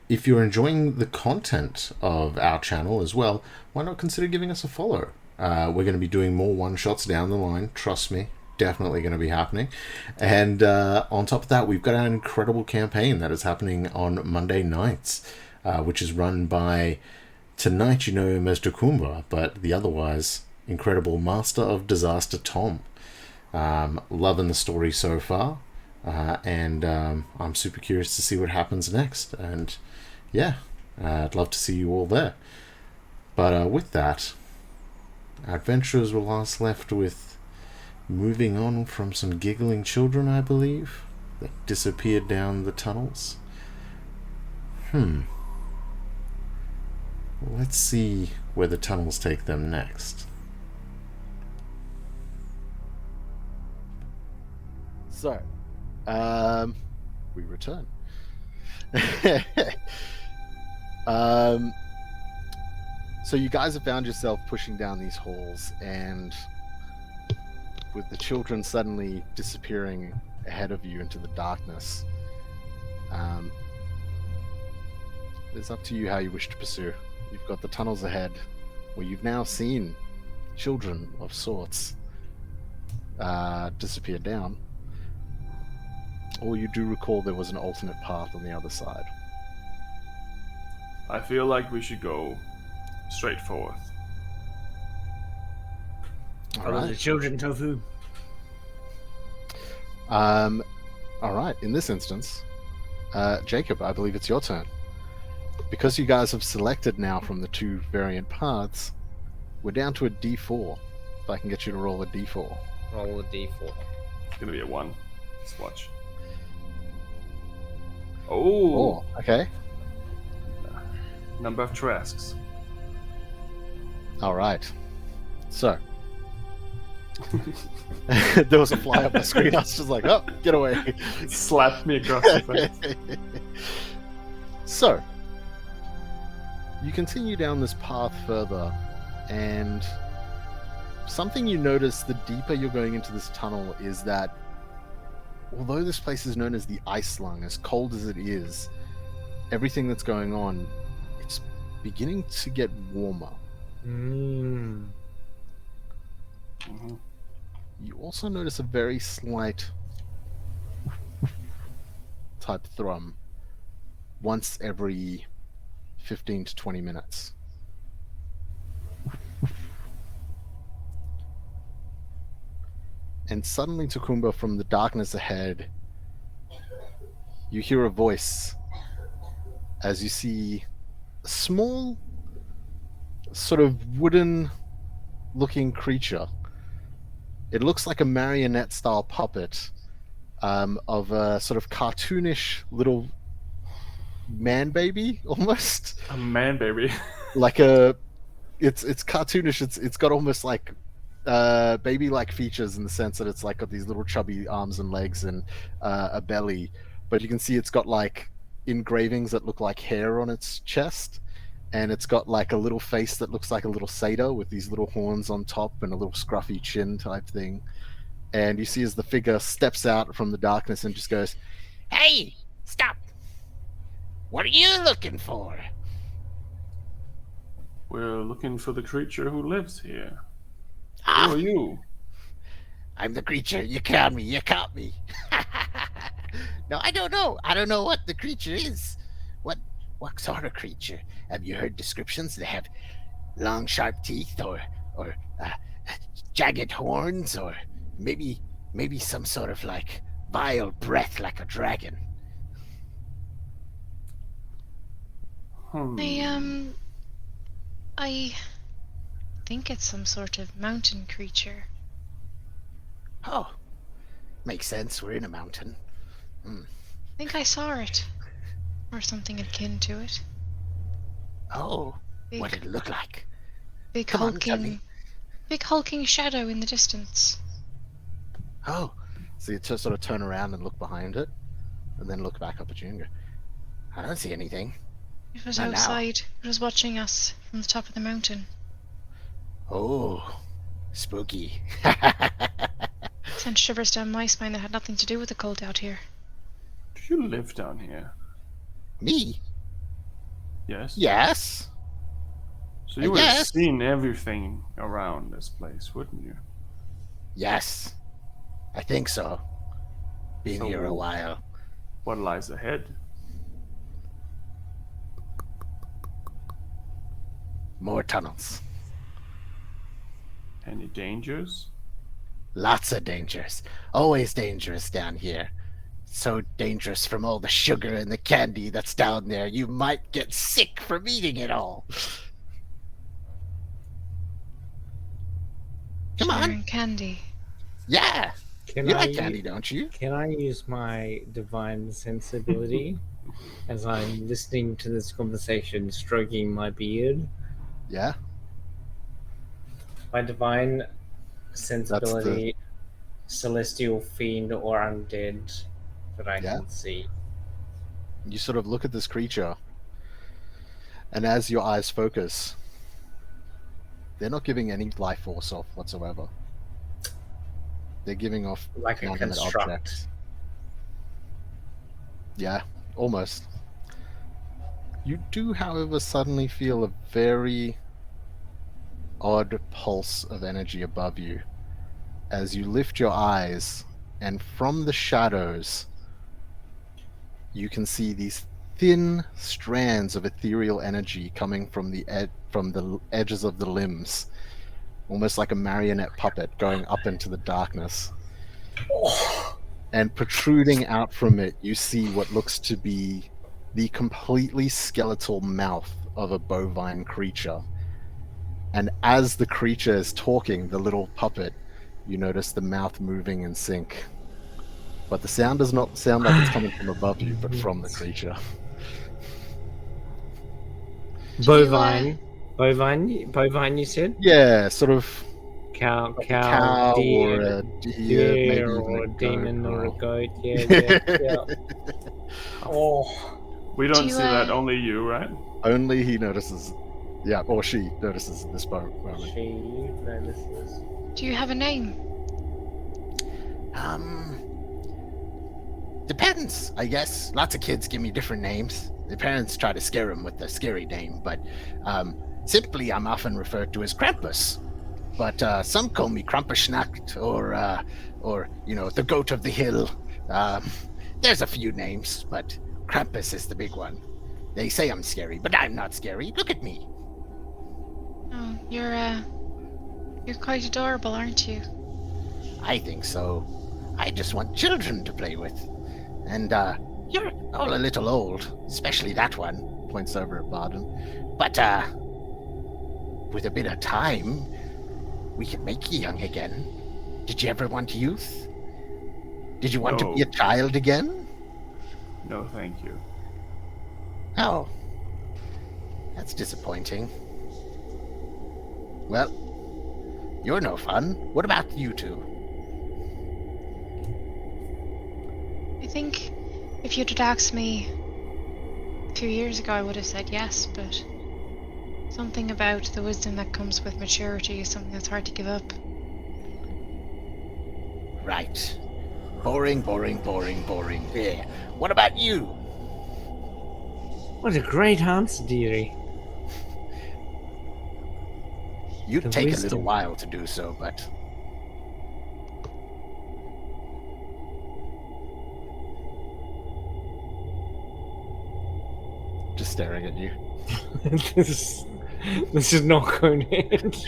if you're enjoying the content of our channel as well, why not consider giving us a follow? We're going to be doing more one-shots down the line, trust me, definitely going to be happening. And on top of that, we've got an incredible campaign that is happening on Monday nights, which is run by, tonight you know him as Kumba, but the otherwise incredible Master of Disaster Tom. Loving the story so far, and I'm super curious to see what happens next, and yeah, I'd love to see you all there. But with that, our adventurers were last left with moving on from some giggling children, I believe, that disappeared down the tunnels. Let's see where the tunnels take them next. So, we return. So you guys have found yourself pushing down these halls, and with the children suddenly disappearing ahead of you into the darkness, it's up to you how you wish to pursue. You've got the tunnels ahead, where you've now seen children of sorts disappear down. Or you do recall there was an alternate path on the other side. I feel like we should go straight forth. Follow the children, Tofu. Alright, in this instance, Jacob, I believe it's your turn. Because you guys have selected now from the two variant paths, we're down to a D4. If I can get you to roll a D4. Roll a D4. It's gonna be a 1. Let's watch. Oh, okay. Number of Tarasques. Alright. So. There was a fly up the screen. I was just like, oh, get away. Slapped me across the face. So, you continue down this path further, and something you notice the deeper you're going into this tunnel is that although this place is known as the Ice Lung, as cold as it is, everything that's going on, it's beginning to get warmer. Mm-hmm. You also notice a very slight type thrum once every 15 to 20 minutes. And suddenly, Takumba, from the darkness ahead, you hear a voice as you see a small, sort of wooden-looking creature. It looks like a marionette-style puppet of a sort of cartoonish little man-baby, almost. A man-baby. Like a... It's cartoonish. It's got almost like baby-like features in the sense that it's like got these little chubby arms and legs and a belly, but you can see it's got like engravings that look like hair on its chest, and it's got like a little face that looks like a little satyr with these little horns on top and a little scruffy chin type thing. And you see as the figure steps out from the darkness and just goes, "Hey, stop! What are you looking for?" We're looking for the creature who lives here. Ah, Who are you? I'm the creature. You caught me. You caught me. No, I don't know. I don't know what the creature is. What sort of creature? Have you heard descriptions? They have long, sharp teeth, or jagged horns, or maybe some sort of like vile breath, like a dragon. I think it's some sort of mountain creature. Oh, Makes sense. We're in a mountain. I think I saw it. Or something akin to it. Oh, Big, what did it look like? big Come on, tell me. hulking shadow in the distance. Oh, so you just sort of turn around and look behind it, and then look back up at you and go, I don't see anything. It was Not now. outside. It was watching us from the top of the mountain. Oh, spooky. Sent shivers down my spine that had nothing to do with the cold out here. Do you live down here? Me? Yes. Yes. So you would have Yes. seen everything around this place, wouldn't you? Yes. I think so. Been here a while. What lies ahead? More tunnels. Any dangers? Lots of dangers. Always dangerous down here. So dangerous from all the sugar and the candy that's down there. You might get sick from eating it all. Come Sugar on. and candy. Yeah. Can You I like candy, don't you? Can I use my divine sensibility as I'm listening to this conversation, stroking my beard? yeah, My divine sensibility, celestial fiend or undead that I Yeah. can see. you sort of look at this creature, and as your eyes focus, they're not giving any life force off whatsoever. They're giving off Like a inanimate construct. objects. Yeah, almost. You do, however, suddenly feel a very odd pulse of energy above you as you lift your eyes, and from the shadows, you can see these thin strands of ethereal energy coming from the edges of the limbs, almost like a marionette puppet going up into the darkness. And protruding out from it, you see what looks to be the completely skeletal mouth of a bovine creature. And as the creature is talking, the little puppet, you notice the mouth moving in sync. But the sound does not sound like it's coming from above you, but from the creature. Bovine, you said? Yeah, sort of Cow, cow deer, or a deer, maybe deer even or a a demon goat or a or- goat. Yeah. Oh, We don't Do you, see that, only you, right? Only he notices, yeah, or she notices this moment. she notices. Do you have a name? Depends, I guess. Lots of kids give me different names. Their parents try to scare them with the scary name, but simply I'm often referred to as Krampus. But some call me Krampusnacht or the goat of the hill. There's a few names, but Krampus is the big one. They say I'm scary, but I'm not scary. Look at me. Oh, you're quite adorable, aren't you? I think so. I just want children to play with. And you're all a little old, especially that one. Points over at Barden. But with a bit of time, we can make you young again. Did you ever want youth? Did you want to be a No. child again? No, thank you. Oh, that's disappointing. Well, you're no fun. What about you two? I think if you'd asked me a few years ago, I would have said yes, but something about the wisdom that comes with maturity is something that's hard to give up. Right. Boring, boring, boring, boring. Yeah. What about you? What a great answer, dearie. You'd The take a little wisdom. while to do so, but Just staring at you. this is not going to end.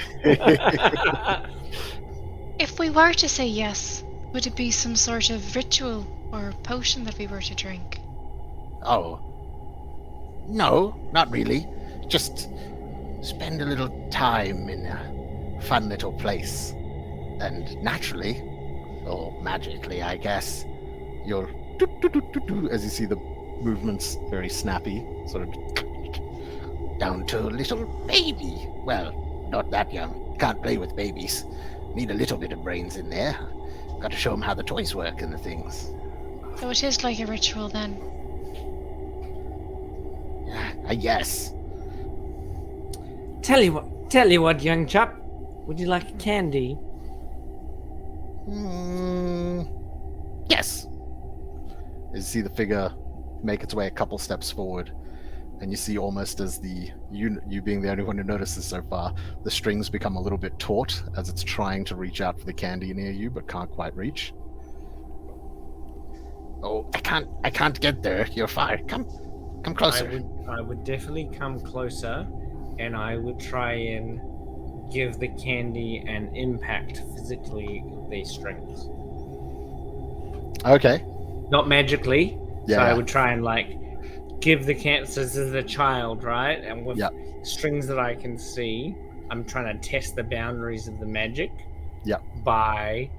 If we were to say yes, would it be some sort of ritual or potion that we were to drink? oh. No, not really. Just spend a little time in a fun little place. And naturally, Or magically, I guess. You're as you see the movements very snappy, sort of. Down to a little baby. Well, not that young. Can't play with babies. Need a little bit of brains in there. Got to show them how the toys work and the things. So it is like a ritual then. I guess. Tell you what, young chap. Would you like a candy? Yes. As you see the figure make its way a couple steps forward, and you see almost as you being the only one who notices so far, the strings become a little bit taut as it's trying to reach out for the candy near you, but can't quite reach. Oh, I can't get there. You're far. Come closer. I would definitely come closer, and I would try and give the candy an impact physically with these strings. Okay. Not magically. Yeah. So I would try and give the candy. So this is a child, right? And with strings that I can see, I'm trying to test the boundaries of the magic. Yeah. By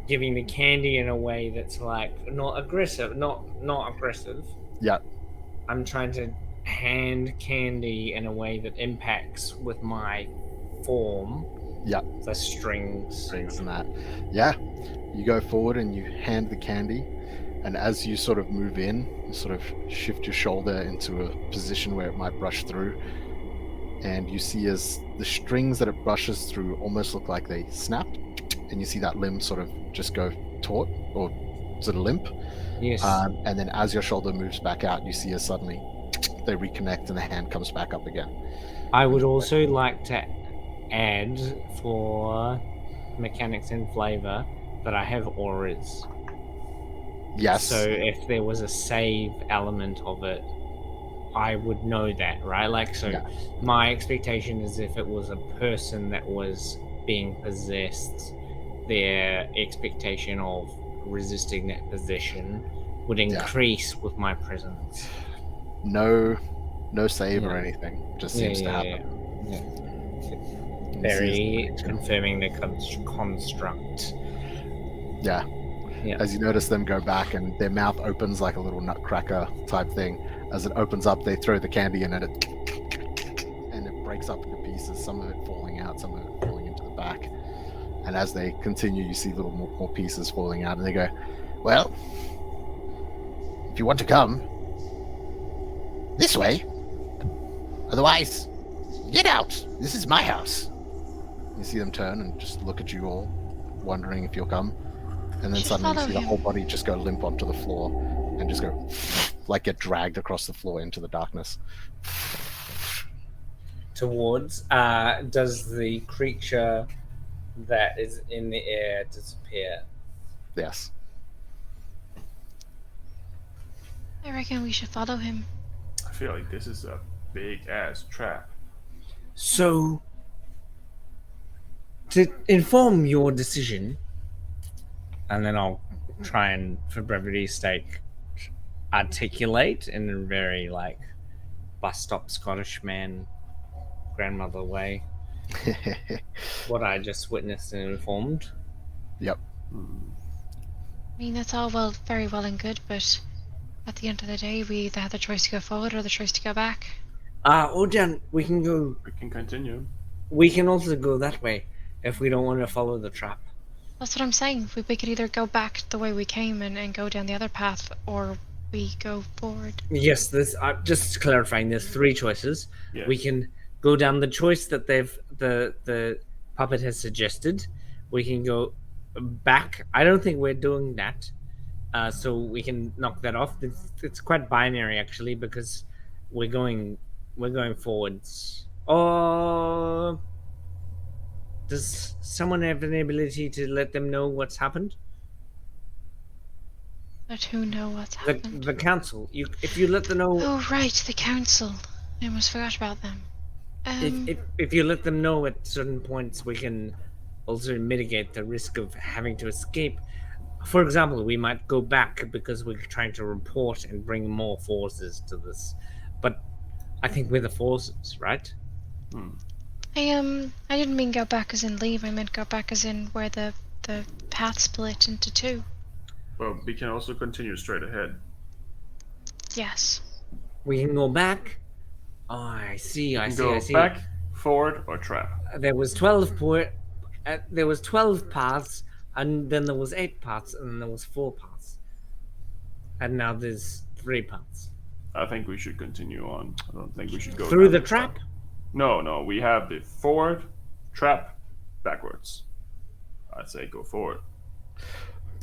giving the candy in a way that's not aggressive, not aggressive. Yeah. I'm trying to hand candy in a way that impacts with my form. Yeah. The strings and that. Yeah. You go forward and you hand the candy, and as you sort of move in, you sort of shift your shoulder into a position where it might brush through, and you see as the strings that it brushes through almost look like they snap, and you see that limb sort of just go taut or sort of limp. Yes. And then as your shoulder moves back out, you see as suddenly they reconnect and the hand comes back up again. I would also like to add, for mechanics and flavor, that I have auras. Yes. So if there was a save element of it, I would know that, right? My expectation is if it was a person that was being possessed, their expectation of resisting that possession would increase with my presence. No save or anything. Just seems to happen. Very confirming the construct. Yeah. As you notice them go back and their mouth opens like a little nutcracker type thing. As it opens up, they throw the candy in and it breaks up into pieces, some of it falling out, some of it falling into the back. And as they continue, you see little more pieces falling out, and they go, well, if you want to come, this way. Otherwise, get out. This is my house. You see them turn and just look at you all, wondering if you'll come. And then suddenly you see the whole body just go limp onto the floor and just go, get dragged across the floor into the darkness. Towards, does the creature that is in the air disappear? Yes. I reckon we should follow him. I feel like this is a big-ass trap. So, to inform your decision, and then I'll try and, for brevity's sake, articulate in a very, bus stop Scottish man, grandmother way, what I just witnessed and informed. Yep. I mean, that's all very well and good, but at the end of the day, we either have the choice to go forward or the choice to go back. Ojan, we can go. We can continue. We can also go that way if we don't want to follow the trap. That's what I'm saying. We could either go back the way we came and go down the other path, or we go forward. Yes, just clarifying, there's three choices. Yes. We can go down the choice that the puppet has suggested. We can go back. I don't think we're doing that. So we can knock that off. It's quite binary actually, because we're going forwards. Or does someone have an ability to let them know what's happened? Let who know what's happened? The council. If you let them know. Oh right, the council. I almost forgot about them. If you let them know at certain points, we can also mitigate the risk of having to escape. For example, we might go back because we're trying to report and bring more forces to this. But I think we're the forces, right? I didn't mean go back as in leave. I meant go back as in where the path split into two. Well, we can also continue straight ahead. Yes. We can go back. Oh, I see. I see. Go I see. back, forward, or trap. There was 12 there was 12 paths, and then there was 8 paths, and then there was 4 paths, and now there's 3 paths. I think we should continue on. I don't think we should go Through down the this trap? path. No. We have the forward, trap, backwards. I'd say go forward.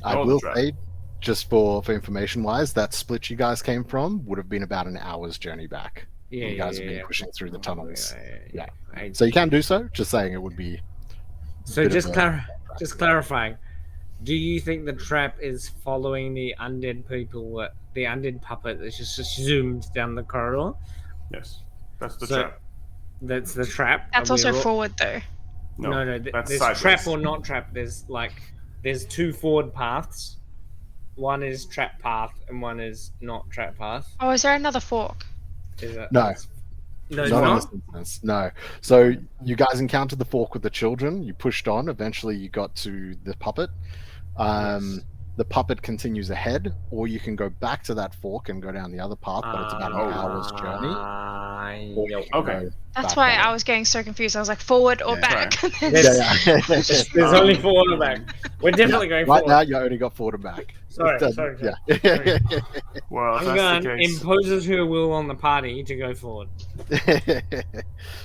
I Go will trap. say, just for information wise, that split you guys came from would have been about an hour's journey back. Yeah, You guys yeah, have been yeah. pushing through the tunnels. Yeah. So you can do so. Just saying, it would be. So bit just of a- just clarifying, do you think the trap is following the undead people, the undead puppet that just zoomed down the corridor? Yes, that's the So- trap. That's the trap. That's and also we're all- forward, though. No, that's there's sideways. trap or not trap. There's 2 forward paths. One is trap path and one is not trap path. Oh, is there another fork? Is it? No. No, it's Not in not. this instance. No. So you guys encountered the fork with the children. You pushed on. Eventually, you got to the puppet. Yes. The puppet continues ahead, or you can go back to that fork and go down the other path, but it's about an hour's journey. Or you can Okay. go That's back why that I way. was getting so confused. I was like, forward or Yeah. back? There's only forward and back. We're definitely going Right forward. now, you only got forward and back. Sorry. Yeah. Well, if I'm that's going the to case, impose her will on the party to go forward.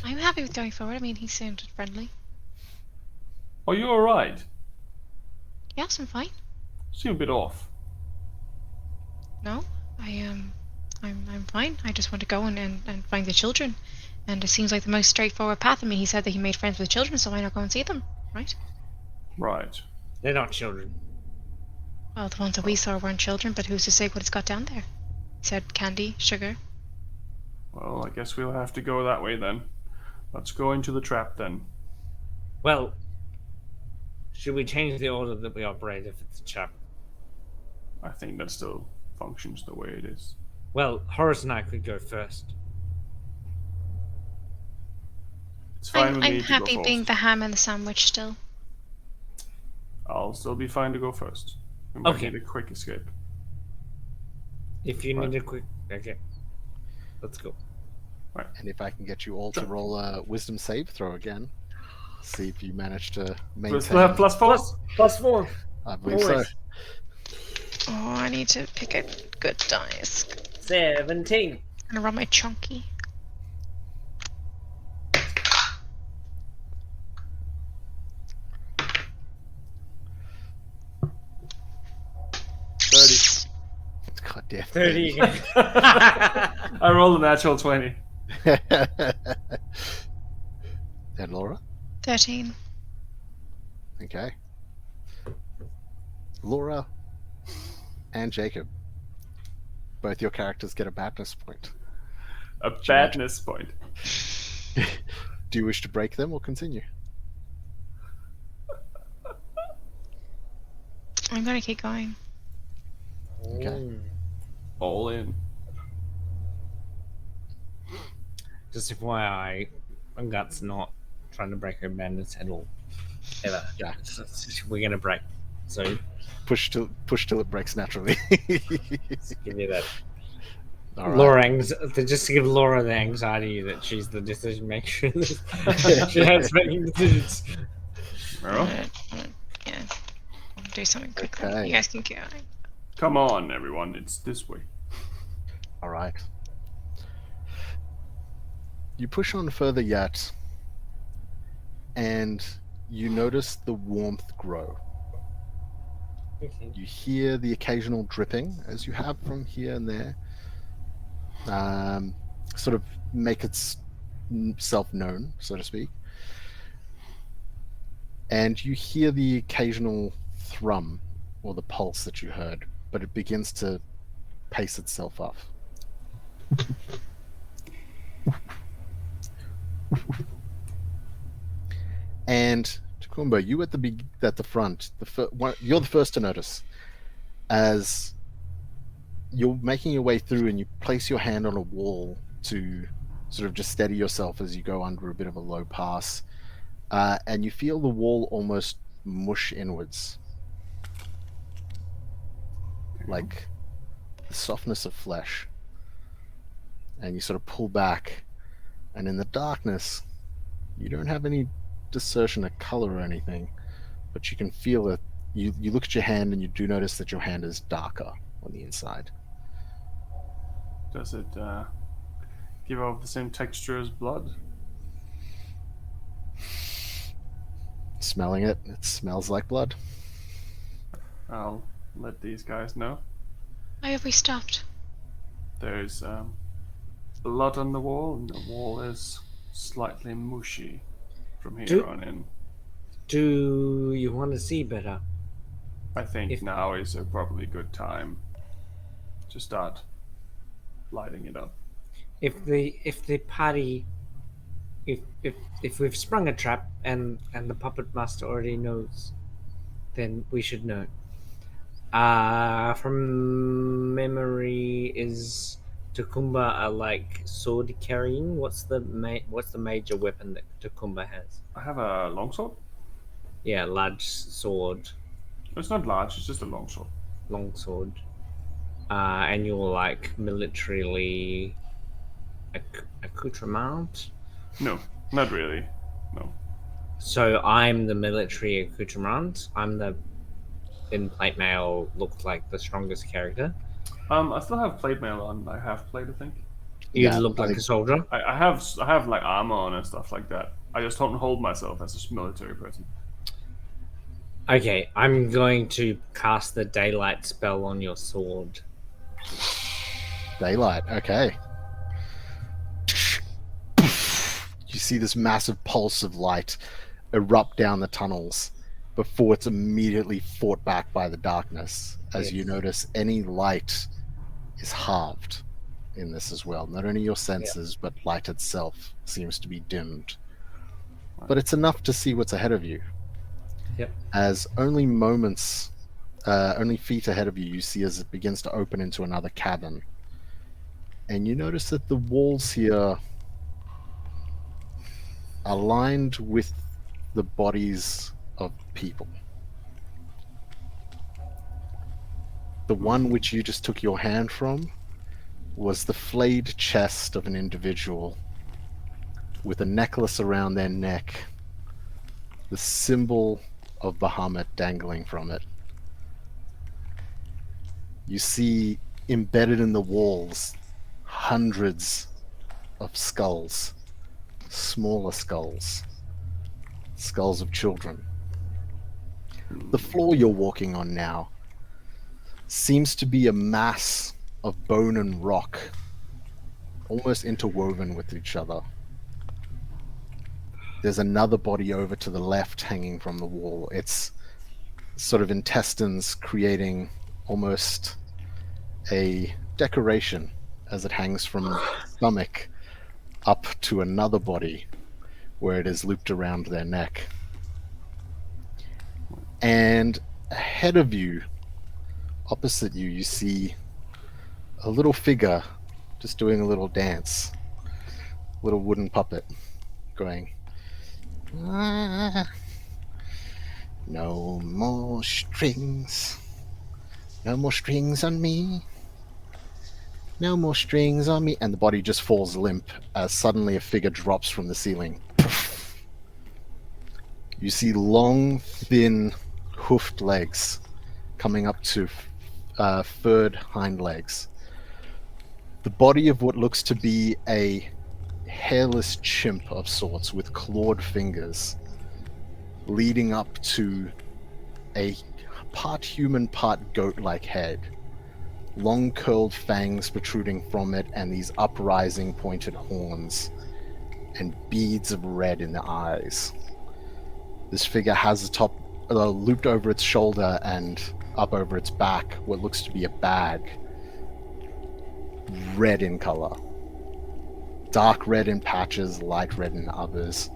I'm happy with going forward. I mean, he sounded friendly. are you all right? Yes, I'm fine. Seem a bit off. No, I'm fine. I just want to go and find the children. And it seems like the most straightforward path. I mean, he said that he made friends with children, so why not go and see them, right? Right. They're not children. Well, the ones that we saw weren't children, but who's to say what it's got down there? He said candy, sugar. Well, I guess we'll have to go that way then. Let's go into the trap then. Well, should we change the order that we operate if it's a trap? I think that still functions the way it is. Well, Horace and I could go first. It's fine with me I'm to go happy first. being the ham and the sandwich still. I'll still be fine to go first. We might Okay. need a quick escape. If you Right. need a quick... Okay. Let's go. And if I can get you all to roll a wisdom save throw again, see if you manage to maintain. Plus 4? Plus 4. I believe so. Always. Oh, I need to pick a good dice. 17. I'm gonna run my chunky. God damn. 30 again. I rolled a natural 20. And Laura? 13. Okay. Laura and Jacob. Both your characters get a badness point. A badness point. Do you wish to break them or continue? I'm gonna keep going. Okay. All in. Just FYI, Gut's not trying to break her bandits at all. Ever. Yeah. We're gonna break. So Push till it breaks naturally. just give you that. All right. Laura, just to give Laura the anxiety that she's the decision maker. She has making decisions. Well, Yeah. I'll do something quickly. Okay. You guys can go. come on, everyone. It's this way. All right. You push on further yet, and you notice the warmth grow. You hear the occasional dripping, as you have from here and there, sort of make itself known, so to speak. And you hear the occasional thrum, or the pulse that you heard, but it begins to pace itself off. And Takumba, you at the front, you're the first to notice, as you're making your way through, and you place your hand on a wall to sort of just steady yourself as you go under a bit of a low pass, and you feel the wall almost mush inwards, like the softness of flesh. And you sort of pull back, and in the darkness, you don't have any discersion of color or anything, but you can feel that you look at your hand and you do notice that your hand is darker on the inside. Does it give off the same texture as blood? Smelling it, it smells like blood. I'll let these guys know. Why have we stopped? There's blood on the wall, and the wall is slightly mushy from here on in. Do you want to see better? I think now is a probably good time to start lighting it up. If the party, if we've sprung a trap and the puppet master already knows, then we should know. From memory, is Takumba a like sword carrying? What's the major weapon that Takumba has? I have a longsword. Yeah, large sword. It's not large. It's just a longsword. Longsword. And you're like militarily accoutrement? No, not really. No. So I'm the military accoutrement. I'm the in plate mail looked like the strongest character. I still have plate mail on. I have plate, I think. You look like a soldier. I have like armor on and stuff like that. I just don't hold myself as a military person. Okay, I'm going to cast the daylight spell on your sword. Daylight, okay. You see this massive pulse of light erupt down the tunnels before it's immediately fought back by the darkness, as you notice any light is halved in this as well. Not only your senses, but light itself seems to be dimmed. But it's enough to see what's ahead of you. Yep. As only feet ahead of you, you see as it begins to open into another cabin. And you notice that the walls here are lined with the bodies of people. The one which you just took your hand from was the flayed chest of an individual with a necklace around their neck, the symbol of Bahamut dangling from it. You see embedded in the walls hundreds of skulls, smaller skulls, skulls of children. The floor you're walking on now seems to be a mass of bone and rock, almost interwoven with each other. There's another body over to the left hanging from the wall. It's sort of intestines creating almost a decoration as it hangs from the stomach up to another body where it is looped around their neck. And ahead of you, opposite you, you see a little figure just doing a little dance, little wooden puppet going, no more strings. No more strings on me. No more strings on me. And the body just falls limp as suddenly a figure drops from the ceiling. You see long, thin, hoofed legs coming up to furred hind legs. The body of what looks to be a hairless chimp of sorts with clawed fingers leading up to a part human, part goat-like head, long curled fangs protruding from it, and these uprising pointed horns and beads of red in the eyes. This figure has the top looped over its shoulder and up over its back what looks to be a bag, red in color, dark red in patches, light red in others,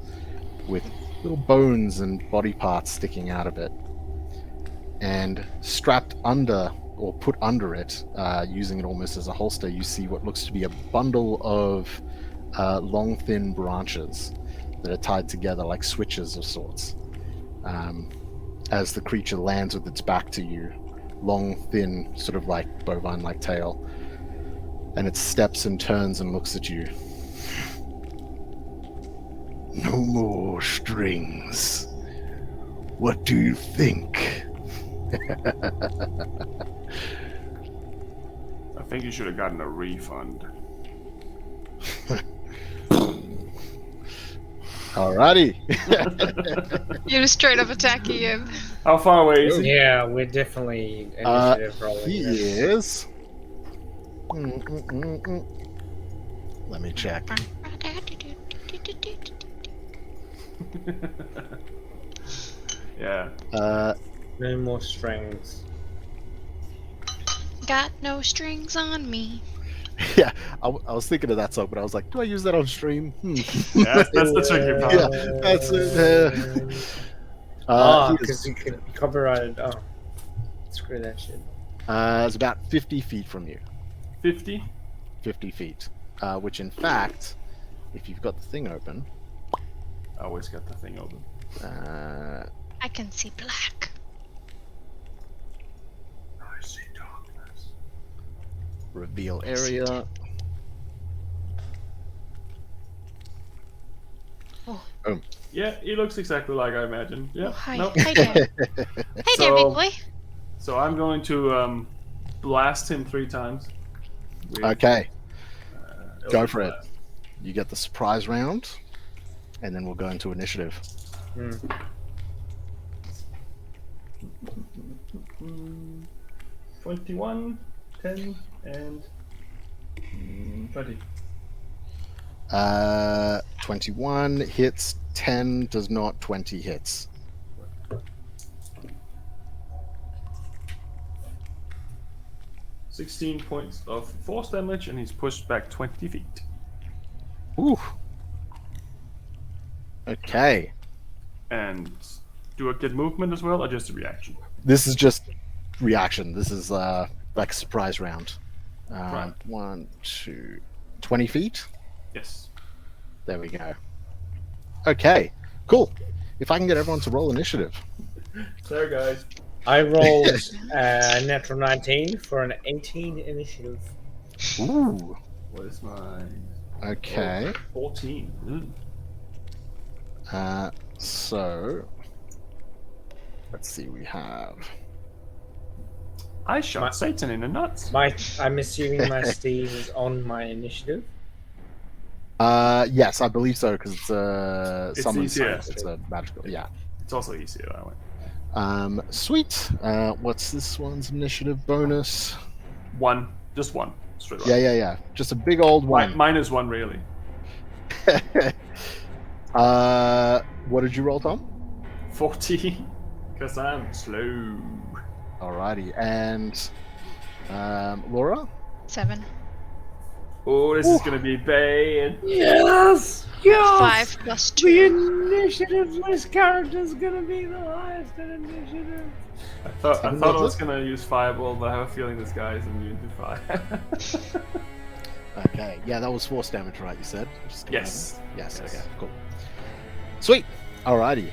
with little bones and body parts sticking out of it. And strapped under, or put under it, using it almost as a holster, you see what looks to be a bundle of long, thin branches that are tied together like switches of sorts. As the creature lands with its back to you, long, thin, sort of like bovine-like tail, and it steps and turns and looks at you. No more strings. What do you think? I think you should have gotten a refund. Alrighty. You're straight up attacking him. How far away is he? Yeah, we're definitely initiative rolling. He is. Let me check. Yeah. No more strings. Got no strings on me. Yeah, I was thinking of that song, but I was like, do I use that on stream? Yeah, that's the tricky part. Yeah, that's it. Because you could be copyrighted. Oh, screw that shit. It's about 50 feet from you. 50? 50 feet. Which, in fact, if you've got the thing open... I always got the thing open. I can see black. I see darkness. Reveal area. Yeah, he looks exactly like I imagined. Yeah. Oh, hi. Nope. Hi there. Hey there, big boy. So I'm going to blast him 3 times. with, Okay, go Eldritch for it. Blast. You get the surprise round, and then we'll go into initiative. 21, 10, and 20. 21 hits, 10 does not, 20 hits. $16 points of force damage, and he's pushed back 20 feet. Ooh. Okay. And do I get movement as well, or just a reaction? This is just reaction. This is like a surprise round. Right. 1, 2, 20 feet. Yes. There we go. Okay, cool. If I can get everyone to roll initiative. Sorry, guys. I rolled a natural 19 for an 18 initiative. Ooh. What is mine? Okay. 14. So let's see. We have. I shot Satan in the nuts. I'm assuming my steed is on my initiative. Yes, I believe so because it's a It's summon easier. science. It's a magical. Yeah. It's also easier that way. Sweet. What's this one's initiative bonus? 1. Just 1. Straight away. Yeah. Just a big old one. Minus 1, really. What did you roll, Tom? 40. Because I'm slow. Alrighty, and Laura? 7. Oh, this is going to be bad. Yes! 5 plus 2. The initiative-less character's gonna be the highest in initiative. I thought I was going to use Fireball, but I have a feeling this guy is immune to fire. Okay, yeah, that was force damage, right? You said? Just Yes. Yes. Yes. Okay. Cool. Sweet. Alrighty.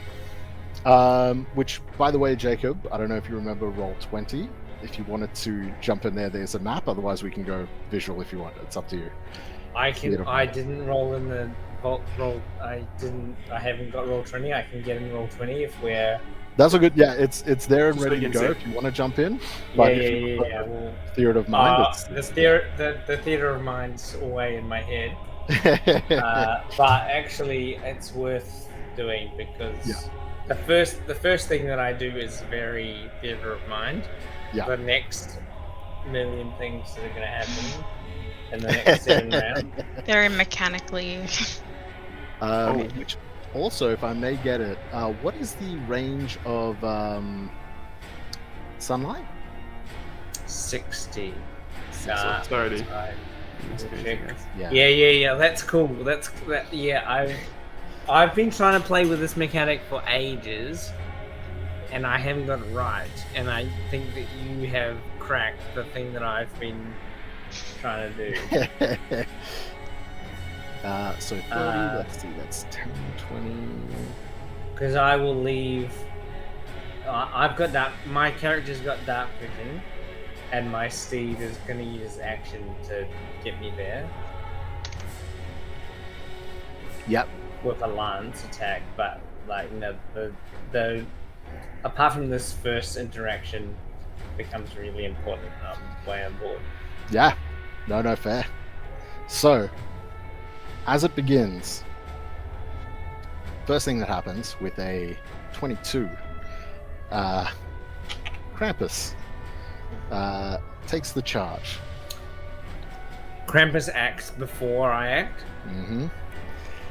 Which, by the way, Jacob, I don't know if you remember roll 20. If you wanted to jump in there, there's a map. Otherwise, we can go visual if you want. It's up to you. I didn't roll in the vault roll. I haven't got roll 20. I can get in roll 20 if we're. That's a good. Yeah, it's there and Just ready to so you go can if you want to jump in. Yeah, But yeah. Well, theater of mind. the theater of mind's away in my head. But actually, it's worth doing because the first thing that I do is very theater of mind. Yeah. The next million things that are going to happen in the next 7 rounds. Very mechanically. Which also, if I may get it, what is the range of sunlight? 60. 30. Yeah. Yeah. That's cool. I've been trying to play with this mechanic for ages, and I haven't got it right. And I think that you have cracked the thing that I've been trying to do. So 30, let's see, that's 10, 20. Because I will leave I've got that. My character's got dark vision, and my steed is going to use action to get me there. Yep. With a lance attack, but like the apart from this first interaction, becomes really important. Way on board. Yeah. No, fair. So, as it begins, first thing that happens with a 22, Krampus takes the charge. Krampus acts before I act. Mm-hmm.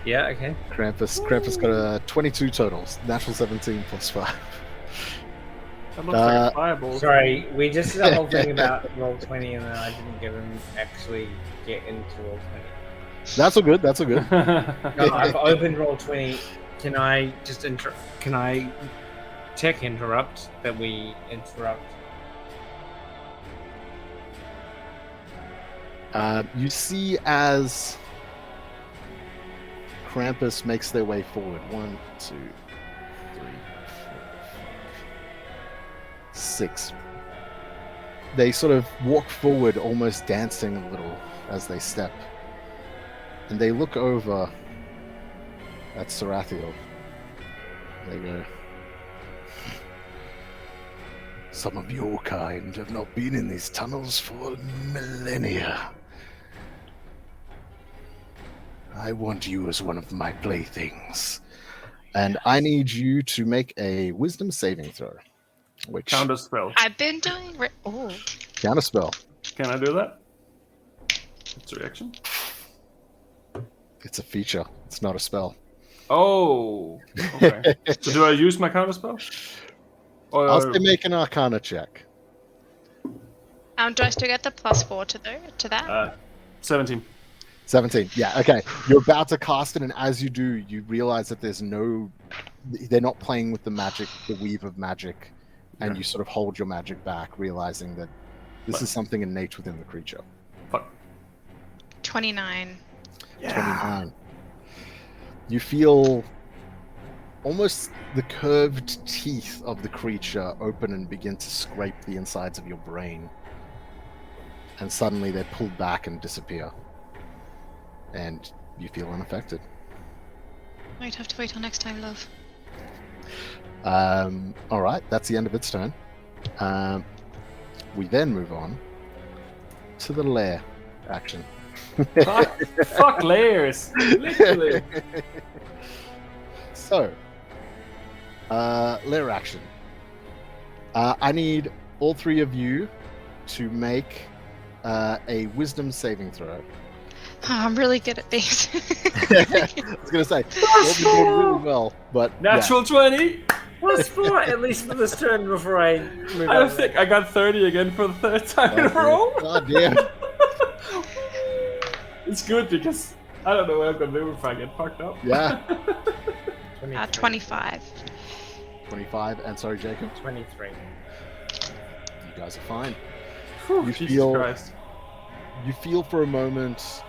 Yeah. Okay. Krampus got a 22 totals, natural 17 plus 5. That looks like a fireball. Sorry, we just did a whole thing about roll 20, and then I didn't get him actually get into roll 20. That's all good. That's all good. No, I've opened roll 20. Can I just Can I tech interrupt that we interrupt? You see as Krampus makes their way forward. 1, 2, 3, 4, 5, 6. They sort of walk forward, almost dancing a little as they step. And they look over at Sarathiel. They go, "Some of your kind have not been in these tunnels for millennia. I want you as one of my playthings. And I need you to make a wisdom saving throw." Which Counter spell. I've been doing. Oh. counter spell. Can I do that? It's a reaction. It's a feature. It's not a spell. Oh, okay. So do I use my counter spell? Or I'll say make an Arcana check. Do I still get the +4 to that? 17. 17. Yeah. Okay. You're about to cast it, and as you do, you realize that they're not playing with the magic, the weave of magic, and you sort of hold your magic back, realizing that this is something innate within the creature. Fuck. 29. Yeah. 29. You feel almost the curved teeth of the creature open and begin to scrape the insides of your brain. And suddenly they're pulled back and disappear. And you feel unaffected. Might have to wait till next time, love. Alright, that's the end of its turn. We then move on to the lair action. Fuck layers. Literally. So, lair action. I need all three of you to make a wisdom saving throw. Oh, I'm really good at these. I was going to say, you'll be doing really well, but Natural 20. +4 at least for this turn before I move I on. think I got 30 again for the third time in a row. God damn. It's good because I don't know what I'm gonna do if I get fucked up. Yeah. 25. 25, and sorry, Jacob. 23. You guys are fine. Whew, You Jesus feel- Christ. You feel for a moment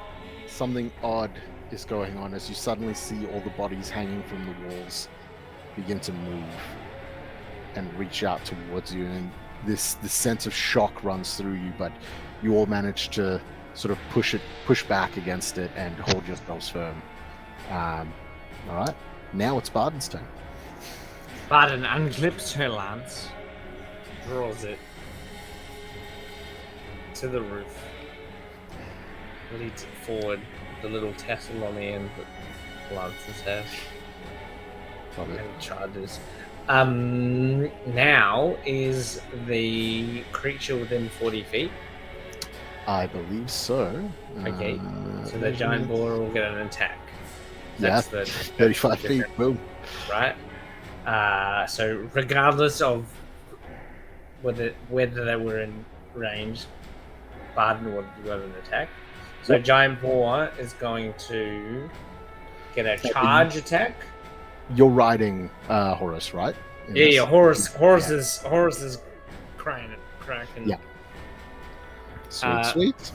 something odd is going on as you suddenly see all the bodies hanging from the walls begin to move and reach out towards you, and this sense of shock runs through you, but you all manage to sort of push back against it and hold yourselves firm. All right, now it's Barden's turn. Barden unclips her lance, draws it to the roof, leads it forward, the little tassel on the end that lances has, Love it. and charges. Now is the creature within 40 feet. I believe so. Okay, so the giant boar will get an attack. Yeah, That's the 35 feet. Boom. right? So regardless of whether they were in range, Barden would got an attack. So giant boar is going to get a charge attack. You're riding Horus, right? In Yeah, this? yeah. Horus is cracking. Yeah. Sweet.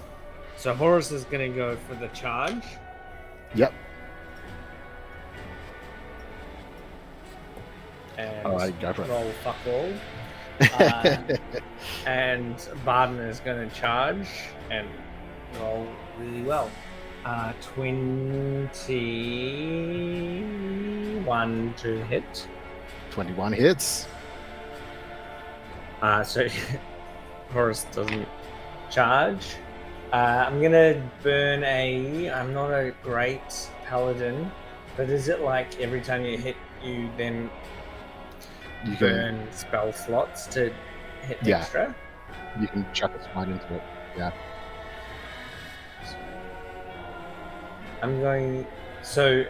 So Horus is going to go for the charge. Yep. and All right, go for it. roll fuck all. And Barden is going to charge and roll really well. 21 to hit. 21 hits. So Horace doesn't charge. I'm gonna burn I'm not a great paladin, but is it like every time you hit, you then burn spell slots to hit extra? You can chuck a smite into it. Yeah. I'm going. So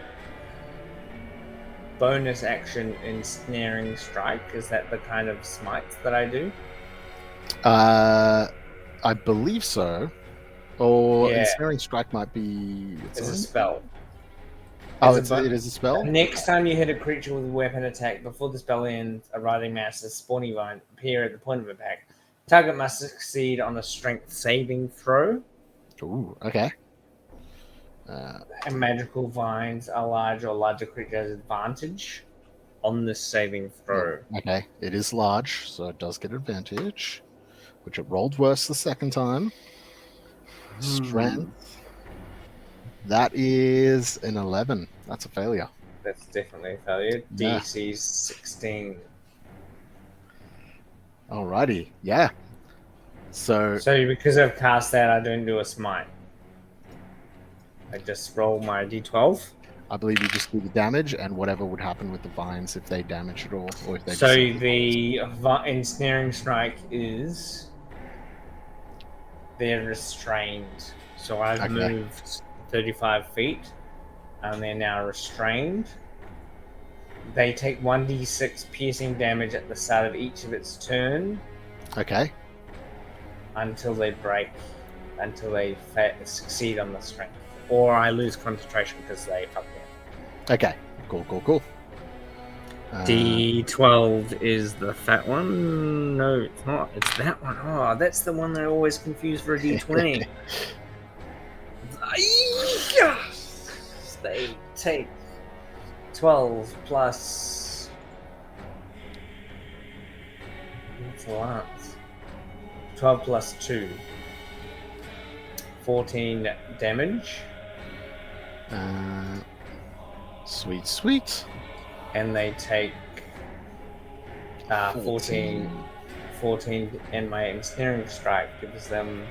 bonus action ensnaring strike, is that the kind of smites that I do? I believe so. Or Yeah. ensnaring strike might be It's a spell. Oh, It's a it is a spell? Next time you hit a creature with a weapon attack, before the spell ends, a writhing mass of spawny vine appear at the point of impact. Target must succeed on a strength saving throw. Ooh, okay. And magical vines are larger creature has advantage on this saving throw. Okay, it is large, so it does get advantage, which it rolled worse the second time. Strength. That is an 11. That's a failure. That's definitely a failure. Yeah. DC 16. Alrighty, yeah. So because I've cast that, I don't do a smite. I just roll my d12. I believe you just do the damage and whatever would happen with the vines if they damage at all, or if they. So the ensnaring strike is they're restrained. So I've moved 35 feet, and they're now restrained. They take 1d6 piercing damage at the start of each of its turn. Okay. Until they succeed on the strength. Or I lose concentration because they fuck me up. Okay. Cool. D12 is the fat one. No, it's not. It's that one. Oh, that's the one that I always confuse for a D20. They take 12 plus. What's the lance? 12 plus 2. 14 damage. Sweet. And they take 14, and my ensnaring strike gives them.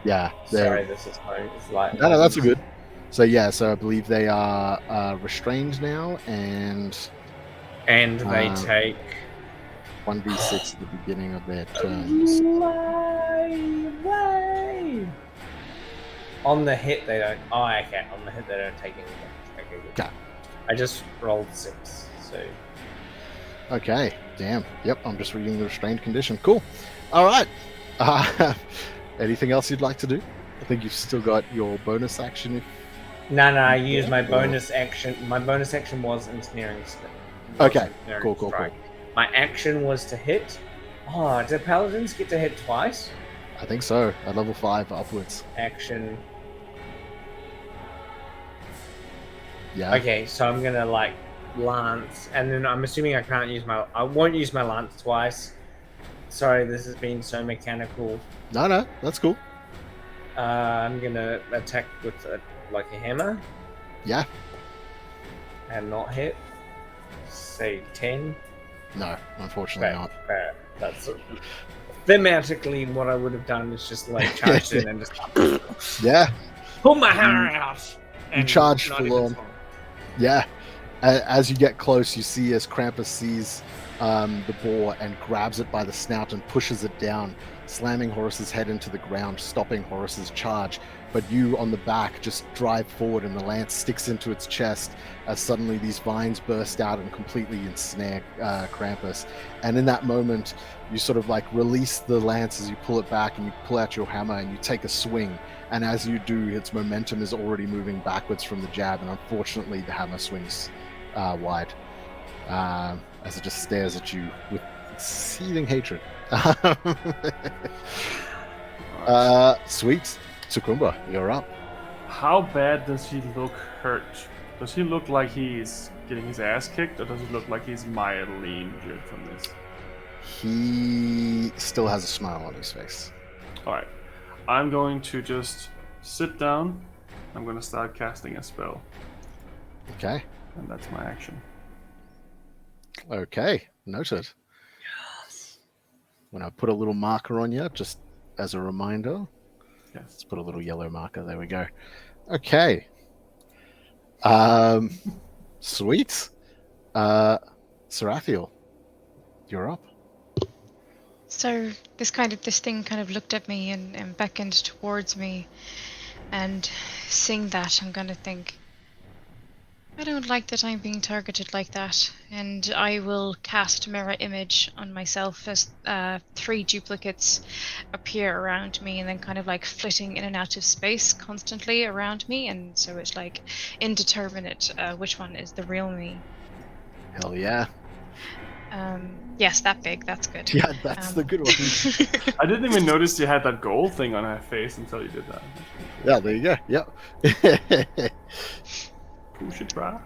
Yeah. Sorry, this is my. It's like. No, that's good. So I believe they are restrained now, and they take 1d6 at the beginning of their turns. On the hit, they don't. Oh, okay. On the hit, they don't take any damage. Okay, good. Okay. I just rolled 6, so. Okay. Damn. Yep. I'm just reading the restrained condition. Cool. All right. Anything else you'd like to do? I think you've still got your bonus action. No. I used my bonus action. My bonus action was ensnaring. Okay. Cool. My action was to hit. Oh, do paladins get to hit twice? I think so. At level 5 upwards. Action. Yeah. Okay, so I'm gonna lance, and then I'm assuming I won't use my lance twice. Sorry, this has been so mechanical. No, that's cool. I'm gonna attack with a hammer. Yeah. And not hit. Say 10. No, unfortunately not. That's thematically what I would have done is just charged in and just Yeah. pull my hammer out. You charge full on. Yeah. As you get close, you see as Krampus sees the boar and grabs it by the snout and pushes it down, slamming Horace's head into the ground, stopping Horace's charge. But you on the back just drive forward and the lance sticks into its chest as suddenly these vines burst out and completely ensnare Krampus. And in that moment, you sort of release the lance as you pull it back and you pull out your hammer and you take a swing. And as you do, its momentum is already moving backwards from the jab, and unfortunately the hammer swings wide as it just stares at you with seething hatred. Sweet. Sukumba, you're up. How bad does he look hurt? Does he look like he's getting his ass kicked, or does he look like he's mildly injured from this? He still has a smile on his face. Alright. I'm going to just sit down. I'm going to start casting a spell. Okay. And that's my action. Okay. Noted. Yes. When I put a little marker on you, just as a reminder. Yes. Let's put a little yellow marker. There we go. Okay. Sweet. Sarathiel, you're up. So this thing kind of looked at me and beckoned towards me, and seeing that, I'm gonna think, I don't like that I'm being targeted like that, and I will cast Mirror Image on myself as 3 duplicates appear around me, and then kind of like flitting in and out of space constantly around me, and so it's like indeterminate which one is the real me. Hell yeah. Yes, that big. That's good. Yeah, that's the good one. I didn't even notice you had that gold thing on her face until you did that. Yeah, there you go. Yep. Push it, brah.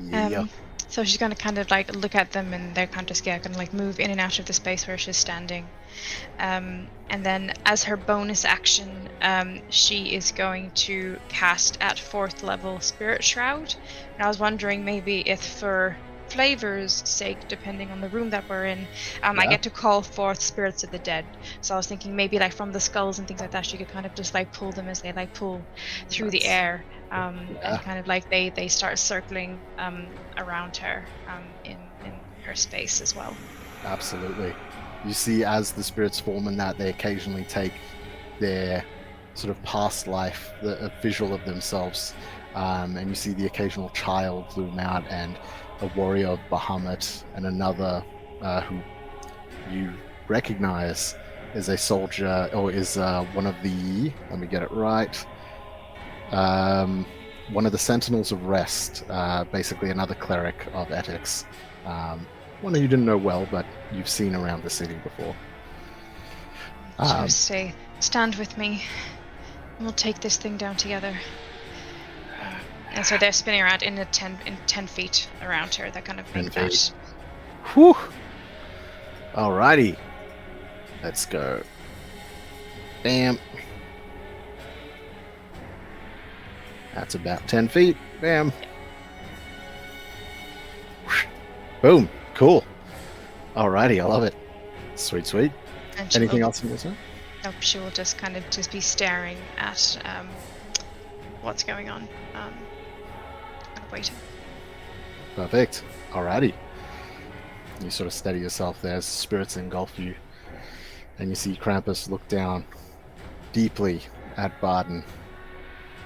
Yep. So she's gonna kind of like look at them, and they're kind of scared, gonna like move in and out of the space where she's standing. And then as her bonus action, she is going to cast at 4th level Spirit Shroud. And I was wondering maybe if for flavor's sake, depending on the room that we're in, I get to call forth spirits of the dead. So I was thinking maybe like from the skulls and things like that, she could kind of just like pull them as they like pull through the air, and kind of like they start circling around her in her space as well. Absolutely. You see, as the spirits form in that, they occasionally take their sort of past life, a visual of themselves, and you see the occasional child loom out, and a warrior of Bahamut, and another who you recognize is a soldier, or is one of the, let me get it right, one of the Sentinels of Rest, basically another cleric of Ethics. One that you didn't know well, but you've seen around the city before. Just say, stand with me, and we'll take this thing down together. And so they're spinning around in 10 feet around her. That kind of make that. Whew. Alrighty. Let's go. Bam. That's about 10 feet. Bam. Boom. Cool. Alrighty, I love it. Sweet, sweet. Anything else in this one? Nope, she will just kind of just be staring at what's going on. Waiting. Perfect. Alrighty. You sort of steady yourself there as spirits engulf you. And you see Krampus look down deeply at Barden.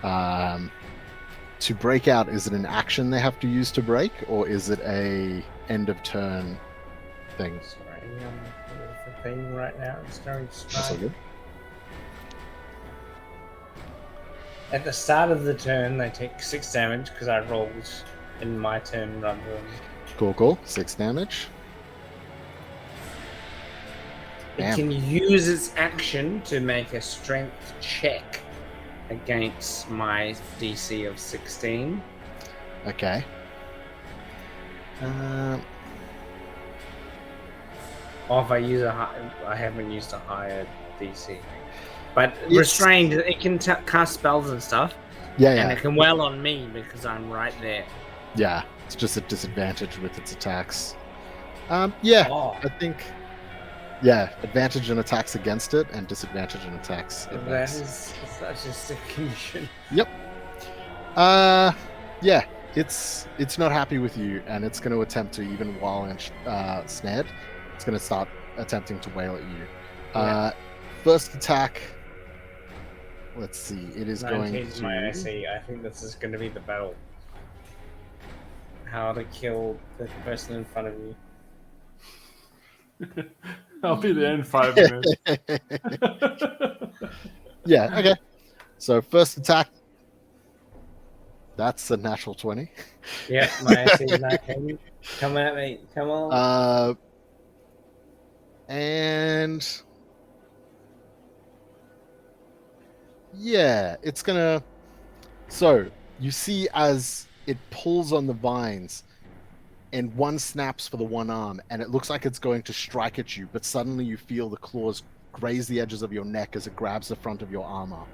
To break out, is it an action they have to use to break, or is it a end of turn thing? Sorry, the thing right now is starting to strike. That's all good. At the start of the turn, they take 6 damage because I rolled in my turn rather than... Cool. 6 damage. It can use its action to make a strength check against my DC of 16. Okay. Or if I use I haven't used a higher DC. But restrained, it can cast spells and stuff. Yeah. And it can well on me because I'm right there. Yeah, it's just a disadvantage with its attacks. I think... Yeah, advantage in attacks against it, and disadvantage in attacks against. That is such a sick condition. Yep. Yeah, it's not happy with you, and it's going to attempt to, even while snared, it's going to start attempting to wail at you. First attack... Let's see. It is going to... my AC. I think this is going to be the battle. How to kill the person in front of you. I'll be there in 5 minutes. Yeah. Okay. So first attack. That's a natural 20. Yeah, my AC is not coming. Come at me. Come on. And yeah, it's gonna. So you see, as it pulls on the vines, and one snaps for the one arm, and it looks like it's going to strike at you, but suddenly you feel the claws graze the edges of your neck as it grabs the front of your armor.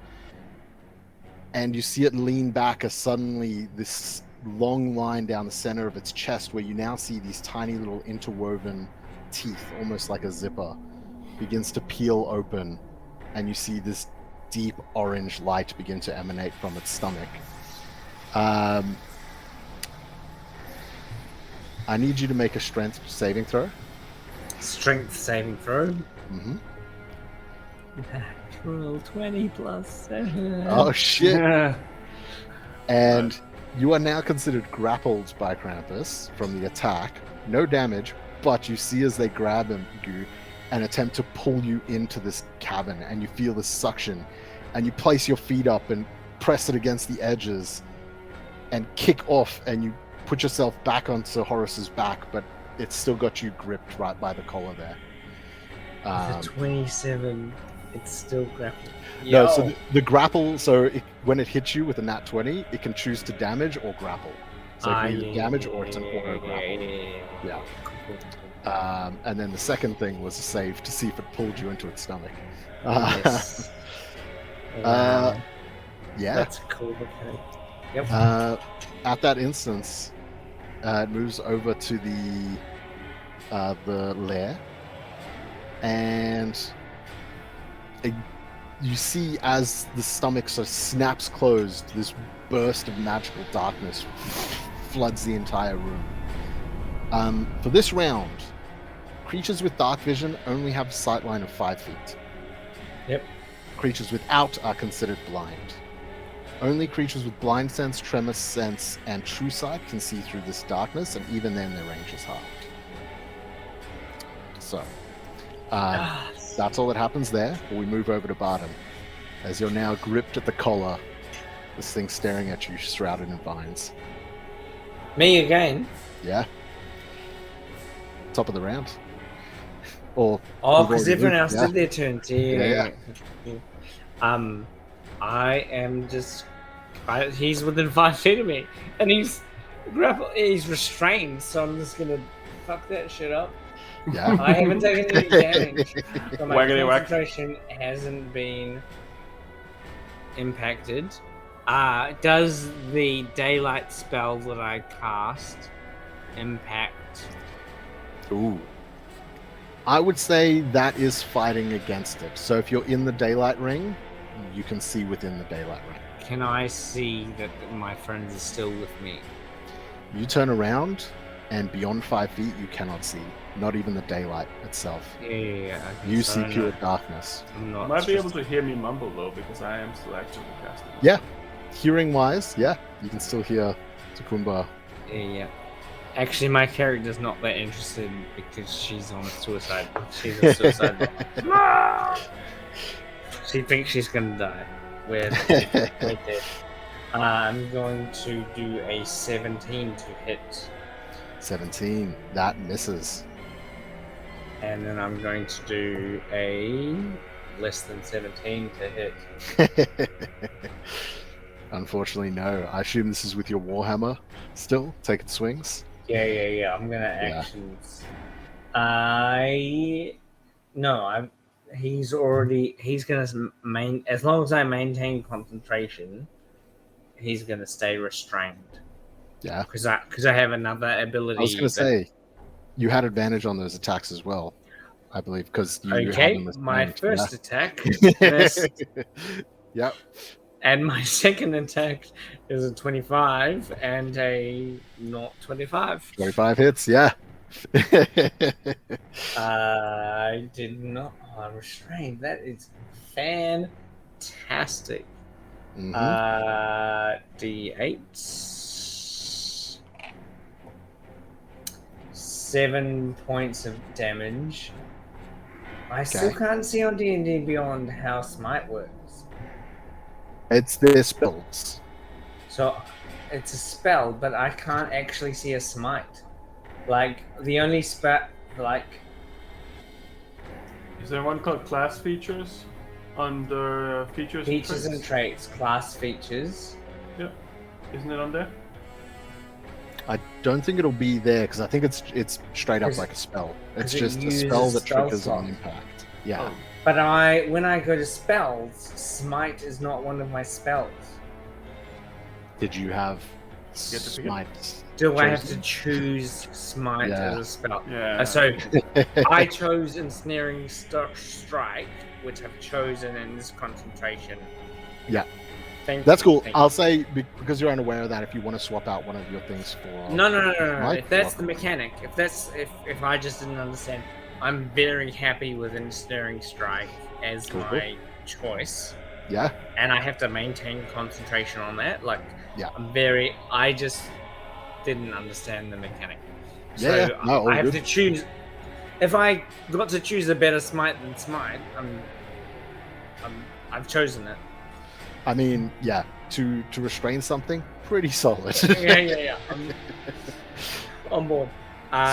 And you see it lean back as suddenly this long line down the center of its chest, where you now see these tiny little interwoven teeth, almost like a zipper, begins to peel open, and you see this deep orange light begin to emanate from its stomach. I need you to make a strength saving throw. Strength saving throw. Mm-hmm. Natural 20 plus 7. Oh shit! And you are now considered grappled by Krampus from the attack. No damage, but you see as they grab you and attempt to pull you into this cavern, and you feel the suction, and you place your feet up and press it against the edges and kick off, and you put yourself back onto Horace's back, but it's still got you gripped right by the collar there. The 27, it's still grappled. No, so the grapple, so when it hits you with a nat 20, it can choose to damage or grapple. So it can either damage or it's an auto grapple. Yeah. And then the second thing was a save to see if it pulled you into its stomach. Yes. Yeah. That's cool. Okay. Yep. At that instance, it moves over to the lair, and you see as the stomach sort of snaps closed, this burst of magical darkness floods the entire room. For this round, creatures with dark vision only have a sight line of 5 feet. Yep. Creatures without are considered blind. Only creatures with blind sense, tremor sense, and true sight can see through this darkness, and even then their range is halved. So, that's all that happens there. We move over to Barton. As you're now gripped at the collar, this thing staring at you, shrouded in vines. Me again? Yeah. Top of the round. Or because everyone else did their turns. Yeah. I am just. He's within 5 feet of me, and he's restrained. So I'm just gonna fuck that shit up. Yeah. I haven't taken any damage, but my concentration hasn't been impacted. Does the daylight spell that I cast impact? Ooh. I would say that is fighting against it. So if you're in the daylight ring, you can see within the daylight ring. Can I see that my friend is still with me? You turn around, and beyond 5 feet, you cannot see. Not even the daylight itself. Yeah. You see pure darkness. You might be able to hear me mumble though, because I am still actively casting. Yeah. Hearing wise, yeah. You can still hear Takumba. Yeah. Actually, my character's not that interested because she's on a suicide. She's a suicide. She thinks she's gonna die. We're dead. I'm going to do a 17 to hit. 17. That misses. And then I'm going to do a less than 17 to hit. Unfortunately, no. I assume this is with your Warhammer still, taking swings? Yeah. I'm gonna actions. He's gonna as long as I maintain concentration, he's gonna stay restrained. Yeah. Because I have another ability. I was gonna say, you had advantage on those attacks as well, I believe, because you had them as my ranged, first attack. Yep. And my second attack is a 25 and a not 25. 25 hits, yeah. I did not restrain. That is fantastic. Mm-hmm. D8. 7 points of damage. I still can't see on D&D Beyond how Smite works. It's their spells. So it's a spell, but I can't actually see a smite. Like the only spell, Is there one called class features under features? And traits, class features. Yep. Isn't it on there? I don't think it'll be there because I think it's straight up 'Cause- like a spell. It's 'cause it just a uses spell that spell triggers slot. on impact. Yeah. But when I go to spells, smite is not one of my spells. Did you have Get to pick it. smite? Do I have to chosen? choose smite Yeah. as a spell? Yeah. So I chose ensnaring strike, which I've chosen in this concentration. Yeah. That's cool. I'll say because you're unaware of that, if you want to swap out one of your things for No. Smite, If that's the welcome. mechanic, if I just didn't understand, I'm very happy with ensnaring strike as Cool. my choice, Yeah. and I have to maintain concentration on that. Like, Yeah. I just didn't understand the mechanic. So Yeah. No, all I have good. to choose. If I got to choose a better smite than smite, I've chosen it. I mean, yeah. To restrain something, pretty solid. Yeah. I'm on board.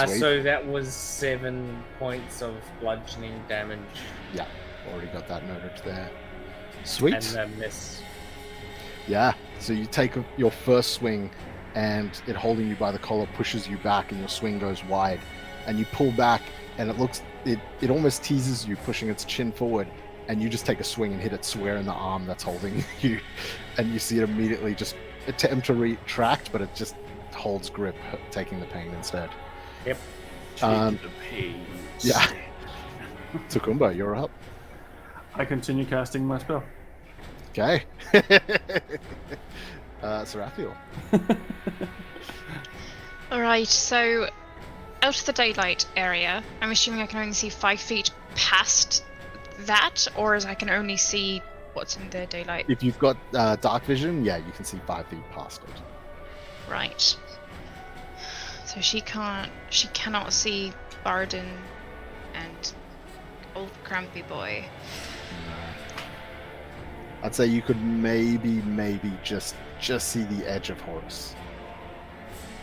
Sweet. So that was 7 points of bludgeoning damage Already got that noted there. Sweet. and a miss. Yeah. So you take your first swing, and it holding you by the collar pushes you back, and your swing goes wide, and you pull back, and it almost teases you, pushing its chin forward, and you just take a swing and hit it square in the arm that's holding you, and you see it immediately just attempt to retract, but it just holds grip, taking the pain instead. Yep. Um, the pain. Yeah. Tukumba, you're up. I continue casting my spell. Okay. Sarathiel. Alright, so out of the daylight area, I'm assuming I can only see 5 feet past that, or I can only see what's in the daylight. If you've got dark vision, yeah, you can see 5 feet past it. Right. So she cannot see Barden and old Crampy Boy. I'd say you could maybe just see the edge of Horus.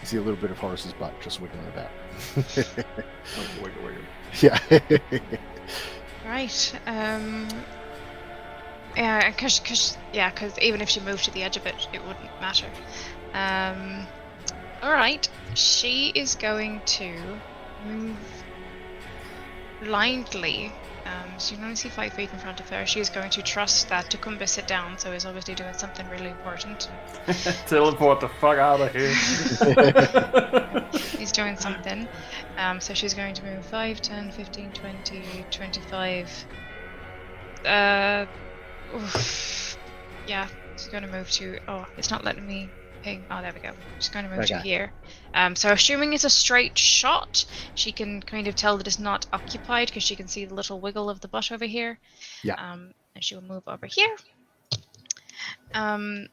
You see a little bit of Horus's butt just wiggling about. Oh, wiggle. Yeah. Right. Yeah, because even if she moved to the edge of it, it wouldn't matter. All right. She is going to move blindly. So you can only see 5 feet in front of her. She is going to trust that Tukumba sit down, so he's obviously doing something really important. Teleport the fuck out of here. He's doing something. So she's going to move 5, 10, 15, 20, 25. Yeah, she's going to move to... Oh, it's not letting me ping. Oh, there we go. She's going to move to Okay. here. So assuming it's a straight shot, she can kind of tell that it's not occupied because she can see the little wiggle of the butt over here. Yeah. And she will move over here. And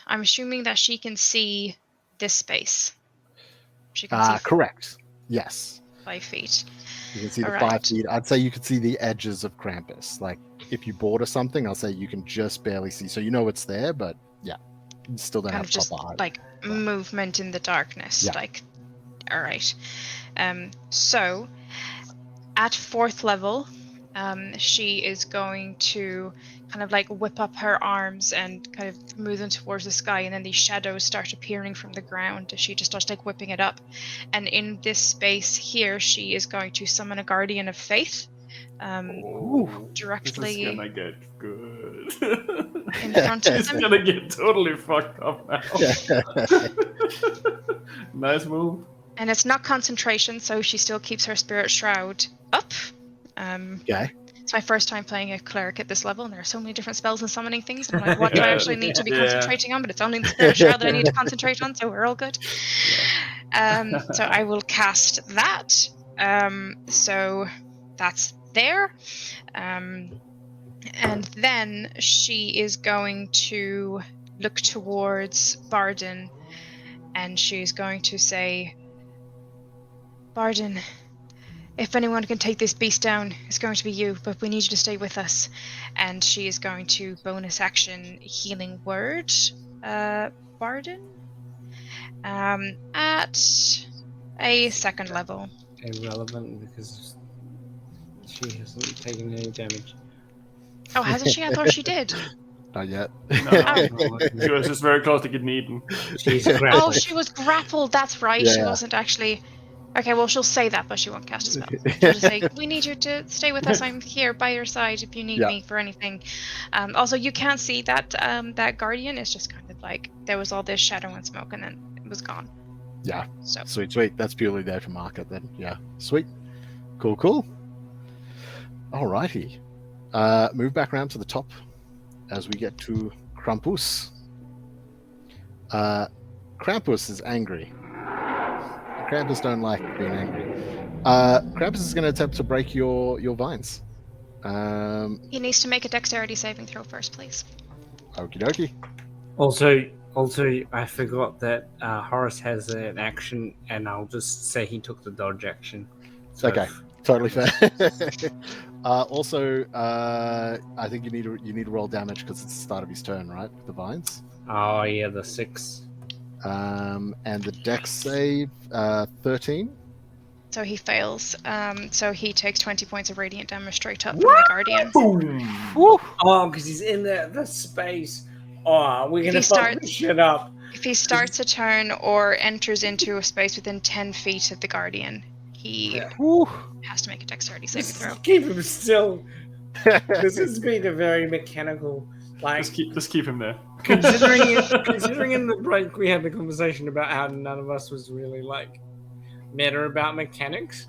I'm assuming that she can see this space. She can see Correct. Yes. 5 feet. You can see the Alright. 5 feet. I'd say you could see the edges of Krampus. Like, if you board or something, I'll say you can just barely see. So you know it's there, but yeah. You still don't Kind have of just proper eye. like movement in the darkness. Yeah. Like, all right. So at 4th level, she is going to kind of like whip up her arms and kind of move them towards the sky, and then these shadows start appearing from the ground as she just starts like whipping it up. And in this space here, she is going to summon a guardian of faith. Directly This is gonna get good. in front of It's them. gonna get totally fucked up now. Nice move. And it's not concentration, so she still keeps her spirit shroud up. Okay. It's my first time playing a cleric at this level, and there are so many different spells and summoning things. And I'm like, what do I actually need to be Yeah. concentrating on? But it's only the spirit shroud that I need to concentrate on, so we're all good. So I will cast that. So that's there. And then she is going to look towards Barden, and she's going to say, Barden, if anyone can take this beast down, it's going to be you, but we need you to stay with us. And she is going to bonus action healing word Barden at a 2nd level. Irrelevant because she hasn't taken any damage. Oh, hasn't she? I thought she did. Not yet. No. She was just very close to getting eaten. She's Oh, grappled. she was grappled. That's right. She Yeah. wasn't actually. Okay, well, she'll say that, but she won't cast a spell. She'll just say, "We need you to stay with us. I'm here by your side if you need Yeah. me for anything." Also, you can't see that that guardian. It's just kind of like there was all this shadow and smoke, and then it was gone. Yeah. So Sweet. That's purely there for market then. Yeah. Sweet. Cool. Alrighty. Move back around to the top as we get to Krampus. Krampus is angry. Krampus don't like being angry. Krampus is going to attempt to break your vines. he needs to make a dexterity saving throw first, please. Okie dokie. Also, I forgot that Horace has an action, and I'll just say he took the dodge action. So Okay, totally fair. Also, I think you need to roll damage because it's the start of his turn, right? With the vines. Oh yeah, the 6. And the dex save 13. So he fails. So he takes 20 points of radiant damage straight up from the guardian. Boom! Oh, because he's in the space. Oh, we're gonna He fuck starts- this shit up. If he starts a turn or enters into a space within 10 feet of the guardian, he has to make a dexterity saving Just throw. keep him still. This has been a very mechanical. Like Just keep him there. considering in the break we had the conversation about how none of us was really like meta about mechanics.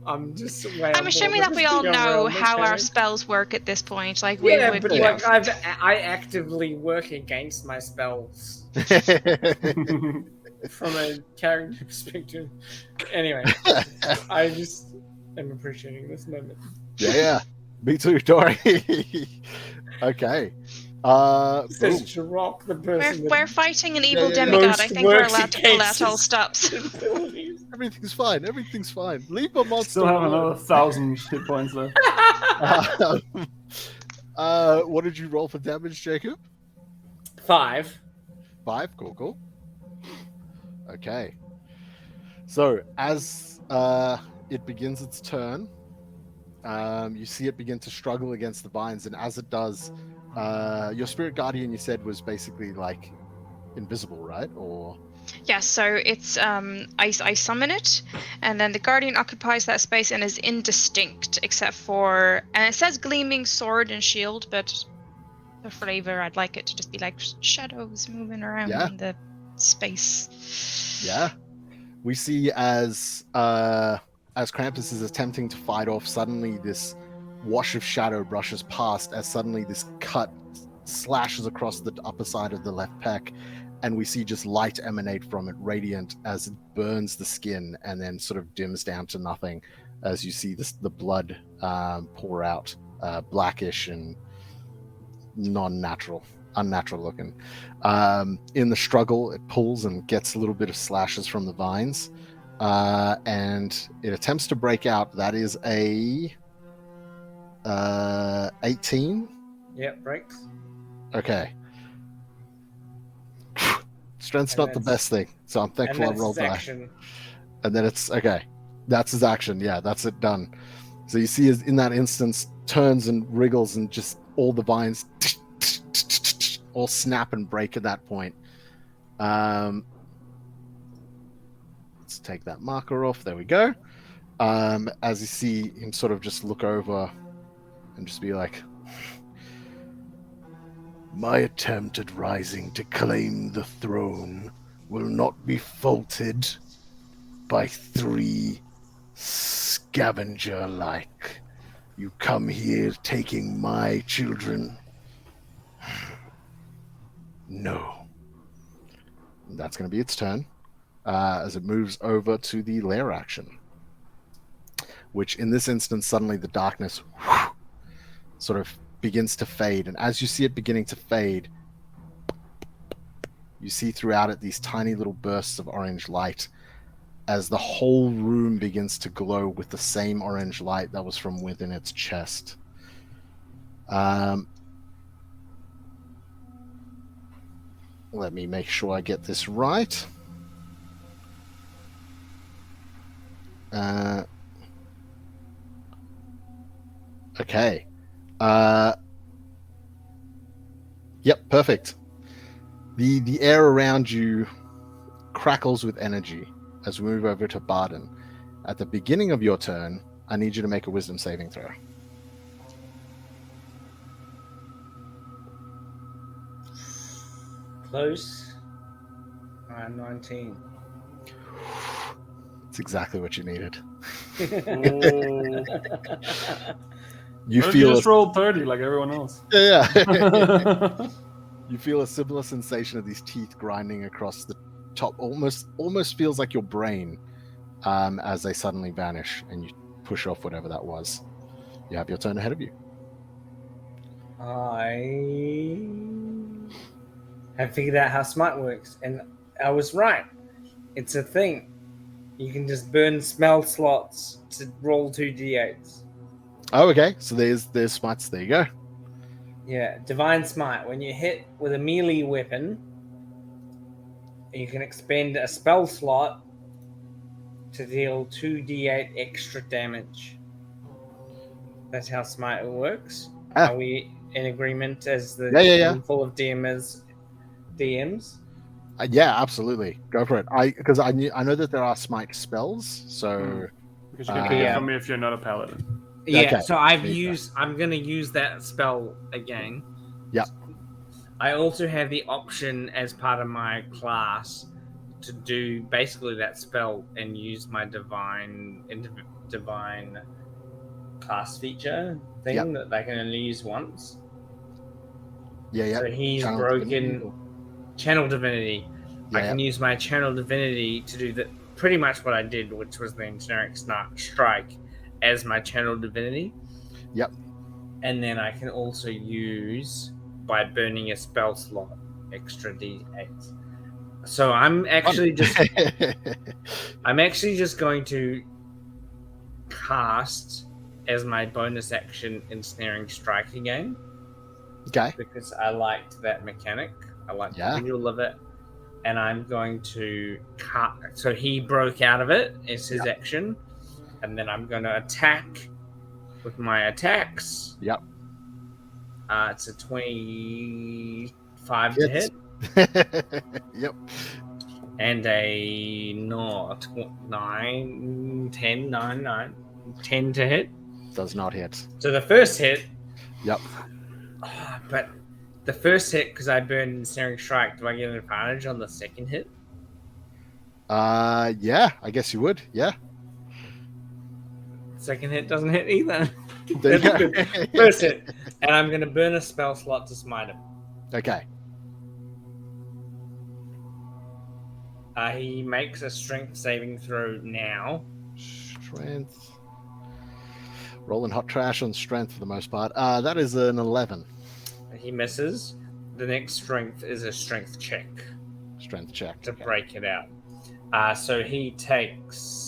I'm just. I'm assuming that we all know how our spells work at this point. Like we Yeah, would, but you know. like I actively work against my spells from a character perspective. Anyway, I just am appreciating this moment. Yeah. Me too, Dory. Okay. Says Charock, the person. We're fighting an evil yeah. demigod. Most I think we're works allowed to pull against out all his stops. Everything's fine. Leave a monster. Still have alone. another 1,000 hit points left. What did you roll for damage, Jacob? 5. 5. Cool. Okay. So as it begins its turn, you see it begin to struggle against the vines, and as it does, your spirit guardian, you said, was basically like invisible, right? Or Yes, so it's I summon it, and then the guardian occupies that space and is indistinct except for, and it says gleaming sword and shield, but the flavor I'd like it to just be like shadows moving around in the space. Yeah. We see as Krampus is attempting to fight off, suddenly this wash of shadow brushes past as suddenly this cut slashes across the upper side of the left pec, and we see just light emanate from it, radiant, as it burns the skin and then sort of dims down to nothing as you see the blood pour out, blackish and unnatural looking. In the struggle, it pulls and gets a little bit of slashes from the vines, and it attempts to break out. That is a 18. Yeah, breaks. Okay. Strength's not the best thing, so I'm thankful I rolled that. And then it's okay. That's his action. Yeah, that's it done. So you see, in that instance, turns and wriggles, and just all the vines all snap and break at that point. Let's take that marker off. There we go. As you see him sort of just look over and just be like, "My attempt at rising to claim the throne will not be faulted by 3 scavenger-like. You come here taking my children? No." And that's going to be its turn as it moves over to the lair action, which in this instance, suddenly the darkness sort of begins to fade. And as you see it beginning to fade, you see throughout it these tiny little bursts of orange light as the whole room begins to glow with the same orange light that was from within its chest. Let me make sure I get this right. Okay. Yep, perfect. The air around you crackles with energy as we move over to Barden. At the beginning of your turn, I need you to make a wisdom saving throw. Close. 19. It's exactly what you needed. Oh. You What if feel you just rolled 30 like everyone else? yeah. Yeah. You feel a similar sensation of these teeth grinding across the top. Almost feels like your brain, as they suddenly vanish, and you push off whatever that was. You have your turn ahead of you. I have figured out how smite works, and I was right. It's a thing. You can just burn spell slots to roll 2d8s. Oh, okay. So there's smites. There you go. Yeah, Divine Smite. When you hit with a melee weapon, you can expend a spell slot to deal 2d8 extra damage. That's how Smite works. Are we in agreement as the handful of DMs? Yeah, absolutely. Go for it. Because I know that there are smite spells, so Because you can take it from me if you're not a paladin. Yeah, Okay. so I'm gonna use that spell again. Yep. I also have the option as part of my class to do basically that spell and use my divine class feature thing that they can only use once. Yeah. So he's Channel broken divinity. Channel Divinity. Yeah, I can use my Channel Divinity to do pretty much what I did, which was the Ensnaring Strike as my Channel Divinity. Yep. And then I can also use, by burning a spell slot, extra d8. So I'm actually just going to cast as my bonus action Ensnaring Strike again. Okay. Because I liked that mechanic. I liked the visual of it. And I'm going to cut. So he broke out of it as his action. And then I'm going to attack with my attacks. Yep. It's a 25 to hit. Yep. And a 10 to hit. Does not hit. So the first hit. Yep. But the first hit, because I burned Ensnaring Strike, do I get an advantage on the second hit? Yeah, I guess you would. Yeah. Second hit doesn't hit either. There you That's go. good. First hit. And I'm going to burn a spell slot to smite him. Okay. He makes a strength saving throw now. Strength. Rolling hot trash on strength for the most part. That is an 11. He misses. The next strength is a strength check. Strength check. To break it out. So he takes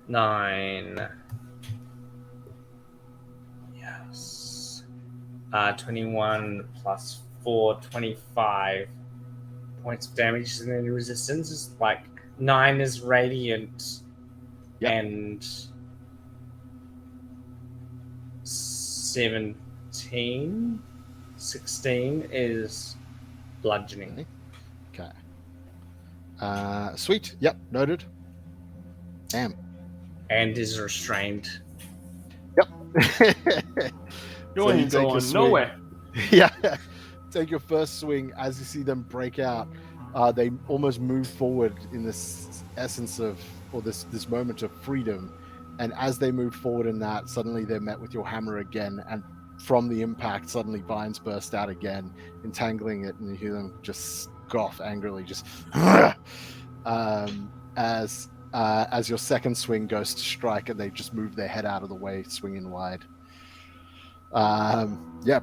9. Yes. 21 plus 4, 25 points of damage and then resistance is like 9 is radiant and 16 is bludgeoning. Okay. Sweet. Yep, noted. Damn. And is restrained. Yep. You ain't going nowhere. Yeah. Take your first swing. As you see them break out, they almost move forward in this essence of, or this moment of freedom. And as they move forward in that, suddenly they're met with your hammer again. And from the impact, suddenly vines burst out again, entangling it, and you hear them just scoff angrily, just as your second swing goes to strike, and they just move their head out of the way, swinging wide.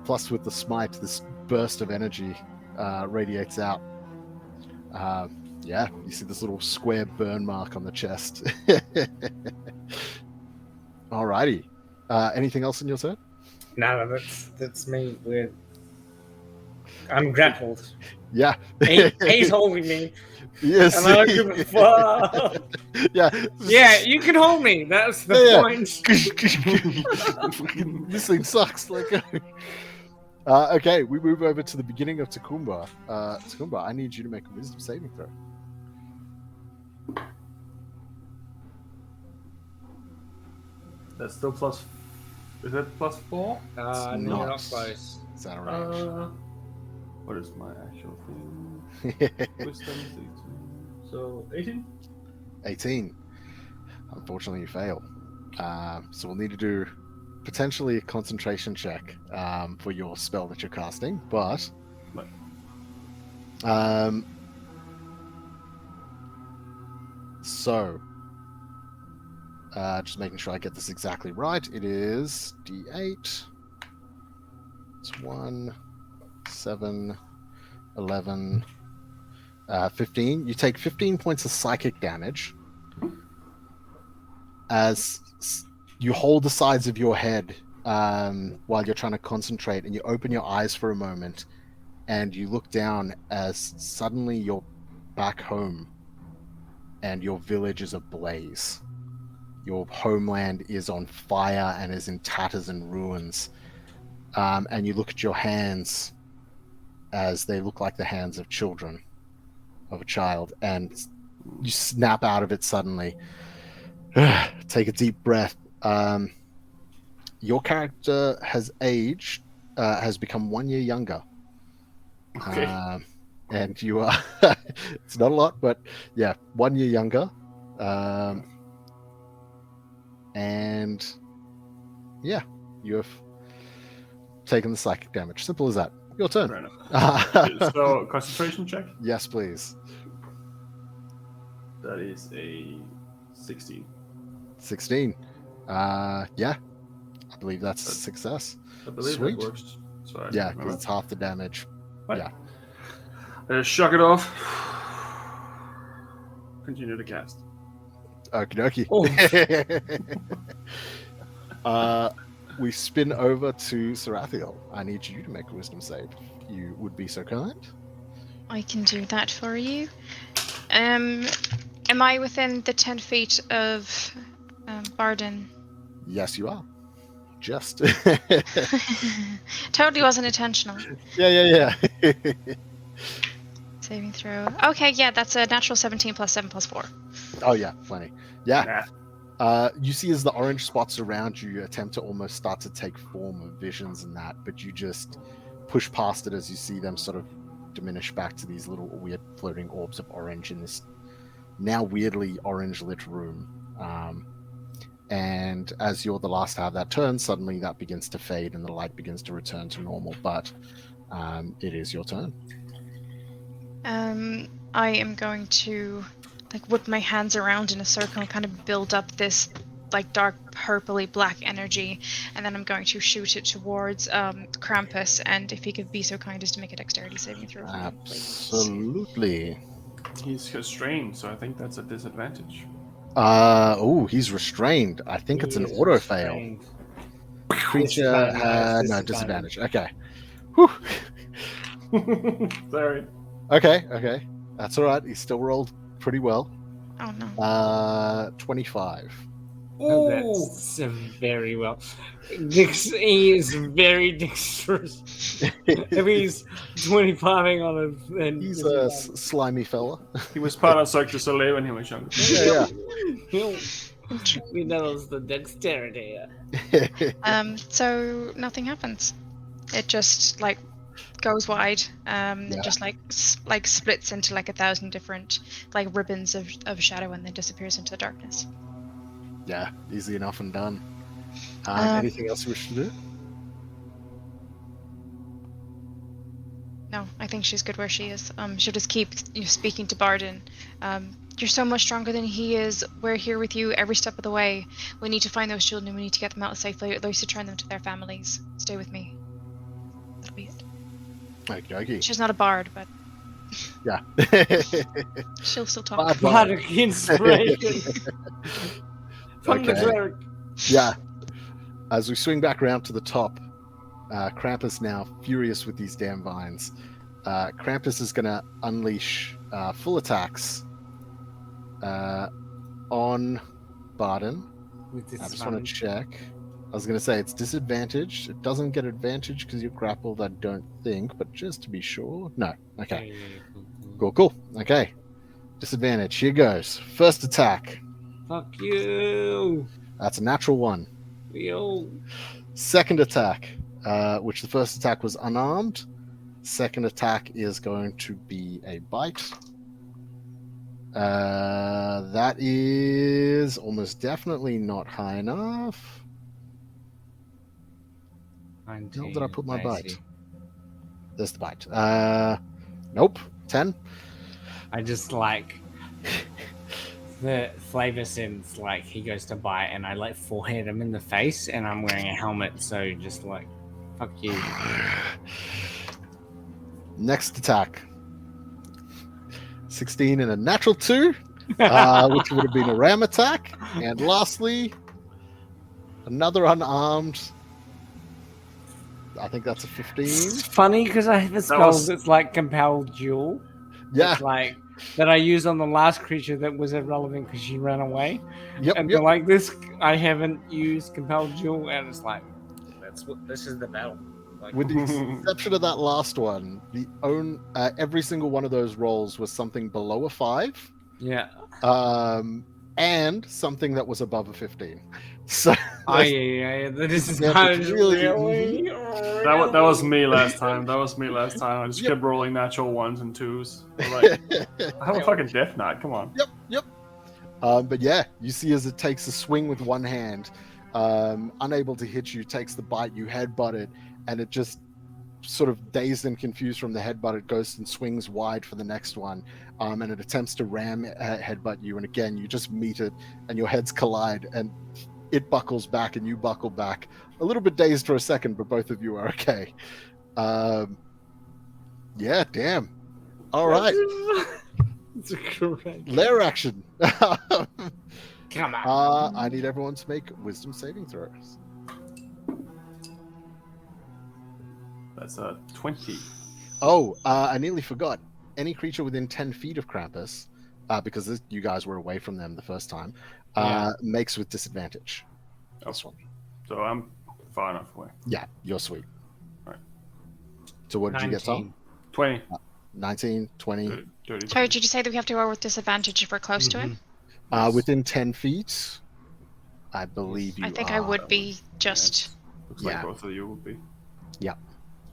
Plus with the smite, this burst of energy radiates out. You see this little square burn mark on the chest. Alrighty. Anything else in your turn? No, that's me. I'm grappled. Yeah. He's holding me. Yes. And I don't give a fuck. Yeah. Yeah, you can hold me. That's the Yeah, point. Fucking- this thing sucks. Let go. Okay, we move over to the beginning of Takumba. Takumba, I need you to make a wisdom saving throw. That's still plus. Is that +4? No, not. not close. Is that alright? What is my actual thing? Wisdom 16. So 18. 18. Unfortunately, you fail. So we'll need to do potentially a concentration check for your spell that you're casting, but so just making sure I get this exactly right. It is D8. It's 1, 7, 11, 15. You take 15 points of psychic damage as you hold the sides of your head while you're trying to concentrate, and you open your eyes for a moment and you look down as suddenly you're back home and your village is ablaze. Your homeland is on fire and is in tatters and ruins. And you look at your hands as they look like the hands of children, of a child, and you snap out of it suddenly. Take a deep breath. Your character has aged, has become 1 year younger. Okay. And you are, it's not a lot, but yeah, 1 year younger. And yeah, you have taken the psychic damage. Simple as that. Your turn. Fair enough. So, concentration check? Yes, please. That is a 16. 16. Yeah. I believe that's a success. I believe Sweet. that works. So I Yeah, remember. because it's half the damage. Right. Yeah. Shuck it off. Continue to cast. Okie Oh. dokie. We spin over to Sarathiel. I need you to make a wisdom save. You would be so kind. I can do that for you. Am I within the 10 feet of Barden? Yes, you are. Just. Totally wasn't intentional. Yeah. Saving throw. Okay, yeah, that's a natural 17 plus 7 plus 4. Oh, yeah, plenty. Yeah. Nah. You see as the orange spots around you attempt to almost start to take form of visions and that, but you just push past it as you see them sort of diminish back to these little weird floating orbs of orange in this now weirdly orange lit room. And as you're the last to have that turn, suddenly that begins to fade and the light begins to return to normal, but it is your turn. I am going to whip my hands around in a circle and kind of build up this dark purpley black energy, and then I'm going to shoot it towards Krampus, and if he could be so kind as to make a dexterity saving throw for me, please. Absolutely. He's constrained, so I think that's a disadvantage. He's restrained. I think it's an auto fail. Creature no disadvantage. Okay. Whew. Sorry. Okay. That's all right. He still rolled pretty well. Oh no. 25. Oh, that's very well. He is very dexterous. If he's 25ing on a... Then He's a slimy fella. He was part of Cirque du Soleil when he was younger. Yeah. We know it's the dexterity. So nothing happens. It just goes wide, and just splits into 1,000 different ribbons of shadow, and then disappears into the darkness. Yeah, easy enough and done. Anything else you wish to do? No, I think she's good where she is. She'll just keep speaking to Barden. You're so much stronger than he is. We're here with you every step of the way. We need to find those children. We need to get them out safely, or at least return them to their families. Stay with me. That'll be it. Okay. She's not a bard, but Yeah. she'll still talk. Bardic inspiration. From the Okay. cleric. Yeah. As we swing back around to the top, Krampus now furious with these damn vines. Krampus is going to unleash full attacks on Barden. With I just want to disadvantage. check. I was going to say it's disadvantaged. It doesn't get advantage because you're grappled, I don't think, but just to be sure. No. Okay. Cool. Okay. Disadvantage. Here goes. First attack. Fuck you. That's a natural 1. Yo. Second attack, which the first attack was unarmed. Second attack is going to be a bite. That is almost definitely not high enough. 19, Where did I put my bite? 80. There's the bite. Nope. 10. I just like the flavor sense, like he goes to bite and I like forehead him in the face and I'm wearing a helmet, so just like fuck you. Next attack. 16 and a natural 2, which would have been a ram attack. And lastly, another unarmed. I think that's a 15. It's funny because I have a spell that's like compel duel. Yeah. It's like that I used on the last creature that was irrelevant because she ran away. Yep. And Yep. like this, I haven't used compel duel, and it's like that's what this is the battle. Like, With the exception of that last one, every single one of those rolls was something below a 5. yeah. And something that was above a 15. So Oh yeah. This is Yeah, kind but of really- really. That was me last time. I just kept rolling natural 1s and 2s. Like, I have a fucking death knight. Come on. Yep. But yeah, you see as it takes a swing with one hand, unable to hit you, takes the bite, you headbutt it, and it just sort of dazed and confused from the headbutt, it goes and swings wide for the next one, and it attempts to ram headbutt you, and again you just meet it and your heads collide and it buckles back and you buckle back, a little bit dazed for a second, but both of you are okay. Yeah, damn. All right. It's correct. Lair action. Come on. I need everyone to make wisdom saving throws. That's a 20. Oh, I nearly forgot. Any creature within 10 feet of Krampus, because you guys were away from them the first time, makes with disadvantage. This one. So I'm far enough away. Yeah, you're sweet. Right. So what did you get, Tom? 19. 20. 19, 20. 30. Sorry, did you say that we have to roll with disadvantage if we're close to him? Within 10 feet, I believe you I think are. I would be just. Looks Yeah. like both of you would be. Yeah.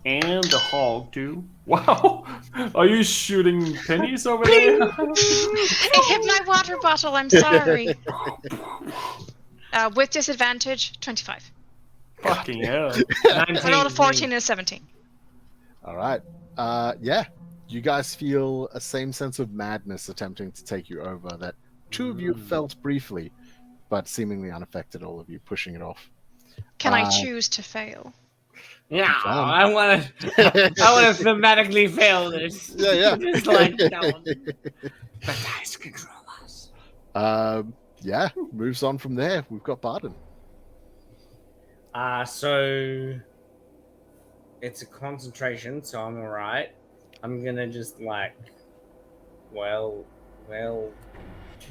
And the hog too. Wow. Are you shooting pennies over there? It hit my water bottle, I'm sorry. With disadvantage, 25. Fucking hell. I rolled a 14 and a 17. All right. Yeah. You guys feel a same sense of madness attempting to take you over that two of you felt briefly, but seemingly unaffected, all of you pushing it off. Can I choose to fail? Yeah, I want to thematically fail this. Yeah. Just like no one. But dice control us. Yeah, moves on from there. We've got Barden. So it's a concentration, so I'm alright. I'm gonna just like well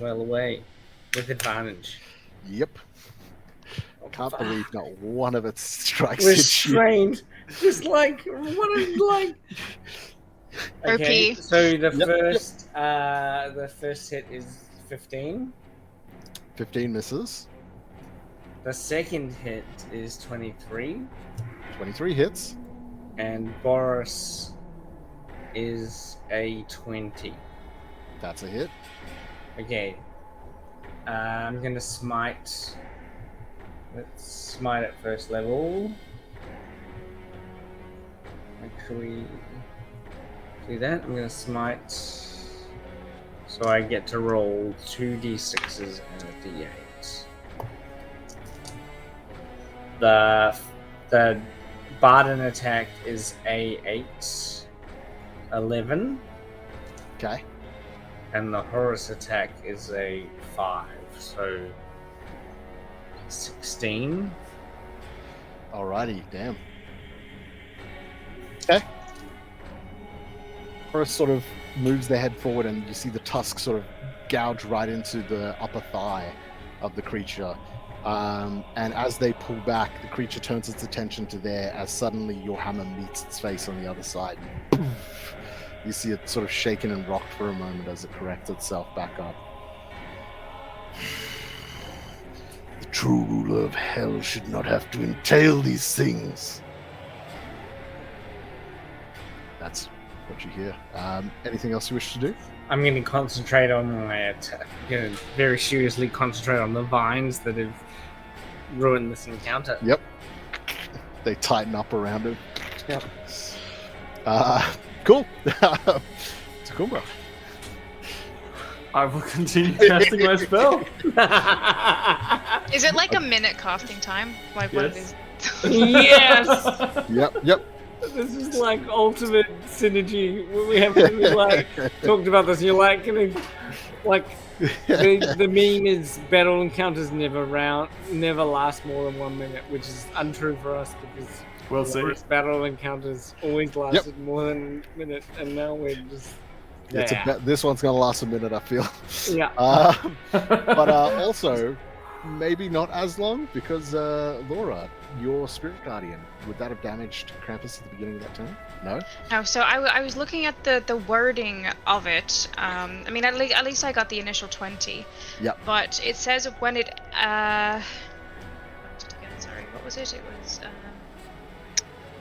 away with advantage. Yep. Can't believe not one of its strikes hit you. Restrained. Just like what is like. Okay, OP. so the first hit is 15. 15 misses. The second hit is 23, 23 hits. and Boris is a 20. That's a hit. Okay. I'm gonna smite. Let's smite at first level. Actually, do that. I'm gonna smite. So I get to roll 2d6s and a d8. The Barden attack is a 8, 11. Okay. And the Horus attack is a 5, so 16. Alrighty, damn. Okay. Horus sort of moves their head forward, and you see the tusk sort of gouge right into the upper thigh of the creature. And as they pull back, the creature turns its attention to there, as suddenly your hammer meets its face on the other side. You see it sort of shaken and rocked for a moment as it corrects itself back up. The true ruler of hell should not have to entail these things. That's what you hear. Anything else you wish to do? I'm going to concentrate on my attack. I'm going to very seriously concentrate on the vines that have ruined this encounter. Yep. They tighten up around him. Yep. Cool. Takumba. I will continue casting my spell. Is it like a minute casting time? Like one of Yes. these? Yes! Yep. This is like ultimate synergy. We haven't really like talked about this. You're like gonna like the meme is battle encounters never last more than 1 minute, which is untrue for us because Well said. battle encounters always lasted more than a minute, and now we're just This one's gonna last a minute, I feel. yeah. But also, maybe not as long, because Laura, your spirit guardian, would that have damaged Krampus at the beginning of that turn? No? No, so I was looking at the wording of it. I mean, at least I got the initial 20. Yep. But it says when it sorry, what was it? It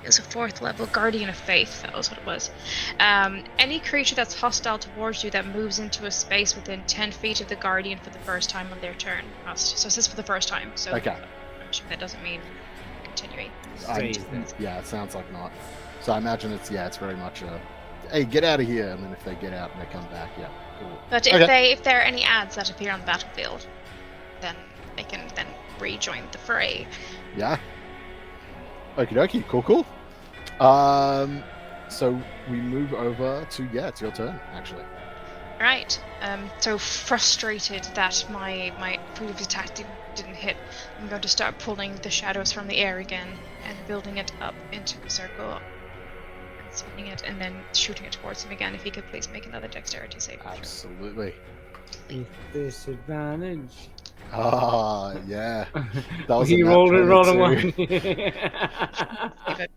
was a 4th level Guardian of Faith. That was what it was. Any creature that's hostile towards you that moves into a space within 10 feet of the Guardian for the first time on their turn must. So it says for the first time. So Okay. I'm sure that doesn't mean continuing. Yeah, it sounds like not. So I imagine it's very much a, hey, get out of here, and then if they get out and they come back, yeah, cool. But if there are any ads that appear on the battlefield, then they can then rejoin the fray. Yeah. Okie dokie, cool. So we move over to, it's your turn, actually. Right. So frustrated that my previous attack didn't hit, I'm going to start pulling the shadows from the air again and building it up into a circle and spinning it and then shooting it towards him again. If he could please make another dexterity save. Absolutely. Disadvantage. Ah, yeah. That was He a nat rolled a 22.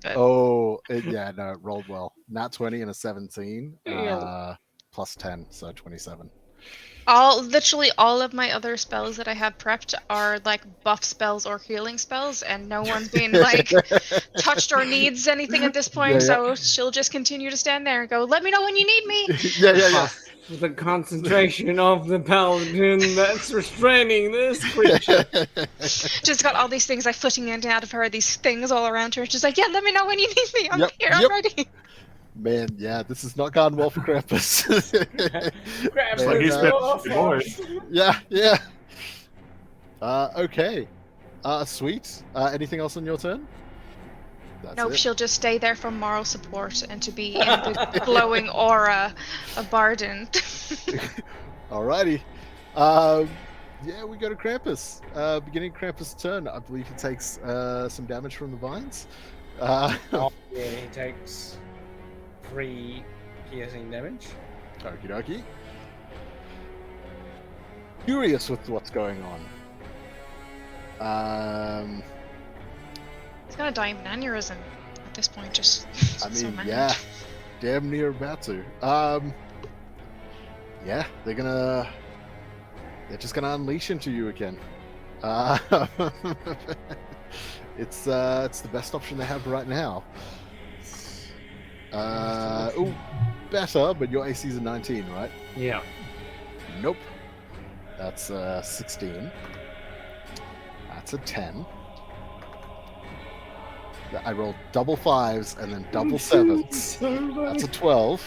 1. Oh, it rolled well. Nat 20 and a 17. Yeah. Plus 10, so 27. Literally all of my other spells that I have prepped are like buff spells or healing spells, and no one's been like touched or needs anything at this point. Yeah. So she'll just continue to stand there and go, "Let me know when you need me." Yeah. The concentration of the paladin that's restraining this creature. Just got all these things like flitting in and out of her, these things all around her. She's like, "Yeah, let me know when you need me. I'm here. I'm ready." Man, yeah, this has not gone well for Krampus. Grab Like he's been her. boys. Yeah. Okay. Sweet. Anything else on your turn? That's Nope, it. she'll just stay there for moral support and to be in the glowing aura of Barden. Alrighty. Yeah, we go to Krampus. Beginning Krampus' turn, I believe he takes some damage from the vines. Yeah, he takes 3 piercing damage. Okie dokie. Curious with what's going on. He's gonna die of an aneurysm at this point. Just. I so mean, mad. yeah, damn near about to. Yeah, they're just gonna unleash into you again. It's the best option they have right now. Better, but your AC is a 19, right? Yeah. Nope. That's 16. That's a 10. I rolled double 5s and then double 7s. That's a 12.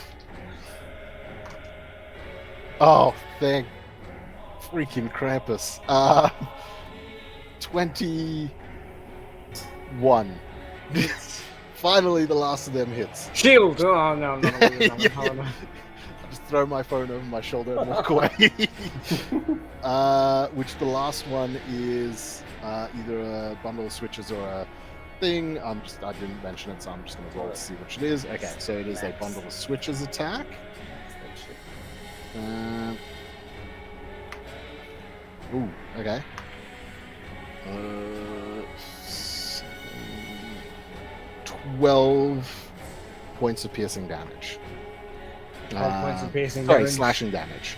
Oh, thank freaking Krampus. 21. Finally, the last of them hits. Shield! Oh, no. Yeah. Just throw my phone over my shoulder and walk away. Which the last one is either a bundle of switches or a thing. I didn't mention it, so I'm just going to roll to see which it is. Okay, so it is a bundle of switches attack. Ooh, okay. 12 points of piercing damage. 12 points of piercing Sorry, damage. slashing damage.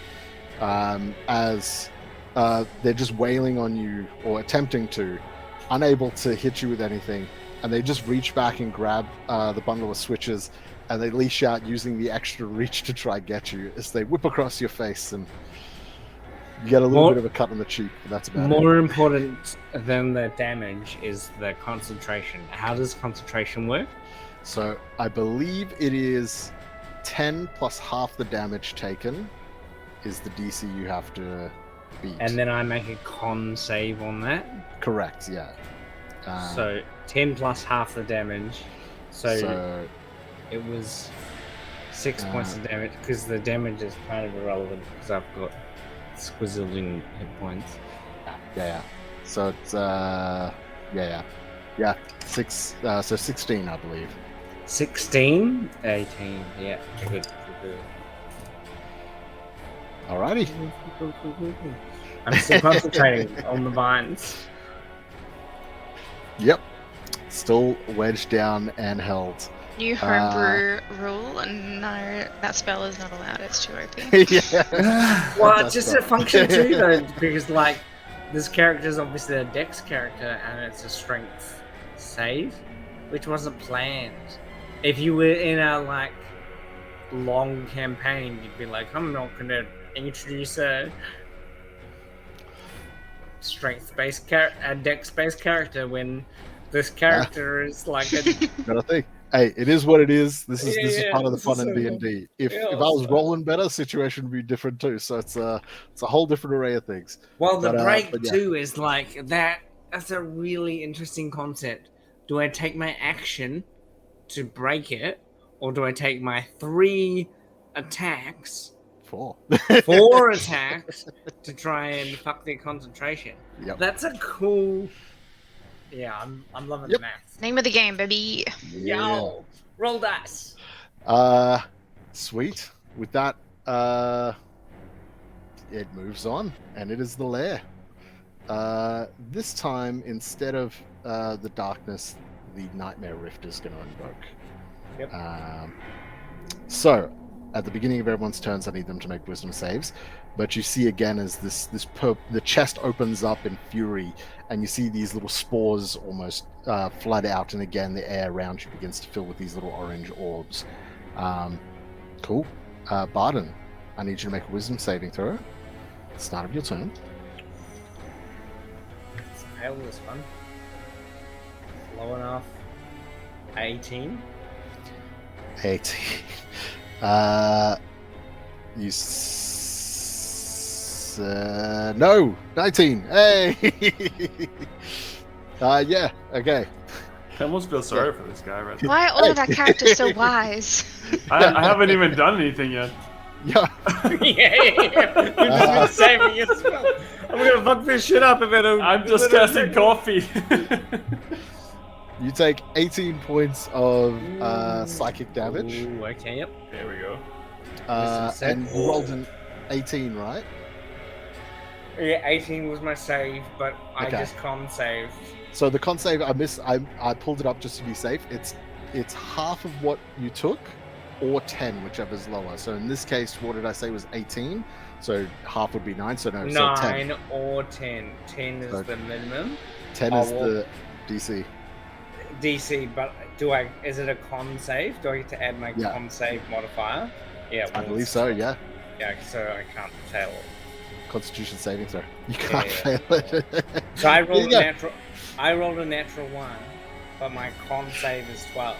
As they're just wailing on you, or attempting to, unable to hit you with anything, and they just reach back and grab the bundle of switches, and they leash out using the extra reach to try and get you as they whip across your face, and you get a little bit of a cut on the cheek, but that's about it. More important than the damage is the concentration. How does concentration work? So I believe it is 10 plus half the damage taken is the DC you have to beat. And then I make a con save on that. Correct, yeah. So 10 plus half the damage. So it was 6 points of damage, because the damage is kind of irrelevant because I've got squizzling hit points. Yeah. So it's six. So 16, I believe. 16, 18. Yeah, good. Alrighty. I'm still concentrating on the vines. Yep. Still wedged down and held. New homebrew rule, and no, that spell is not allowed. It's too OP. Yeah. Well, it's just a function too, though, because like this character is obviously a Dex character, and it's a Strength save, which wasn't planned. If you were in a like long campaign, you'd be like, I'm not going to introduce a Strength-based a Dex-based character when this character is like a. Gotta think. Hey, it is what it is. This is part of the fun in D&D. If I was rolling better, situation would be different too. So it's a whole different array of things. Well, the break too is like that. That's a really interesting concept. Do I take my action to break it, or do I take my 3 attacks? 4 attacks to try and fuck their concentration. Yep. That's a cool. Yeah, I'm loving the math. Name of the game, baby. Yo, roll dice. Sweet. With that, it moves on, and it is the lair. This time, instead of the darkness, the Nightmare Rift is going to invoke. Yep. So, at the beginning of everyone's turns, I need them to make wisdom saves. But you see again as the chest opens up in fury, and you see these little spores almost flood out, and again the air around you begins to fill with these little orange orbs. Cool. Barden, I need you to make a wisdom saving throw. Start of your turn. Let's fail this one. Low enough. 18. 18. No, 19. Hey. Yeah. Okay. I almost feel sorry for this guy right now. Why are all of our characters so wise? I haven't even done anything yet. Yeah. Yeah. You've just been saving it as well. I'm gonna fuck this shit up if I don't. I'm just casting coffee. You take 18 points of psychic damage. Ooh, okay, yep. There we go. And you rolled an 18, right? Yeah, 18 was my save, but I Okay. just con saved. So the con save, I pulled it up just to be safe. It's half of what you took, or 10, whichever's lower. So in this case, what did I say was 18? So half would be 9. So no, so 10. 9 or 10. 10 is So the minimum. 10 is the DC. DC, but is it a con save? Do I get to add my con save modifier? Yeah, I believe so. Yeah. Yeah, so I can't fail it. Constitution saving throw. You can't Yeah. fail it. So I rolled a natural 1, but my con save is 12.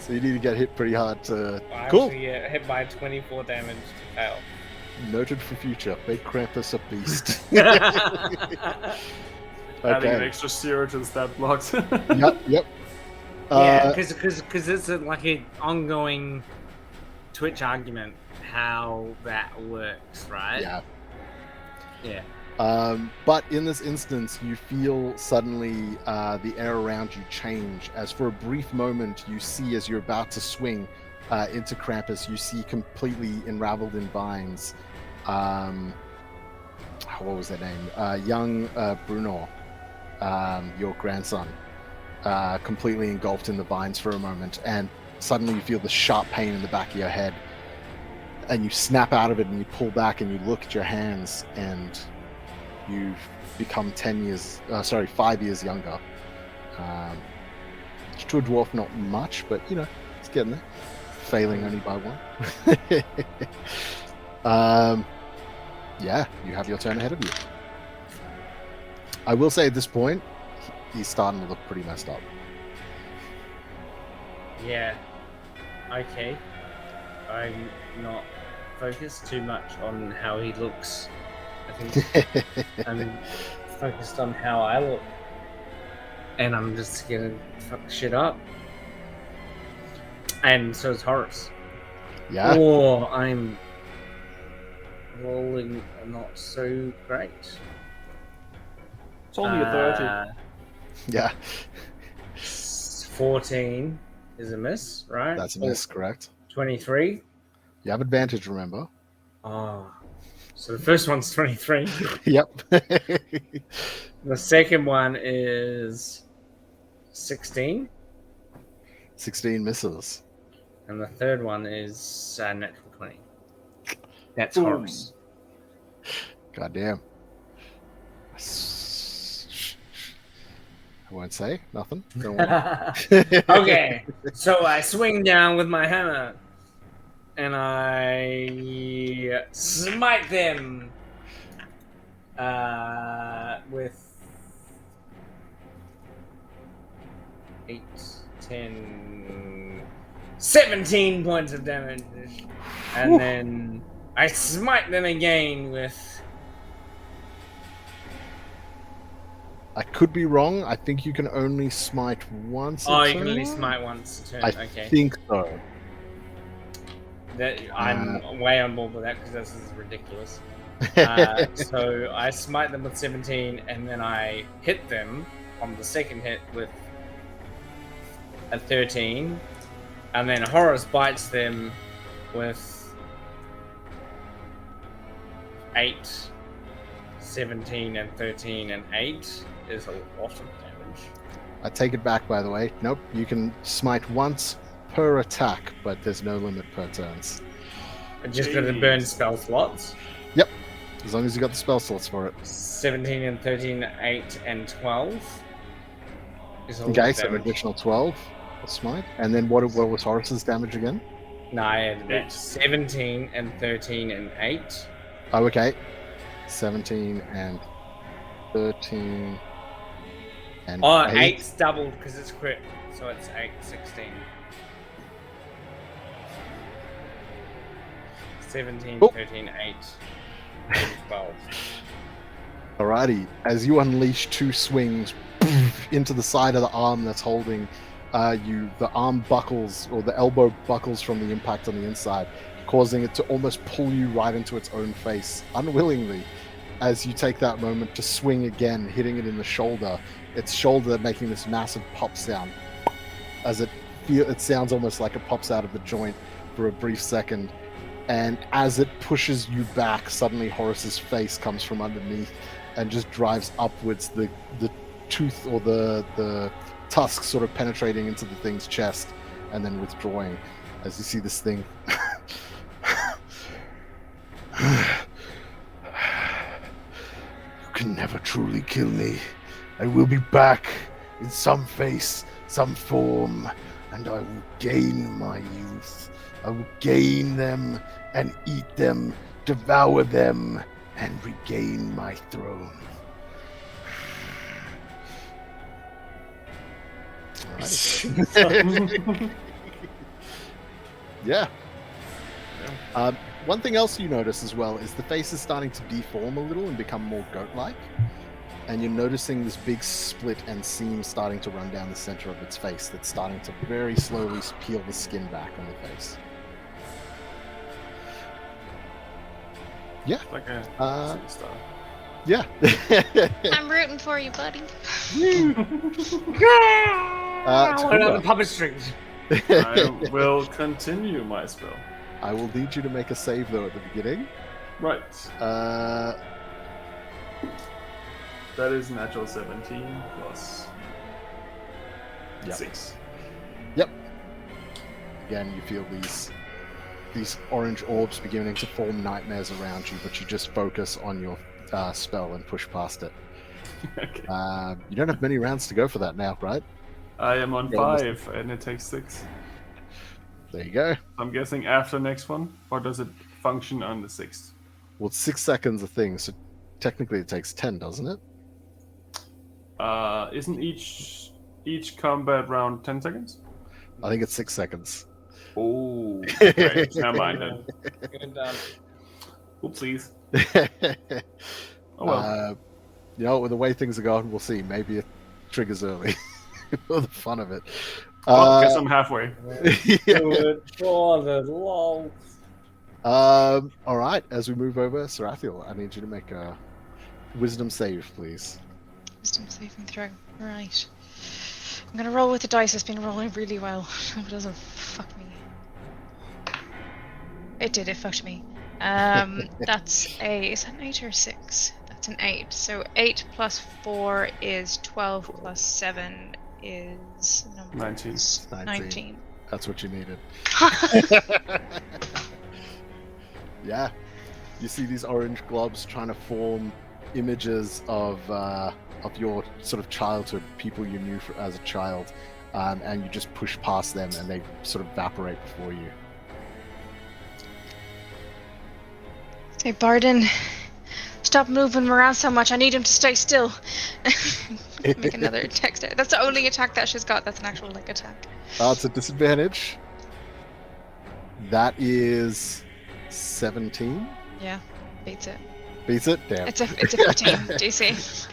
So you need to get hit pretty hard to. I Cool. actually get hit by 24 damage to fail. Noted for future. Make Krampus a beast. Adding an Okay. extra 0 to the stat blocks. Yep. Yeah, because it's like an ongoing Twitch argument how that works, right? Yeah. Yeah. But in this instance, you feel suddenly the air around you change, as for a brief moment you see, as you're about to swing into Krampus, you see completely enraveled in vines. What was their name? Young Bruno, your grandson, completely engulfed in the vines for a moment, and suddenly you feel the sharp pain in the back of your head, and you snap out of it and you pull back and you look at your hands, and you've become 5 years younger. To a dwarf, not much, but you know, it's getting there. Failing only by one. Yeah, you have your turn ahead of you. I will say at this point, he's starting to look pretty messed up. Yeah. Okay. I'm not focused too much on how he looks. I think I'm focused on how I look. And I'm just gonna fuck shit up. And so is Horace. Yeah. Or I'm rolling not so great. It's only a 30. Yeah. 14 is a miss, right? That's a miss, correct? 23. You have advantage, remember? Oh. So the first one's 23. Yep. The second one is 16. 16 misses. And the third one is natural 20. That's Ooh. Horace. Goddamn. I won't say nothing. Don't worry. Okay, so I swing down with my hammer and I smite them with 8, 10, 17 points of damage. And then I smite them again with... I could be wrong. I think you can only smite once. Oh, you can only smite once a turn. I Okay. think so. I'm way on board with that because this is ridiculous. So I smite them with 17, and then I hit them on the second hit with a 13, and then Horace bites them with 8, 17, and 13, and 8 is a lot of damage. I take it back, by the way. Nope, you can smite once per attack, but there's no limit per turns. I just got to burn spell slots. Yep, as long as you got the spell slots for it. 17 and 13, 8 and 12. Is a lot Okay, of so an damage. additional 12 for smite. And then what was Horace's damage again? No, I had that 17 and 13 and 8. Oh, okay. 17 and 13 and Oh, 8. 8's doubled because it's crit, so it's 8, 16. 17, Oh. 13, 8, and 12. Alrighty, as you unleash 2 swings into the side of the arm that's holding you, the arm buckles, or the elbow buckles from the impact on the inside, causing it to almost pull you right into its own face, unwillingly, as you take that moment to swing again, hitting it in the shoulder. Its shoulder making this massive pop sound, as it sounds almost like it pops out of the joint for a brief second. And as it pushes you back, suddenly Horace's face comes from underneath and just drives upwards, the tooth or the tusk sort of penetrating into the thing's chest and then withdrawing as you see this thing. You can never truly kill me. I will be back in some face, some form, and I will gain my youth. I will gain them and eat them, devour them, and regain my throne. Alright. Yeah. One thing else you notice as well is the face is starting to deform a little and become more goat-like. And you're noticing this big split and seam starting to run down the center of its face that's starting to very slowly peel the skin back on the face. Yeah. Like a sea star. Yeah. I'm rooting for you, buddy. What about the puppet strings? I will continue my spell. I will need you to make a save though at the beginning. Right. Uh, That is natural 17 plus Yep. 6. Yep. Again, you feel these orange orbs beginning to form nightmares around you, but you just focus on your spell and push past it. Okay. You don't have many rounds to go for that now, right? I am on You're almost- 5 and it takes 6. There you go. I'm guessing after next one, or does it function on the 6th? Well, 6 seconds a thing, so technically it takes 10, doesn't it? Isn't each combat round 10 seconds? I think it's 6 seconds. Oh, okay. Never mind then. Good done. Oopsies. Oh well. With the way things are going, we'll see. Maybe it triggers early for the fun of it. Well, guess I'm halfway. Yeah. Do it for the lol. All right. As we move over, Sarathiel, I need you to make a wisdom save, please. Wisdom saving throw. Right. I'm gonna roll with the dice. It's been rolling really well. Hope it doesn't fuck me. It did. It fucked me. That's is that an 8 or 6? That's an 8. So 8 plus 4 is 12 plus 7 is 19. 19. That's what you needed. Yeah. You see these orange globs trying to form images of your sort of childhood, people you knew as a child, and you just push past them and they sort of evaporate before you. Hey, Barden, stop moving around so much. I need him to stay still. Make another attack. That's the only attack that she's got. That's an actual attack. It's a disadvantage. That is 17. Yeah, beats it. Beats it? Damn. It's a 15 DC.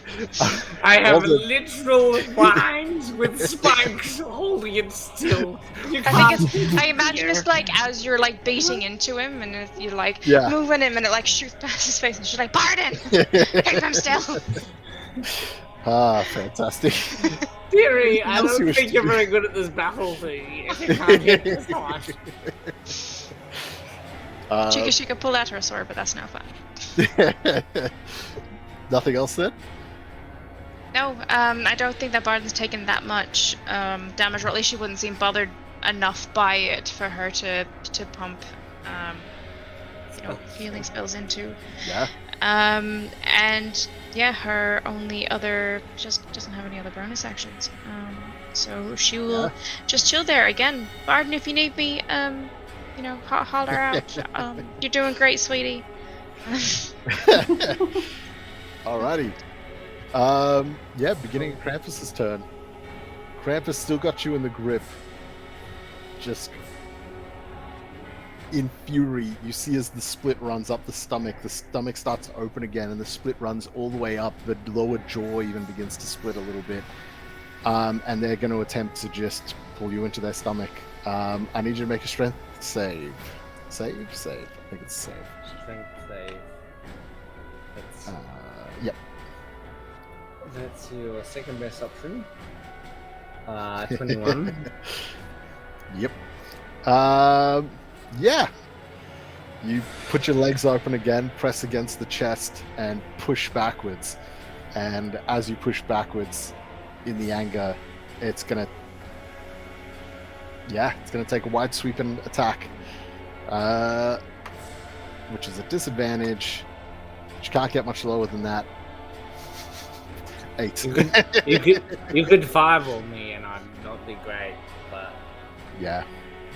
I have Well done. literal vines with spikes holding it still. You I can't. think I imagine it's like as you're like beating into him and you're like Yeah. moving him and it like shoots past his face and she's like, Barden! Keep him still! Fantastic. Theory, I Else you don't wish think to you're do? very good at this battle thing. If you can't hit this much. She could pull out her sword, but that's no fun. Nothing else then? No, I don't think that Barden's taken that much damage, or at least she wouldn't seem bothered enough by it for her to pump, healing spells into. Yeah. And yeah, her only other just doesn't have any other bonus actions. So she will just chill there again. Barden, if you need me, holler out. You're doing great, sweetie. Alrighty. Beginning of Krampus's turn. Krampus still got you in the grip. Just in fury, you see as the split runs up the stomach starts to open again, and the split runs all the way up. The lower jaw even begins to split a little bit. And they're going to attempt to just pull you into their stomach. I need you to make a strength save. Save? I think it's save. Strength save. That's, Yep. that's your second best option. 21. Yep. Yeah. You put your legs open again, press against the chest, and push backwards. And as you push backwards in the anger, it's gonna take a wide sweeping attack. Which is a disadvantage. Which can't get much lower than that. 8. You could fireball me and I'd not be great, but Yeah.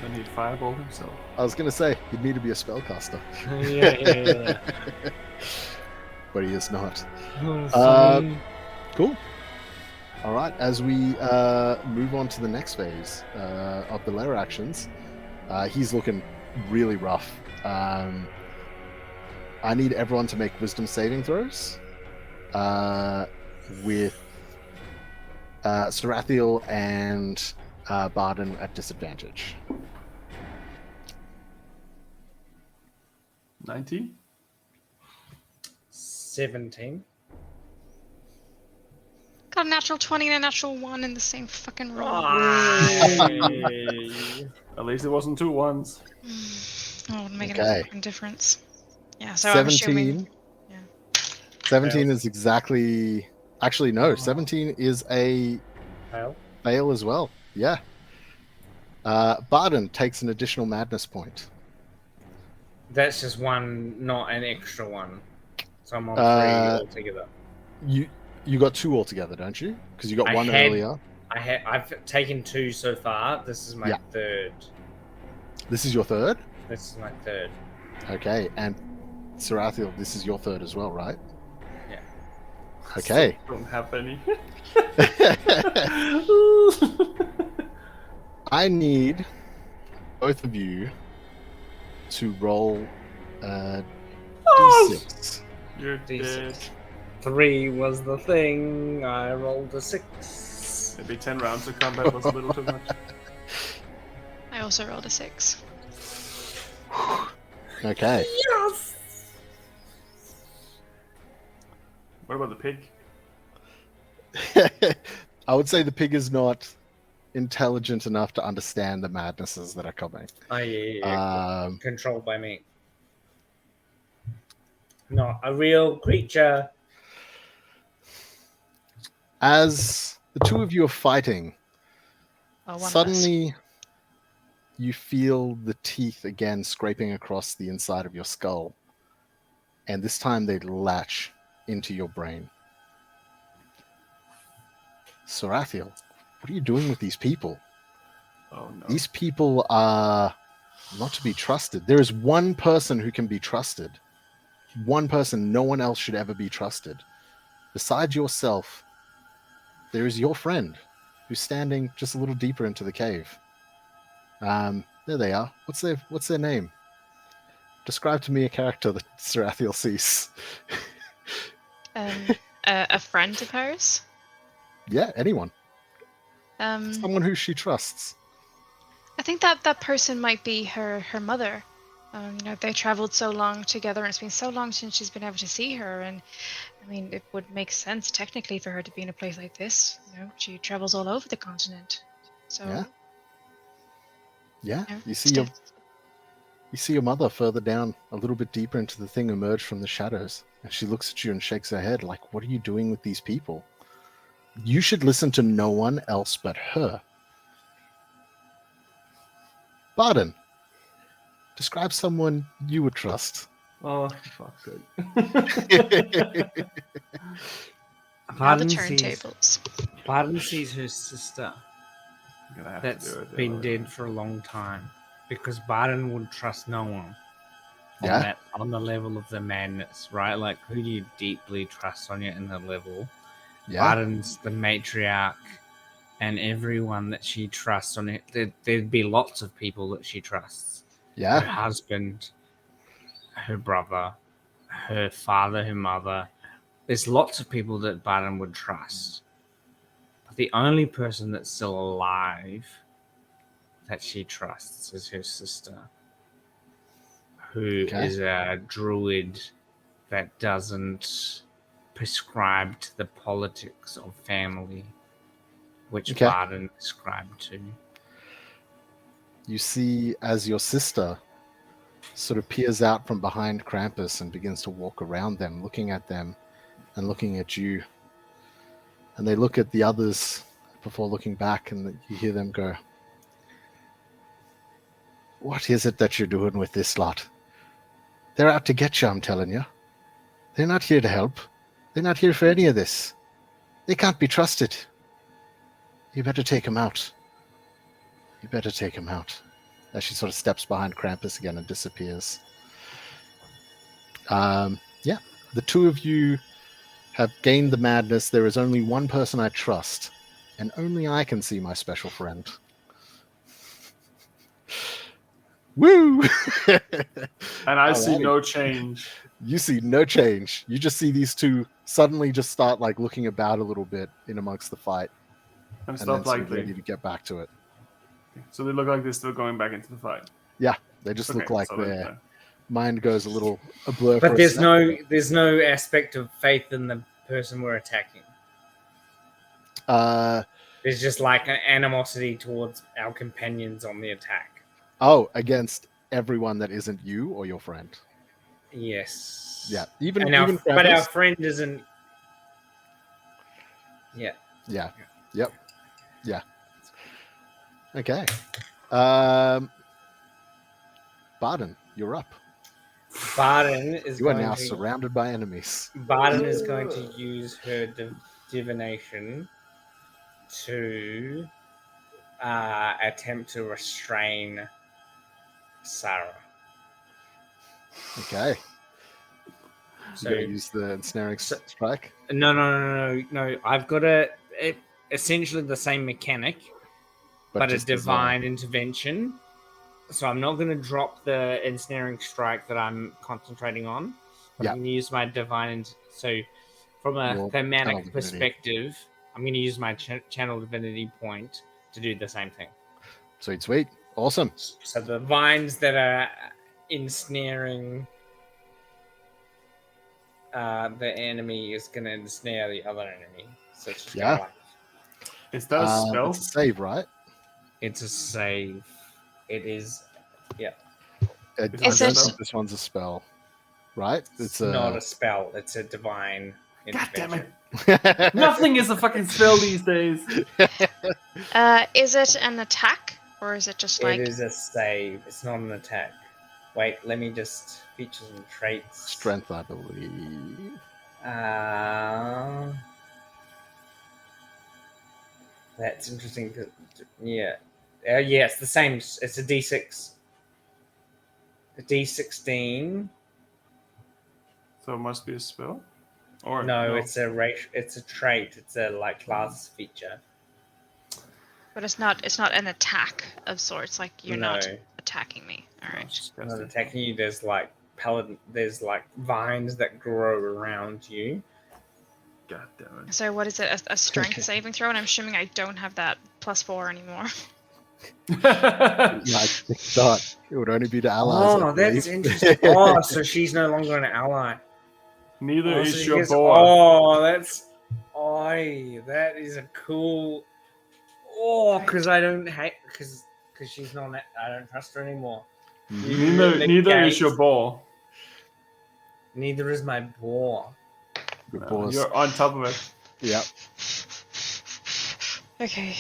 Then he'd fireball himself. I was gonna say, he'd need to be a spellcaster. yeah. But he is not. Funny. Cool. All right, as we move on to the next phase of the layer actions, he's looking really rough. I need everyone to make wisdom saving throws with Sarathiel and Barden at disadvantage. 19? 17. Got a natural 20 and a natural 1 in the same fucking roll. At least it wasn't 2 ones. Oh, it'll make a Okay. fucking difference. Yeah, so I'm assuming... 17 is exactly... Actually, no. 17 is a fail as well. Yeah. Barden takes an additional madness point. That's just one, not an extra one. So I'm on 3 altogether. You got 2 altogether, don't you? Because you got 1 earlier. I've taken 2 so far. This is my third. This is your third? This is my third. Okay, and Syrinscape, this is your third as well, right? Yeah. Okay. Don't have any. I need both of you to roll d6. You're D6. dead. 3 was the thing. I rolled a 6. Maybe 10 rounds of combat was a little too much. I also rolled a 6. Okay. Yes! What about the pig? I would say the pig is not intelligent enough to understand the madnesses that are coming. Oh, yeah. Controlled by me. Not a real creature. As the two of you are fighting, Oh, suddenly you feel the teeth again scraping across the inside of your skull. And this time they latch into your brain. Syrinscape, what are you doing with these people? Oh no. These people are not to be trusted. There is one person who can be trusted. One person, no one else should ever be trusted. Besides yourself, there is your friend who's standing just a little deeper into the cave. There they are. What's their name? Describe to me a character that Syrinscape sees. A friend of hers? Yeah, anyone. Um, Someone who she trusts. I think that person might be her mother. They traveled so long together, and it's been so long since she's been able to see her. And I mean, it would make sense technically for her to be in a place like this. She travels all over the continent. So yeah. You see your mother further down, a little bit deeper into the thing, emerge from the shadows, and she looks at you and shakes her head like, "What are you doing with these people? You should listen to no one else but her." Barden, describe someone you would trust. Oh, for fuck's sake. now the turntables. Barden sees her sister I'm gonna have that's to do it, been dead for a long time. Because Barden would trust no one. Yeah. On the level of the madness, right? Like, who do you deeply trust on in the level? Yeah. Barden's the matriarch, and everyone that she trusts on it. There'd be lots of people that she trusts. Yeah. Her husband, her brother, her father, her mother. There's lots of people that Barden would trust. But the only person that's still alive that she trusts is her sister, who is a druid that doesn't prescribe to the politics of family, which Barden prescribed to. You see as your sister sort of peers out from behind Krampus and begins to walk around them, looking at them and looking at you. And they look at the others before looking back, and you hear them go, "What is it that you're doing with this lot? They're out to get you, I'm telling you. They're not here to help. They're not here for any of this. They can't be trusted. You better take them out. You better take him out." As she sort of steps behind Krampus again and disappears. The two of you have gained the madness. There is only one person I trust, and only I can see my special friend. Woo! And I see no change. You see no change. You just see these two suddenly just start like looking about a little bit in amongst the fight. And then stuff sort like of ready to get back to it. So they look like they're still going back into the fight. Yeah, they just look like so their mind goes a little a blur. But for a there's second. no aspect of faith in the person we're attacking. There's just like an animosity towards our companions on the attack. Oh, against everyone that isn't you or your friend. Yes. Yeah, even but our Krampus. friend isn't. Yeah. Yeah. Yep. Yeah. Okay. Barden, you're up. Barden is You are going now to surrounded by enemies. Barden is going to use her divination to attempt to restrain Sarah. Okay. So You're going to use the ensnaring strike? No. I've got essentially the same mechanic, but a just as divine intervention. So I'm not going to drop the ensnaring strike that I'm concentrating on. But I'm going to use my divine. So from a thematic perspective, I'm going to use my channel divinity point to do the same thing. Sweet. Awesome. So the vines that are ensnaring the enemy is going to ensnare the other enemy. So it's just Is that a spell? It's a save, right? It's a save. It is. Yeah. Is it? This one's a spell, right? It's not a spell. It's a divine. God damn it! Nothing is a fucking spell these days. Is it an attack or is it just like? It is a save. It's not an attack. Wait, let me just features and traits. Strength, I believe. That's interesting. Yeah. Yeah, it's the same. It's a D6. A D16. So it must be a spell? Or no, it's a trait. It's a class feature. But it's not an attack of sorts. Like you're not attacking me. All right. I'm not attacking you. There's there's vines that grow around you. God damn it. So what is it? A strength saving throw? And I'm assuming I don't have that +4 anymore. I think not. It would only be to allies. Oh, that's interesting. Oh, so she's no longer an ally. Neither is so your boy. That is a cool. Oh, because I don't hate because she's not. I don't trust her anymore. Neither is your ball. Neither is my ball. You're on top of it. Yep. Okay.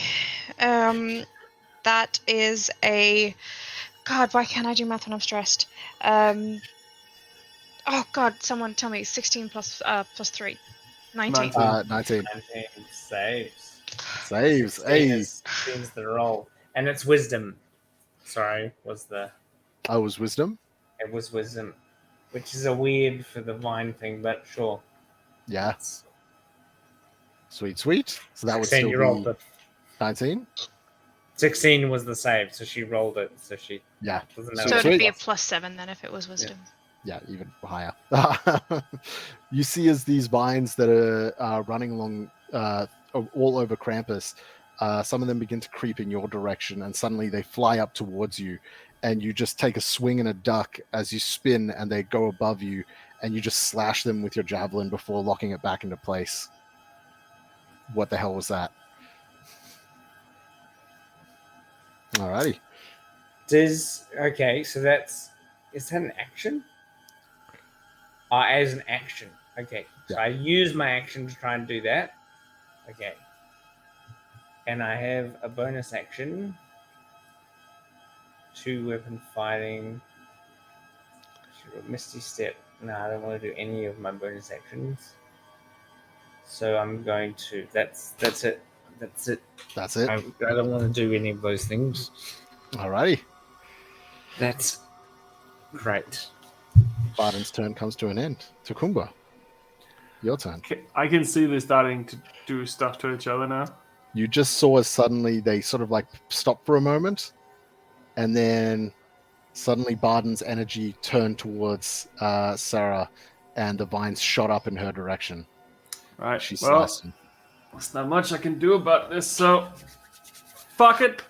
That is a. God, why can't I do math when I'm stressed? Oh God, someone tell me. 16 plus 3. 19. 19. Saves. Hey. Seems the roll, and it's wisdom. Sorry, was the. Oh, it was wisdom. It was wisdom, which is a weird for the vine thing, but sure. Yeah. Sweet. So that would still be 19. 16 was the save, so she rolled it. So she doesn't know. So it'd be a +7 then if it was wisdom. Yeah, even higher. You see as these vines that are running along all over Krampus, some of them begin to creep in your direction, and suddenly they fly up towards you, and you just take a swing and a duck as you spin, and they go above you, and you just slash them with your javelin before locking it back into place. What the hell was that? Alrighty. So is that an action? As an action. Okay. So I use my action to try and do that. Okay. And I have a bonus action. 2 weapon fighting. Misty Step. No, I don't want to do any of my bonus actions. So I'm going to. That's it. That's it. I don't want to do any of those things. Alrighty. That's great. Barden's turn comes to an end. Tukumba, your turn. I can see they're starting to do stuff to each other now. You just saw as suddenly they sort of stop for a moment, and then suddenly Barden's energy turned towards Sarah, and the vines shot up in her direction. Right. She sliced him. There's not much I can do about this, so fuck it.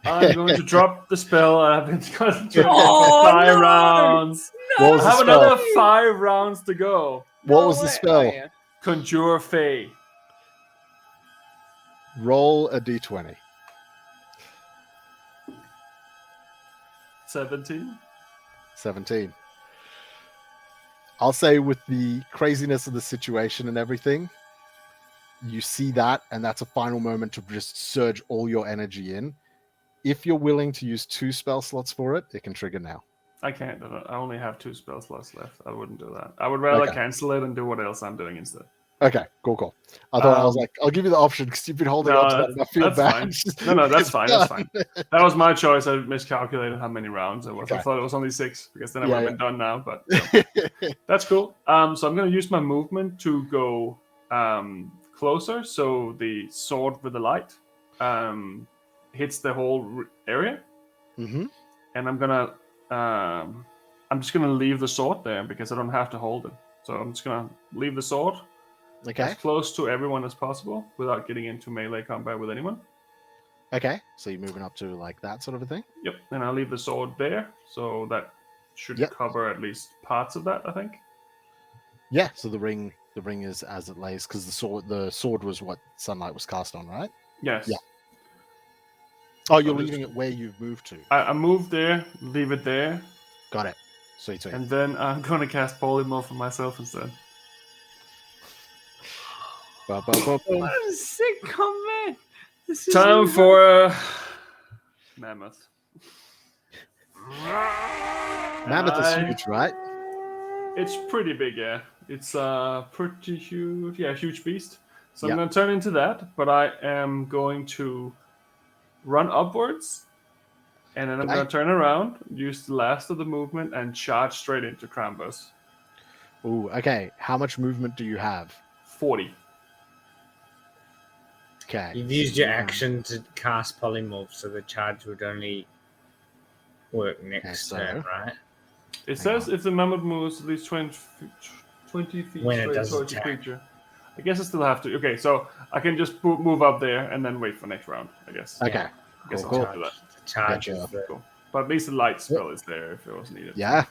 I'm going to drop the spell. I've been concentrating for 5 rounds. What was I have the spell? another 5 rounds to go. What was the spell? Conjure Fae. Roll a d20. 17. 17. I'll say with the craziness of the situation and everything, you see that, and that's a final moment to just surge all your energy in. If you're willing to use 2 spell slots for it, it can trigger now. I can't do that. I only have 2 spell slots left. I wouldn't do that. I would rather Okay. cancel it and do what else I'm doing instead. Okay, cool. I thought I was like, I'll give you the option because you've been holding on to that and I feel bad. Fine. No, that's fine. That's fine. That was my choice. I miscalculated how many rounds it was. Okay. I thought it was only 6 because then I would have been done now. But that's cool. So I'm going to use my movement to go closer, so the sword with the light hits the whole area. Mm-hmm. And I'm just gonna leave the sword there because I don't have to hold it. So I'm just gonna leave the sword as close to everyone as possible without getting into melee combat with anyone. Okay, so you're moving up to like that sort of a thing? Yep, and I'll leave the sword there, so that should cover at least parts of that, I think. Yeah, so the ring is as it lays because the sword was what sunlight was cast on, right? Yes. Yeah. Oh, you're leaving it where you've moved to. I moved there, leave it there. Got it. Sweet. And then I'm gonna cast polymorph on myself instead. What a sick comment! This is time for mammoth. Mammoth is huge, right? It's pretty big, yeah. It's pretty huge. Yeah, huge beast. So I'm going to turn into that, but I am going to run upwards, and then I'm going to turn around, use the last of the movement, and charge straight into Krampus. Ooh, okay. How much movement do you have? 40. Okay. You've used your action to cast polymorph, so the charge would only work next turn, right? It says if the mammoth moves at least 20 feet when straight it does towards the attack. creature. I guess I still have to. Okay, so I can just move up there and then wait for next round, I guess. Okay. I guess Cool. I'll do that. The charge Gotcha. is the... Cool. But at least the light spell is there if it was needed. Yeah.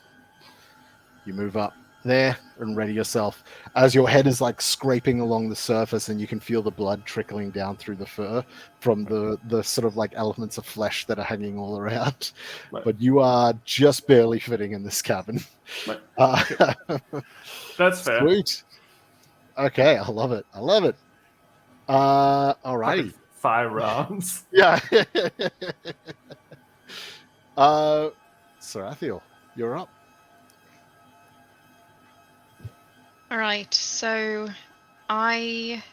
You move up there and ready yourself. As your head is like scraping along the surface and you can feel the blood trickling down through the fur from the sort of like elements of flesh that are hanging all around. Right. But you are just barely fitting in this cabin. Right. That's fair. Sweet. Okay, I love it. Alrighty. 5 rounds. Yeah. Sarathiel, you're up. All right, so I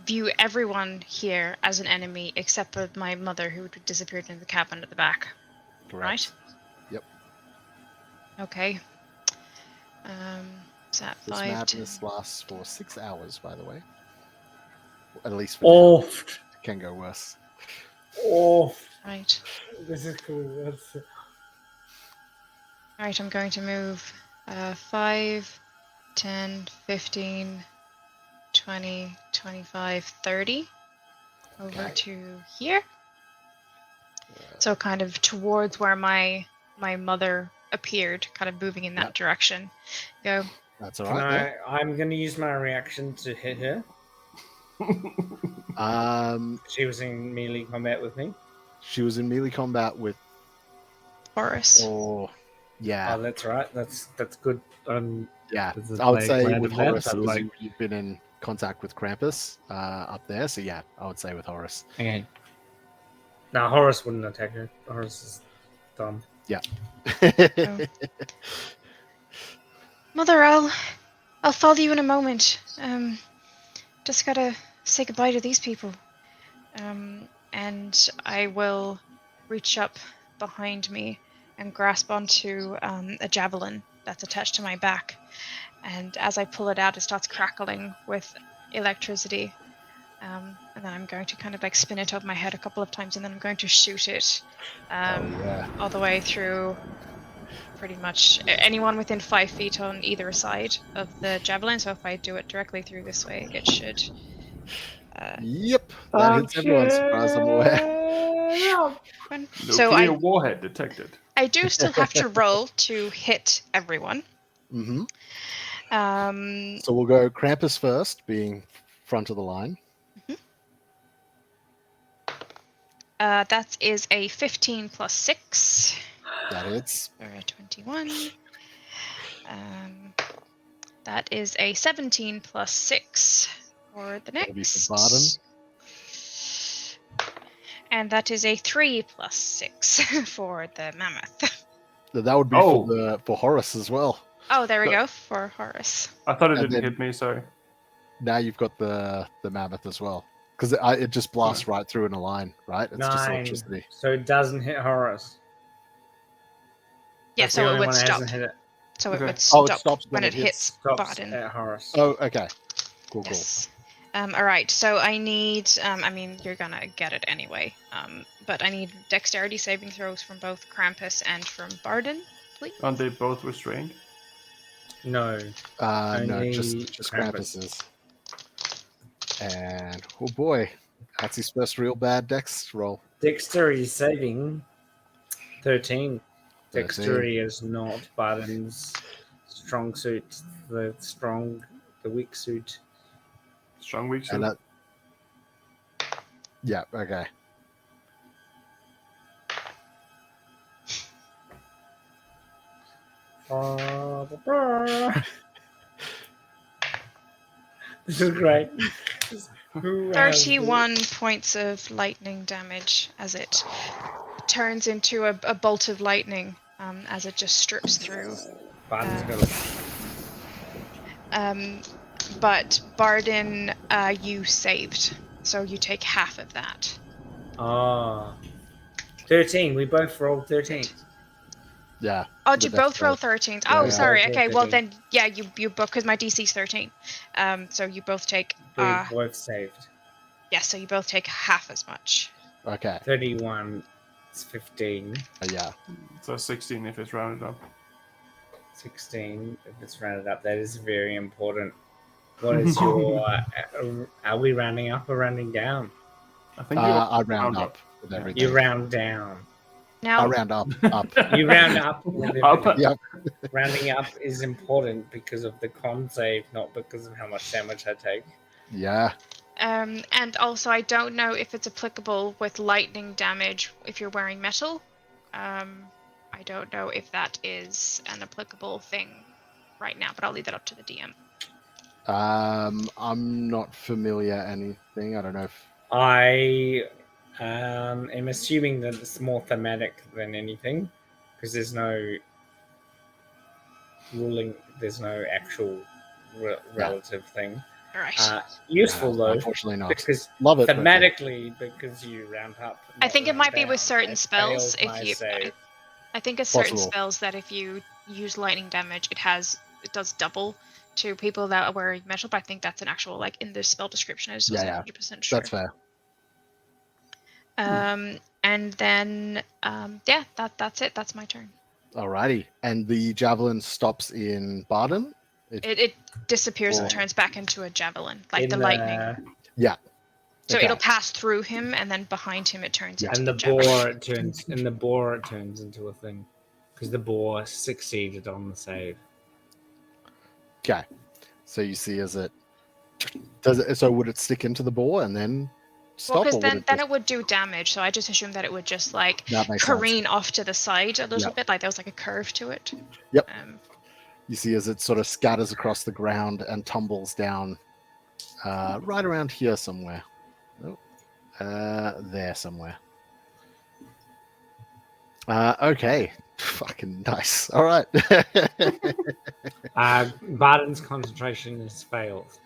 view everyone here as an enemy except for my mother, who disappeared in the cabin at the back. Correct. Right? Yep. Okay. Is that This 5? madness lasts for 6 hours, by the way. At least for now. It can go worse. Right. This is cool. Right, I'm going to move 5, 10, 15, 20, 25, 30 over to here. So kind of towards where my mother appeared, kind of moving in that direction. Go. That's all right. I'm going to use my reaction to hit her. She was in melee combat with me. She was in melee combat with Horace. Oh, yeah. Oh, that's right. That's good. Yeah, This is I would like say random with event, Horace, but because like- you've been in contact with Krampus up there. So yeah, I would say with Horace. Okay. Now Horace wouldn't attack her. Horace is dumb. Yeah. Mother, I'll follow you in a moment. Just gotta say goodbye to these people. And I will reach up behind me and grasp onto a javelin that's attached to my back. And as I pull it out, it starts crackling with electricity. And then I'm going to kind of like spin it over my head a couple of times, and then I'm going to shoot it all the way through pretty much anyone within 5 feet on either side of the javelin. So if I do it directly through this way, it should... Yep, that hits everyone, as far as I'm aware. Nuclear warhead detected. I do still have to roll to hit everyone. Mm-hmm. So we'll go Krampus first, being front of the line. Mhm. That is a 15 plus 6. That hits. Or a 21. That is a 17 plus 6 for the That'll be next. for Barden. And that is a 3 plus 6 for the mammoth. That would be for Horace as well. Oh, there we go, for Horace. I thought it And didn't then- hit me, sorry. Now you've got the mammoth as well. Because it just blasts right through in a line, right? It's just 9. electricity. So it doesn't hit Horace. Yeah, That's the so it only would one that stop. hasn't hit it. So it Okay. would Oh, stop it stops when it hits Stops Barden. at Horace. Oh, okay. Cool. Yes. All right. So I need. I mean, you're gonna get it anyway. But I need dexterity saving throws from both Krampus and from Barden, please. Aren't they both restrained? No. No, Only just Krampus. Krampus's. And oh boy, that's his first real bad dex roll. Dexterity saving 13. 13. Dexterity is not Barden's strong suit. The weak suit. Strong weak And suit. that. Yeah. Okay. This is great. Who has 31 points of lightning damage as it turns into a bolt of lightning as it just strips through. Barden's got But Barden, you saved, so you take half of that. 13. We both rolled 13. Yeah. Oh, the did you dex both roll 13s? Oh, Yeah. sorry. Both rolled Okay, well 13. then, yeah, you both, because my DC's 13. So you both take, We both saved. yeah, so you both take half as much. Okay. 31 is 15. Yeah. So 16 if it's rounded up. 16 if it's rounded up. That is very important. What is your... are we rounding up or rounding down? I think I round up with everything. You round down. I Now, round up. Up. You round up. With Up. everything. Yep. Rounding up is important because of the con save, not because of how much damage I take. Yeah. and also I don't know if it's applicable with lightning damage if you're wearing metal. I don't know if that is an applicable thing right now, but I'll leave that up to the DM. I'm not familiar anything. I don't know if I am assuming that it's more thematic than anything, because there's no ruling, there's no actual relative thing. All right. Useful though, unfortunately not. because Love it. but- thematically, because you round up. I not think it round might be with down. certain It spells. fails my If you, save. I think it's certain Possible. spells that if you use lightning damage, it does double to people that are wearing metal. But I think that's an actual in the spell description. I just wasn't Yeah. 100% sure. That's fair. And then that's it. That's my turn. Alrighty. And the javelin stops in Barden. It disappears and Cool. turns back into a javelin, like In the lightning. So Okay. it'll pass through him, and then behind him it turns into And the the javelin. boar turns into a thing, because the boar succeeded on the save. Okay. So you see as it does it. So would it stick into the bore and then stop? Well, because or would then it then just- it would do damage. So I just assumed that it would just that makes sense. careen off to the side a little Yep. bit, like there was a curve to it. Yep. Um, You see as it sort of scatters across the ground and tumbles down right around here somewhere. Oh, there somewhere. Okay. Fucking nice. All right. Barden's concentration has failed.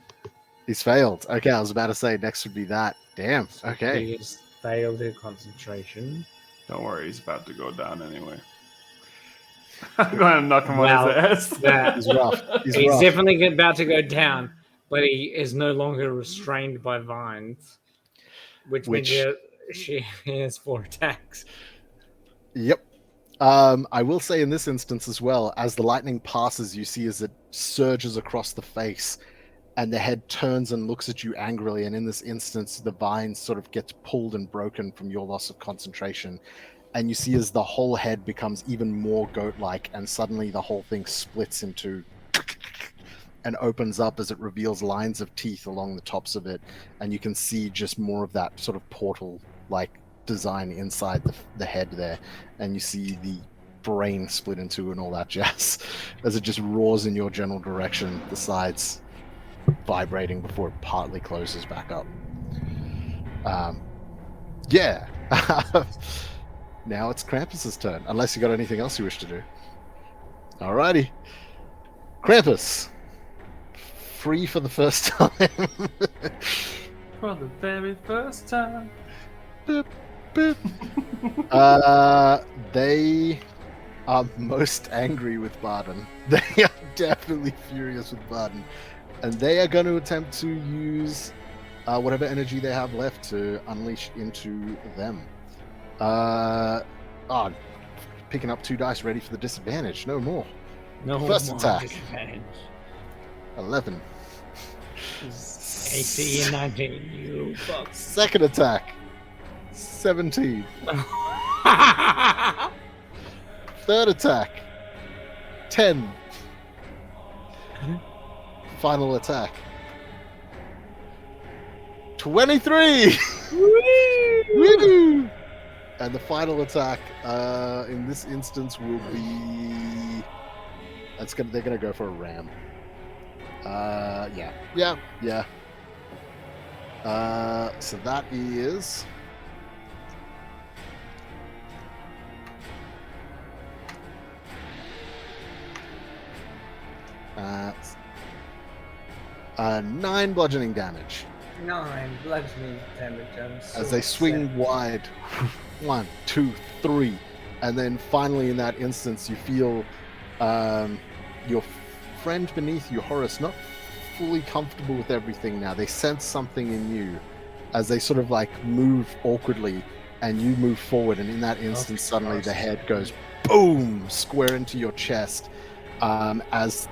He's failed. Okay, I was about to say next would be that. Damn. Okay. He has failed in concentration. Don't worry, he's about to go down anyway. I'm going to knock him Well, on his ass. that- He's rough. He's He's rough. definitely about to go down, but he is no longer restrained by vines, which means she has 4 attacks. Yep. I will say in this instance as well, as the lightning passes, you see as it surges across the face and the head turns and looks at you angrily. And in this instance, the vine sort of gets pulled and broken from your loss of concentration. And you see as the whole head becomes even more goat-like, and suddenly the whole thing splits into and opens up as it reveals lines of teeth along the tops of it. And you can see just more of that sort of portal-like design inside the head there, and you see the brain split in two and all that jazz as it just roars in your general direction, the sides vibrating before it partly closes back up. Yeah. Now it's Krampus's turn, unless you got anything else you wish to do. Alrighty. Krampus. Free for the first time. For the very first time. Boop, boop. They are most angry with Barden. They are definitely furious with Barden. And they are going to attempt to use whatever energy they have left to unleash into them. Picking up 2 dice, ready for the disadvantage. No more. No First more attack. disadvantage. 11. 18 and 19, you fuck. Second attack. 17. Third attack. 10. Final attack. 23. Woo! And the final attack, in this instance, will be. They're gonna go for a ram. Yeah. So that is. Uh, 9 bludgeoning damage. 9 bludgeoning damage. As they swing wide. 1, 2, 3. And then finally in that instance you feel your friend beneath you, Horace, not fully comfortable with everything now. They sense something in you as they sort of like move awkwardly and you move forward, and in that instance suddenly the head goes boom square into your chest as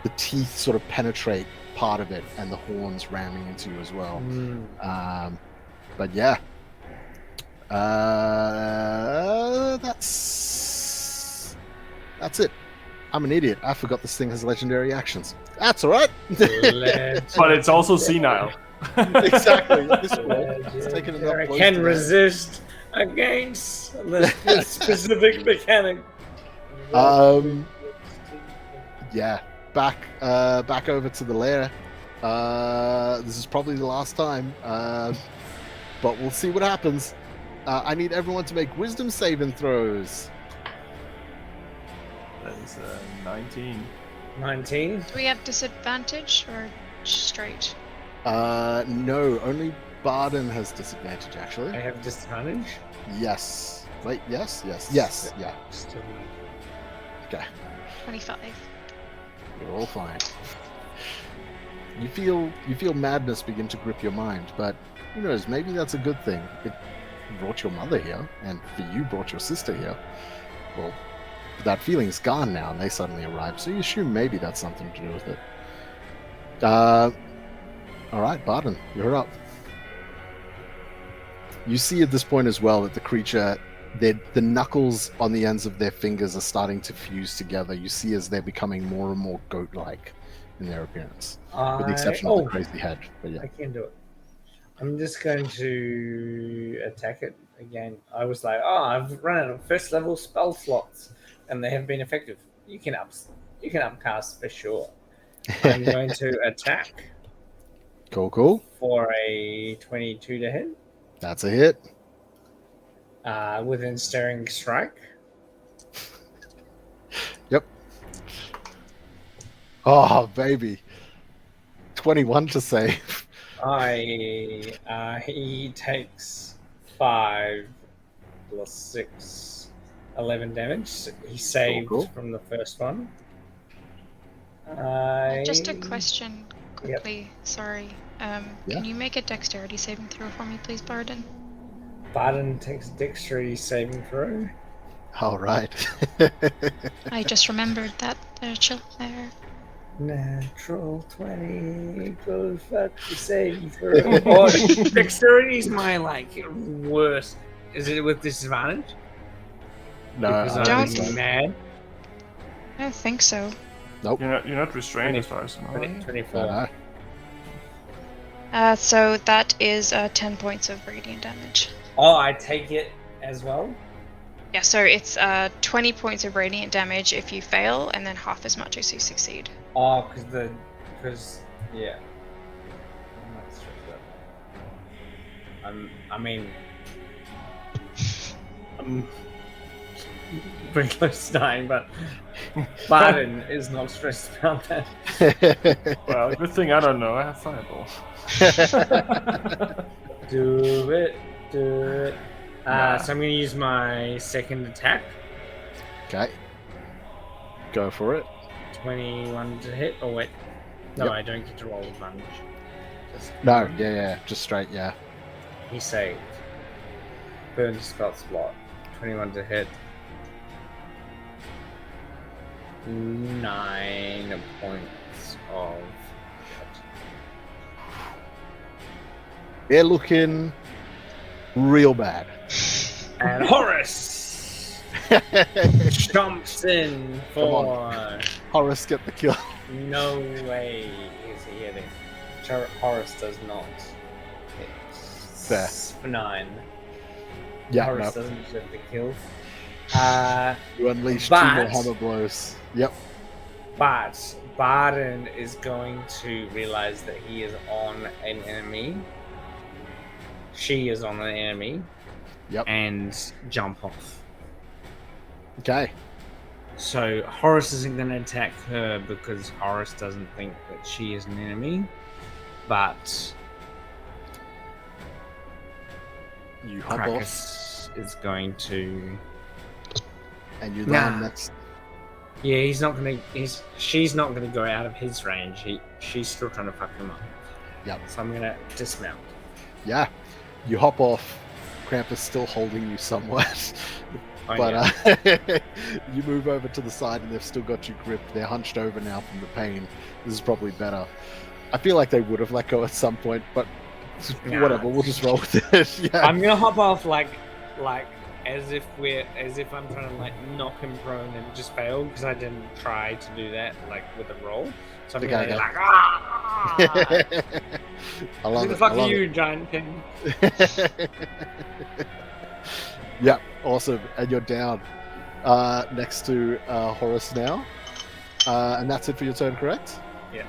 the teeth sort of penetrate part of it and the horns ramming into you as well. But yeah, that's it. I'm an idiot. I forgot this thing has legendary actions. That's all right. But it's also senile. Exactly. It's taken enough I blows can to resist against this specific mechanic. Yeah. Back over to the lair. This is probably the last time, but we'll see what happens. I need everyone to make wisdom saving throws. That is 19. 19. Do we have disadvantage or straight? No, only Barden has disadvantage, I actually. have disadvantage. Yes. Wait, yes. Yeah. Still Okay. 25. You're all fine. You feel madness begin to grip your mind, but who knows, maybe that's a good thing. It brought your mother here, and for you brought your sister here. Well, that feeling's gone now, and they suddenly arrived, so you assume maybe that's something to do with it. Alright, Barden, you're up. You see at this point as well that the creature, the knuckles on the ends of their fingers are starting to fuse together. You see as they're becoming more and more goat-like in their appearance. With the exception of the crazy head. But yeah. I can do it. I'm just going to attack it again. I was like, I've run out of first level spell slots, and they have been effective. You can upcast for sure. I'm going to attack. Cool. For a 22 to hit. That's a hit. With ensnaring strike. Yep. Oh, baby. 21 to save. He takes 5 plus 6, 11 damage. He saved from the first one. Just a question quickly. Yep. Sorry. Can you make a dexterity saving throw for me, please, Barden? Barden takes dexterity saving throw. All right. I just remembered that chill there. Natural 20 equals 50 saving throw. Dexterity's my worst. Is it with disadvantage? No, because I'm mad. I don't think so. Nope. You're not restrained as far as I know. 24. So that is 10 points of radiant damage. Oh, I take it as well. Yeah, so it's 20 points of radiant damage if you fail, and then half as much as you succeed. Oh, because yeah. I'm not stressed out. I'm very close to dying, but Barden is not stressed about that. Well, good thing I don't know. I have fireball. Do it. So Nah. I'm going to use my second attack. Okay. Go for it. 21 to hit. Oh wait, no, Yep. I don't get to roll advantage. Just No, yeah, just straight, yeah. He saved. Burn spell slot. 21 to hit. 9 points of. They're looking real bad. And Horace jumps in for. Horace get the kill. No way is he hitting. Horace does not hit. Fair. For 9. Yeah, Horace no. doesn't get the kill. You unleash 2 more but- hammer blows. Yep. But Barden is going to realize that he is on an enemy. She is on an enemy. Yep. And jump off. Okay. So Horace isn't going to attack her because Horace doesn't think that she is an enemy. But You hop off, Krakus is going to. and you Nah. land next. Yeah, he's not going to. She's not going to go out of his range. She's still trying to fuck him up. Yep. So I'm going to dismount. Yeah. You hop off. Krampus still holding you somewhat. Oh, But yeah. you move over to the side and they've still got you gripped. They're hunched over now from the pain. This is probably better. I feel like they would have let go at some point, but Nah. whatever. We'll just roll with it. Yeah. I'm gonna hop off like as if I'm trying to like knock him prone and just fail because I didn't try to do that like with a roll. So I'm gonna be like, ah! I love Who the it. fuck I are love you, giant king? it. Yeah, awesome. And you're down next to Horace now. And that's it for your turn, correct? Yeah.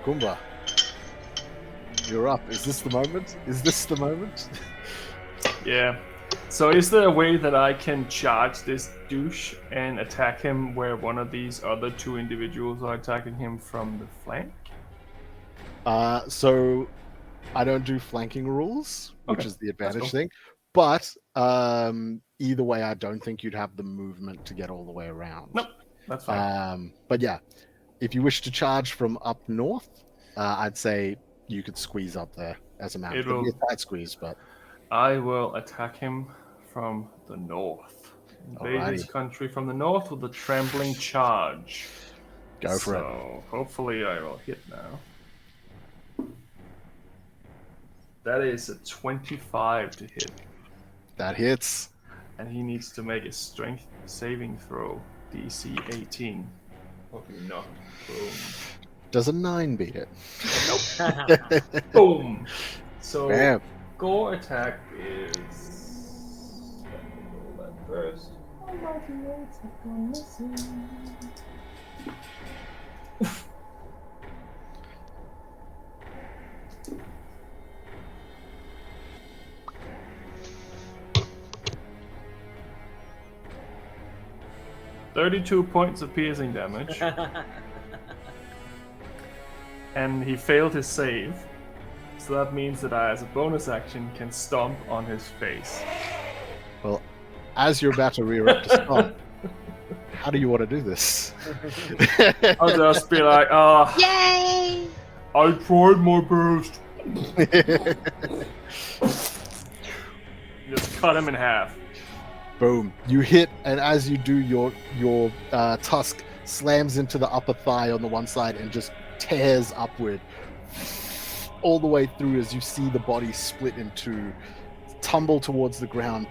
Kumba. You're up. Is this the moment? Is this the moment? Yeah. So is there a way that I can charge this douche and attack him where one of these other 2 individuals are attacking him from the flank? So I don't do flanking rules, which Okay, is the advantage cool. thing. But either way, I don't think you'd have the movement to get all the way around. Nope, that's fine. But yeah, if you wish to charge from up north, I'd say you could squeeze up there as a mountain. It'll be a tight squeeze, but I will attack him from the north. Invade his Alrighty. country from the north with a trampling charge. go for it. So hopefully I will hit now. That is a 25 to hit. That hits. And he needs to make a strength saving throw. DC 18. Hopefully not. Boom. Does a 9 beat it? Boom! So Bam. gore attack is. Let me roll that first. Almighty rolls have gone missing. $32 points of piercing damage. And he failed his save. So that means that I, as a bonus action, can stomp on his face. Well, as you're about to rear up to stomp, how do you want to do this? I'll just be like, Yay! I tried my best. Just cut him in half. Boom. You hit, and as you do, your tusk slams into the upper thigh on the one side and just tears upward all the way through as you see the body split in two, tumble towards the ground,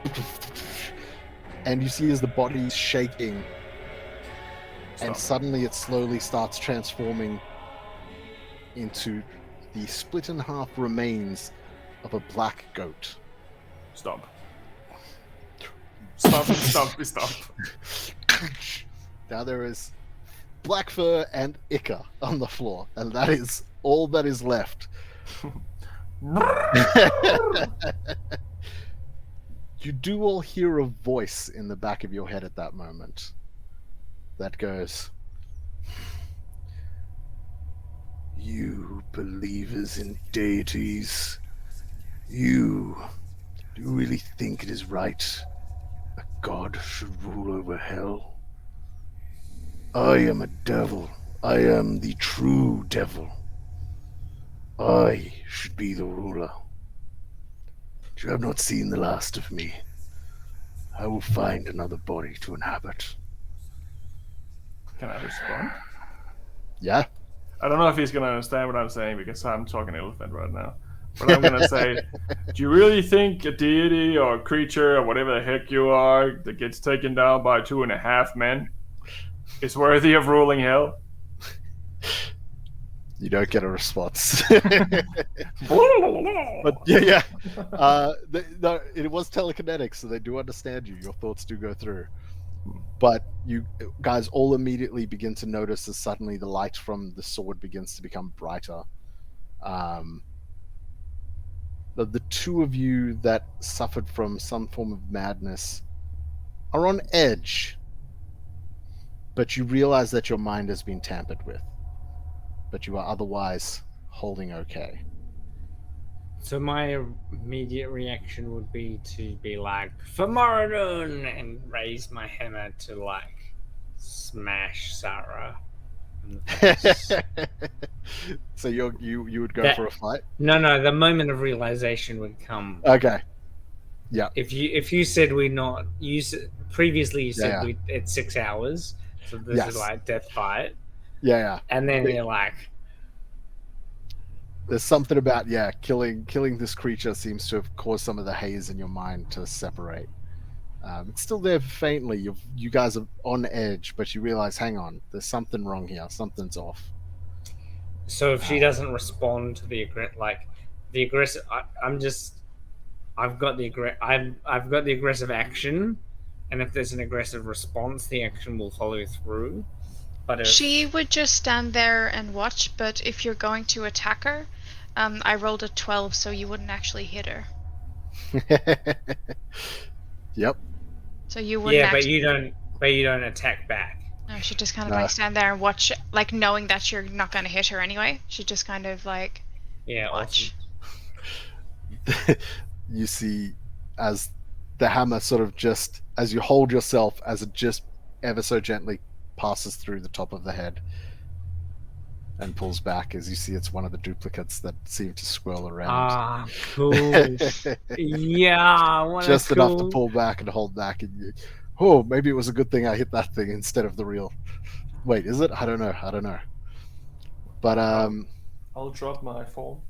and you see as the body's shaking, and Stop. suddenly it slowly starts transforming into the split in half remains of a black goat. Stop. Stop. Now there is black fur and ichor on the floor, and that is all that is left. You do all hear a voice in the back of your head at that moment that goes, "You believers in deities, you really think it is right a god should rule over hell? I am a devil. I am the true devil. I should be the ruler. You have not seen the last of me. I will find another body to inhabit." Can I respond? Yeah. I don't know if he's gonna understand what I'm saying because I'm talking elephant right now. But I'm gonna say, do you really think a deity or a creature or whatever the heck you are that gets taken down by 2.5 men is worthy of ruling hell? You don't get a response. But yeah. It was telekinetic, so they do understand you. Your thoughts do go through. But you guys all immediately begin to notice as suddenly the light from the sword begins to become brighter. The two of you that suffered from some form of madness are on edge. But you realize that your mind has been tampered with. But you are otherwise holding okay. So my immediate reaction would be to be like, "For Moradun!" and raise my hammer to like smash Sarah in the face. So you would go for a fight? No. The moment of realization would come. Okay. Yeah. If you said previously you said it's 6 hours, so this is like death fight. Yeah. And then you're like, there's something about killing this creature seems to have caused some of the haze in your mind to separate. It's still there faintly. You guys are on edge, but you realize, hang on, there's something wrong here. Something's off. So if she doesn't respond to the aggressive, I've got the aggressive action, and if there's an aggressive response, the action will follow through. But she would just stand there and watch. But if you're going to attack her, I rolled a 12, so you wouldn't actually hit her. Yep. So you wouldn't. Yeah, but you don't attack back. No, she just kind of like stand there and watch, like knowing that you're not going to hit her anyway. She just kind of like watch. Awesome. You see, as the hammer sort of just as you hold yourself, as it just ever so gently passes through the top of the head and pulls back, as you see it's one of the duplicates that seem to swirl around. Ah, cool. Yeah, just enough to pull back and hold back, and maybe it was a good thing I hit that thing instead of the real. Wait, is it? I don't know. But I'll drop my phone.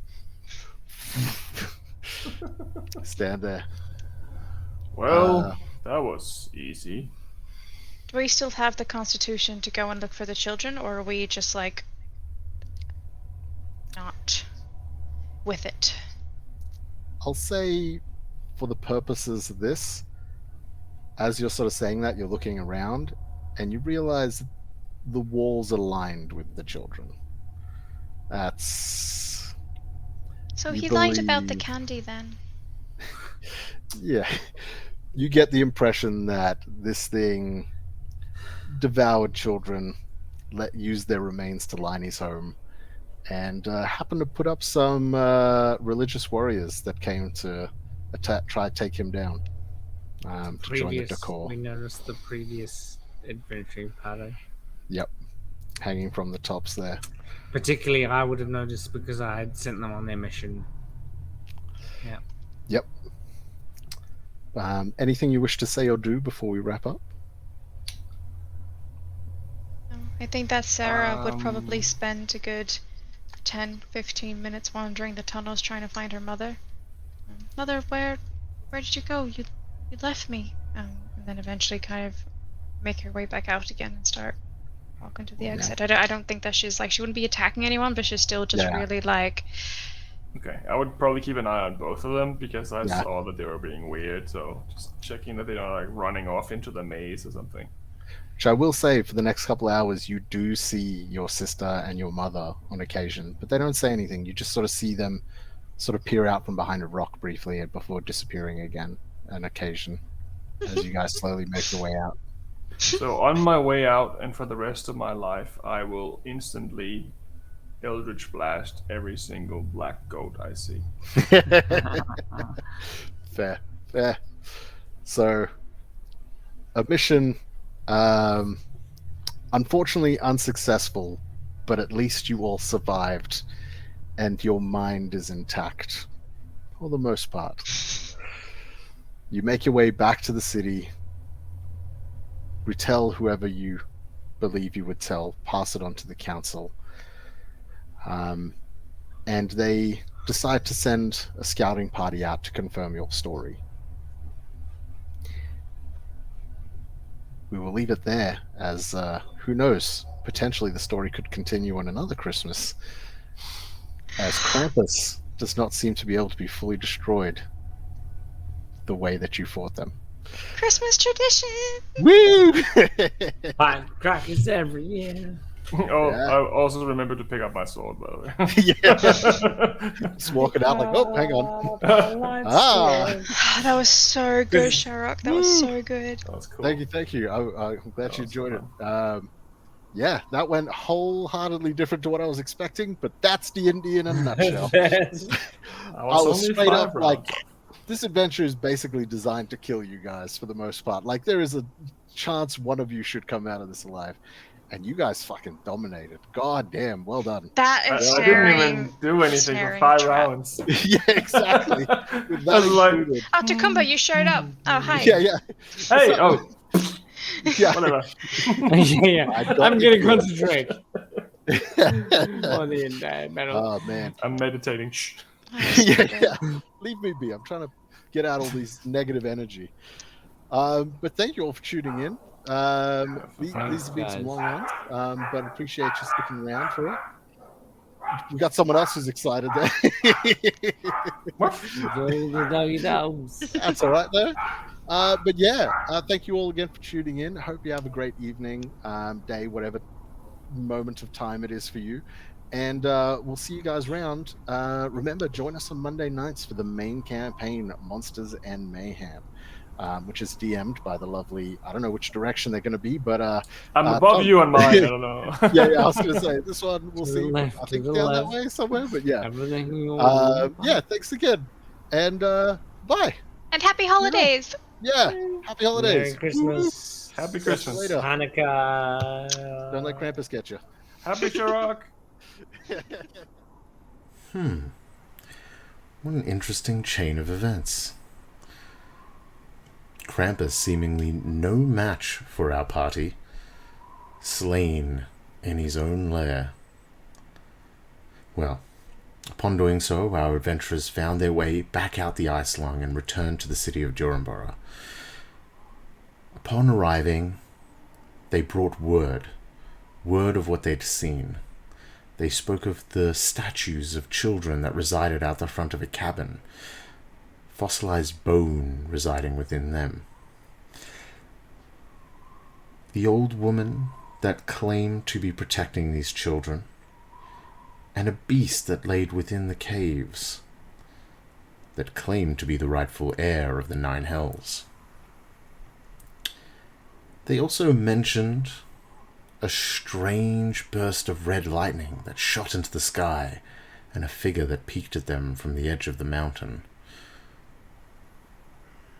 Stand there. Well, that was easy. Do we still have the constitution to go and look for the children, or are we just like not with it? I'll say, for the purposes of this, as you're sort of saying that, you're looking around and you realize the walls are lined with the children. That's... So he lied about the candy then? Yeah. You get the impression that this thing devoured children, used their remains to line his home, and happened to put up some religious warriors that came to try to take him down. To join the decor. We noticed the previous adventuring party. Yep. Hanging from the tops there. Particularly, I would have noticed because I had sent them on their mission. Yeah. Yep. Anything you wish to say or do before we wrap up? I think that Sarah would probably spend a good 10-15 minutes wandering the tunnels trying to find her mother. Mother, where did you go? You left me. And then eventually kind of make her way back out again and start Welcome to the exit. I don't think that she's like, she wouldn't be attacking anyone, but she's still just really like... Okay, I would probably keep an eye on both of them because I saw that they were being weird, so just checking that they're not like running off into the maze or something. Which I will say, for the next couple hours, you do see your sister and your mother on occasion, but they don't say anything. You just sort of see them sort of peer out from behind a rock briefly before disappearing again on occasion as you guys slowly make your way out. So on my way out and for the rest of my life, I will instantly Eldritch Blast every single black goat I see. Fair. So, a mission, unfortunately unsuccessful, but at least you all survived, and your mind is intact, for the most part. You make your way back to the city, retell whoever you believe you would tell, pass it on to the council. And they decide to send a scouting party out to confirm your story. We will leave it there, as who knows, potentially the story could continue on another Christmas, as Krampus does not seem to be able to be fully destroyed the way that you fought them. Christmas tradition! Woo! Firecrackers every year. I also remember to pick up my sword, by the way. Just walking out like, oh, hang on. That was so good, Charock. That was so good. That was cool. Thank you. I'm glad you enjoyed it. Yeah, that went wholeheartedly different to what I was expecting, but that's D&D in a nutshell. I was straight up like, this adventure is basically designed to kill you guys for the most part. Like, there is a chance one of you should come out of this alive. And you guys fucking dominated. God damn, well done. That I didn't even do anything for 5 rounds. Yeah, exactly. Tacumba, you showed up. Oh, hi. Yeah. Hey, yeah. Whatever. I'm gonna concentrate on the entire battle. Oh, man. I'm meditating. Shh. Yeah. Leave me be. I'm trying to get out all these negative energy. But thank you all for tuning in. These have been some long ones, but I appreciate you sticking around for it. We got someone else who's excited there. That's all right though. But yeah, thank you all again for tuning in. I hope you have a great evening, day, whatever moment of time it is for you. And we'll see you guys around. Remember, join us on Monday nights for the main campaign, Monsters and Mayhem. Which is DM'd by the lovely, I don't know which direction they're going to be, but I'm above you on mine. I don't know. yeah, I was going to say this one. We'll see. I think down that way somewhere, but yeah. Yeah, thanks again, and bye. And happy holidays. Yeah, happy holidays. Merry Christmas. Happy Christmas. Later. Hanukkah. Don't let Krampus get you. Happy Charock. What an interesting chain of events. Krampus seemingly no match for our party, slain in his own lair. Well, upon doing so, our adventurers found their way back out the ice lung and returned to the city of Duranborough. Upon arriving, they brought word of what they'd seen. They spoke of the statues of children that resided out the front of a cabin, fossilized bone residing within them. The old woman that claimed to be protecting these children, and a beast that laid within the caves, that claimed to be the rightful heir of the 9 hells. They also mentioned a strange burst of red lightning that shot into the sky, and a figure that peeked at them from the edge of the mountain.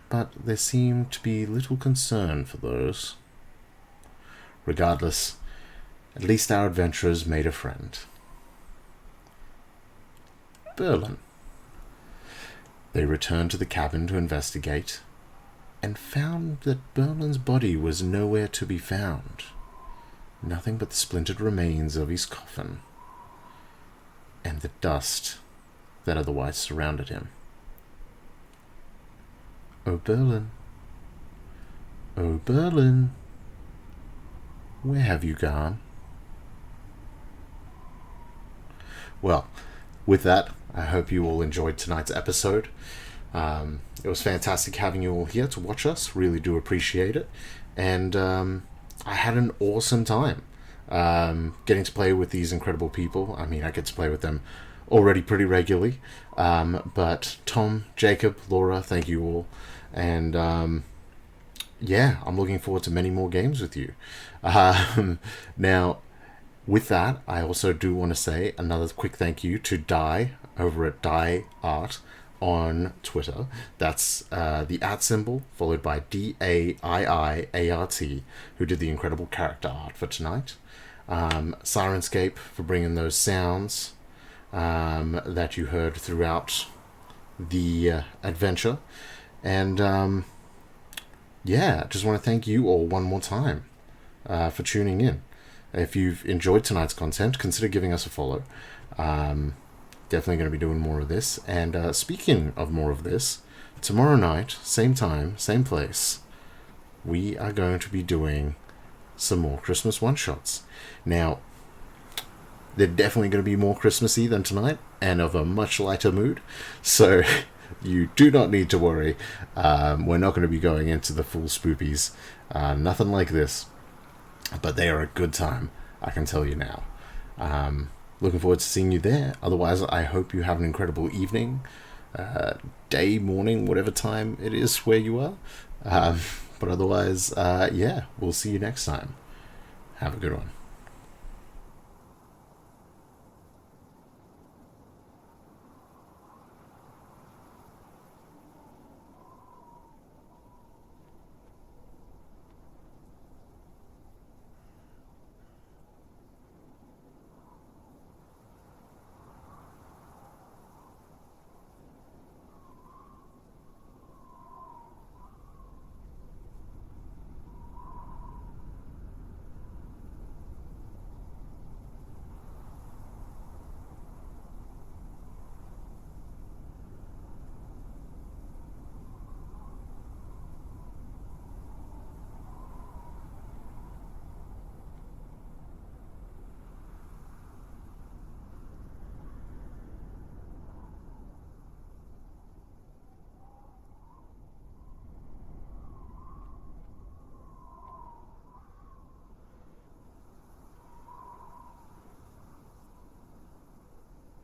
But there seemed to be little concern for those. Regardless, at least our adventurers made a friend. Berlin. They returned to the cabin to investigate, and found that Berlin's body was nowhere to be found. Nothing but the splintered remains of his coffin, and the dust that otherwise surrounded him. Oh, Berlin. Oh, Berlin. Where have you gone? Well, with that, I hope you all enjoyed tonight's episode. It was fantastic having you all here to watch us. Really do appreciate it. And I had an awesome time getting to play with these incredible people. I mean, I get to play with them already pretty regularly. But Tom, Jacob, Laura, thank you all. And yeah, I'm looking forward to many more games with you. Now, with that, I also do want to say another quick thank you to Daii over at Daii Art on Twitter. That's the @ symbol followed by DAIIART, who did the incredible character art for tonight. Syrinscape for bringing those sounds that you heard throughout the adventure. And yeah, just want to thank you all one more time for tuning in. If you've enjoyed tonight's content, consider giving us a follow. Definitely going to be doing more of this. And speaking of more of this, tomorrow night, same time, same place, we are going to be doing some more Christmas one-shots. Now, they're definitely going to be more Christmassy than tonight, and of a much lighter mood. So you do not need to worry. We're not going to be going into the full spoopies. Nothing like this. But they are a good time, I can tell you now. Looking forward to seeing you there. Otherwise, I hope you have an incredible evening, day, morning, whatever time it is where you are. But otherwise, yeah, we'll see you next time. Have a good one.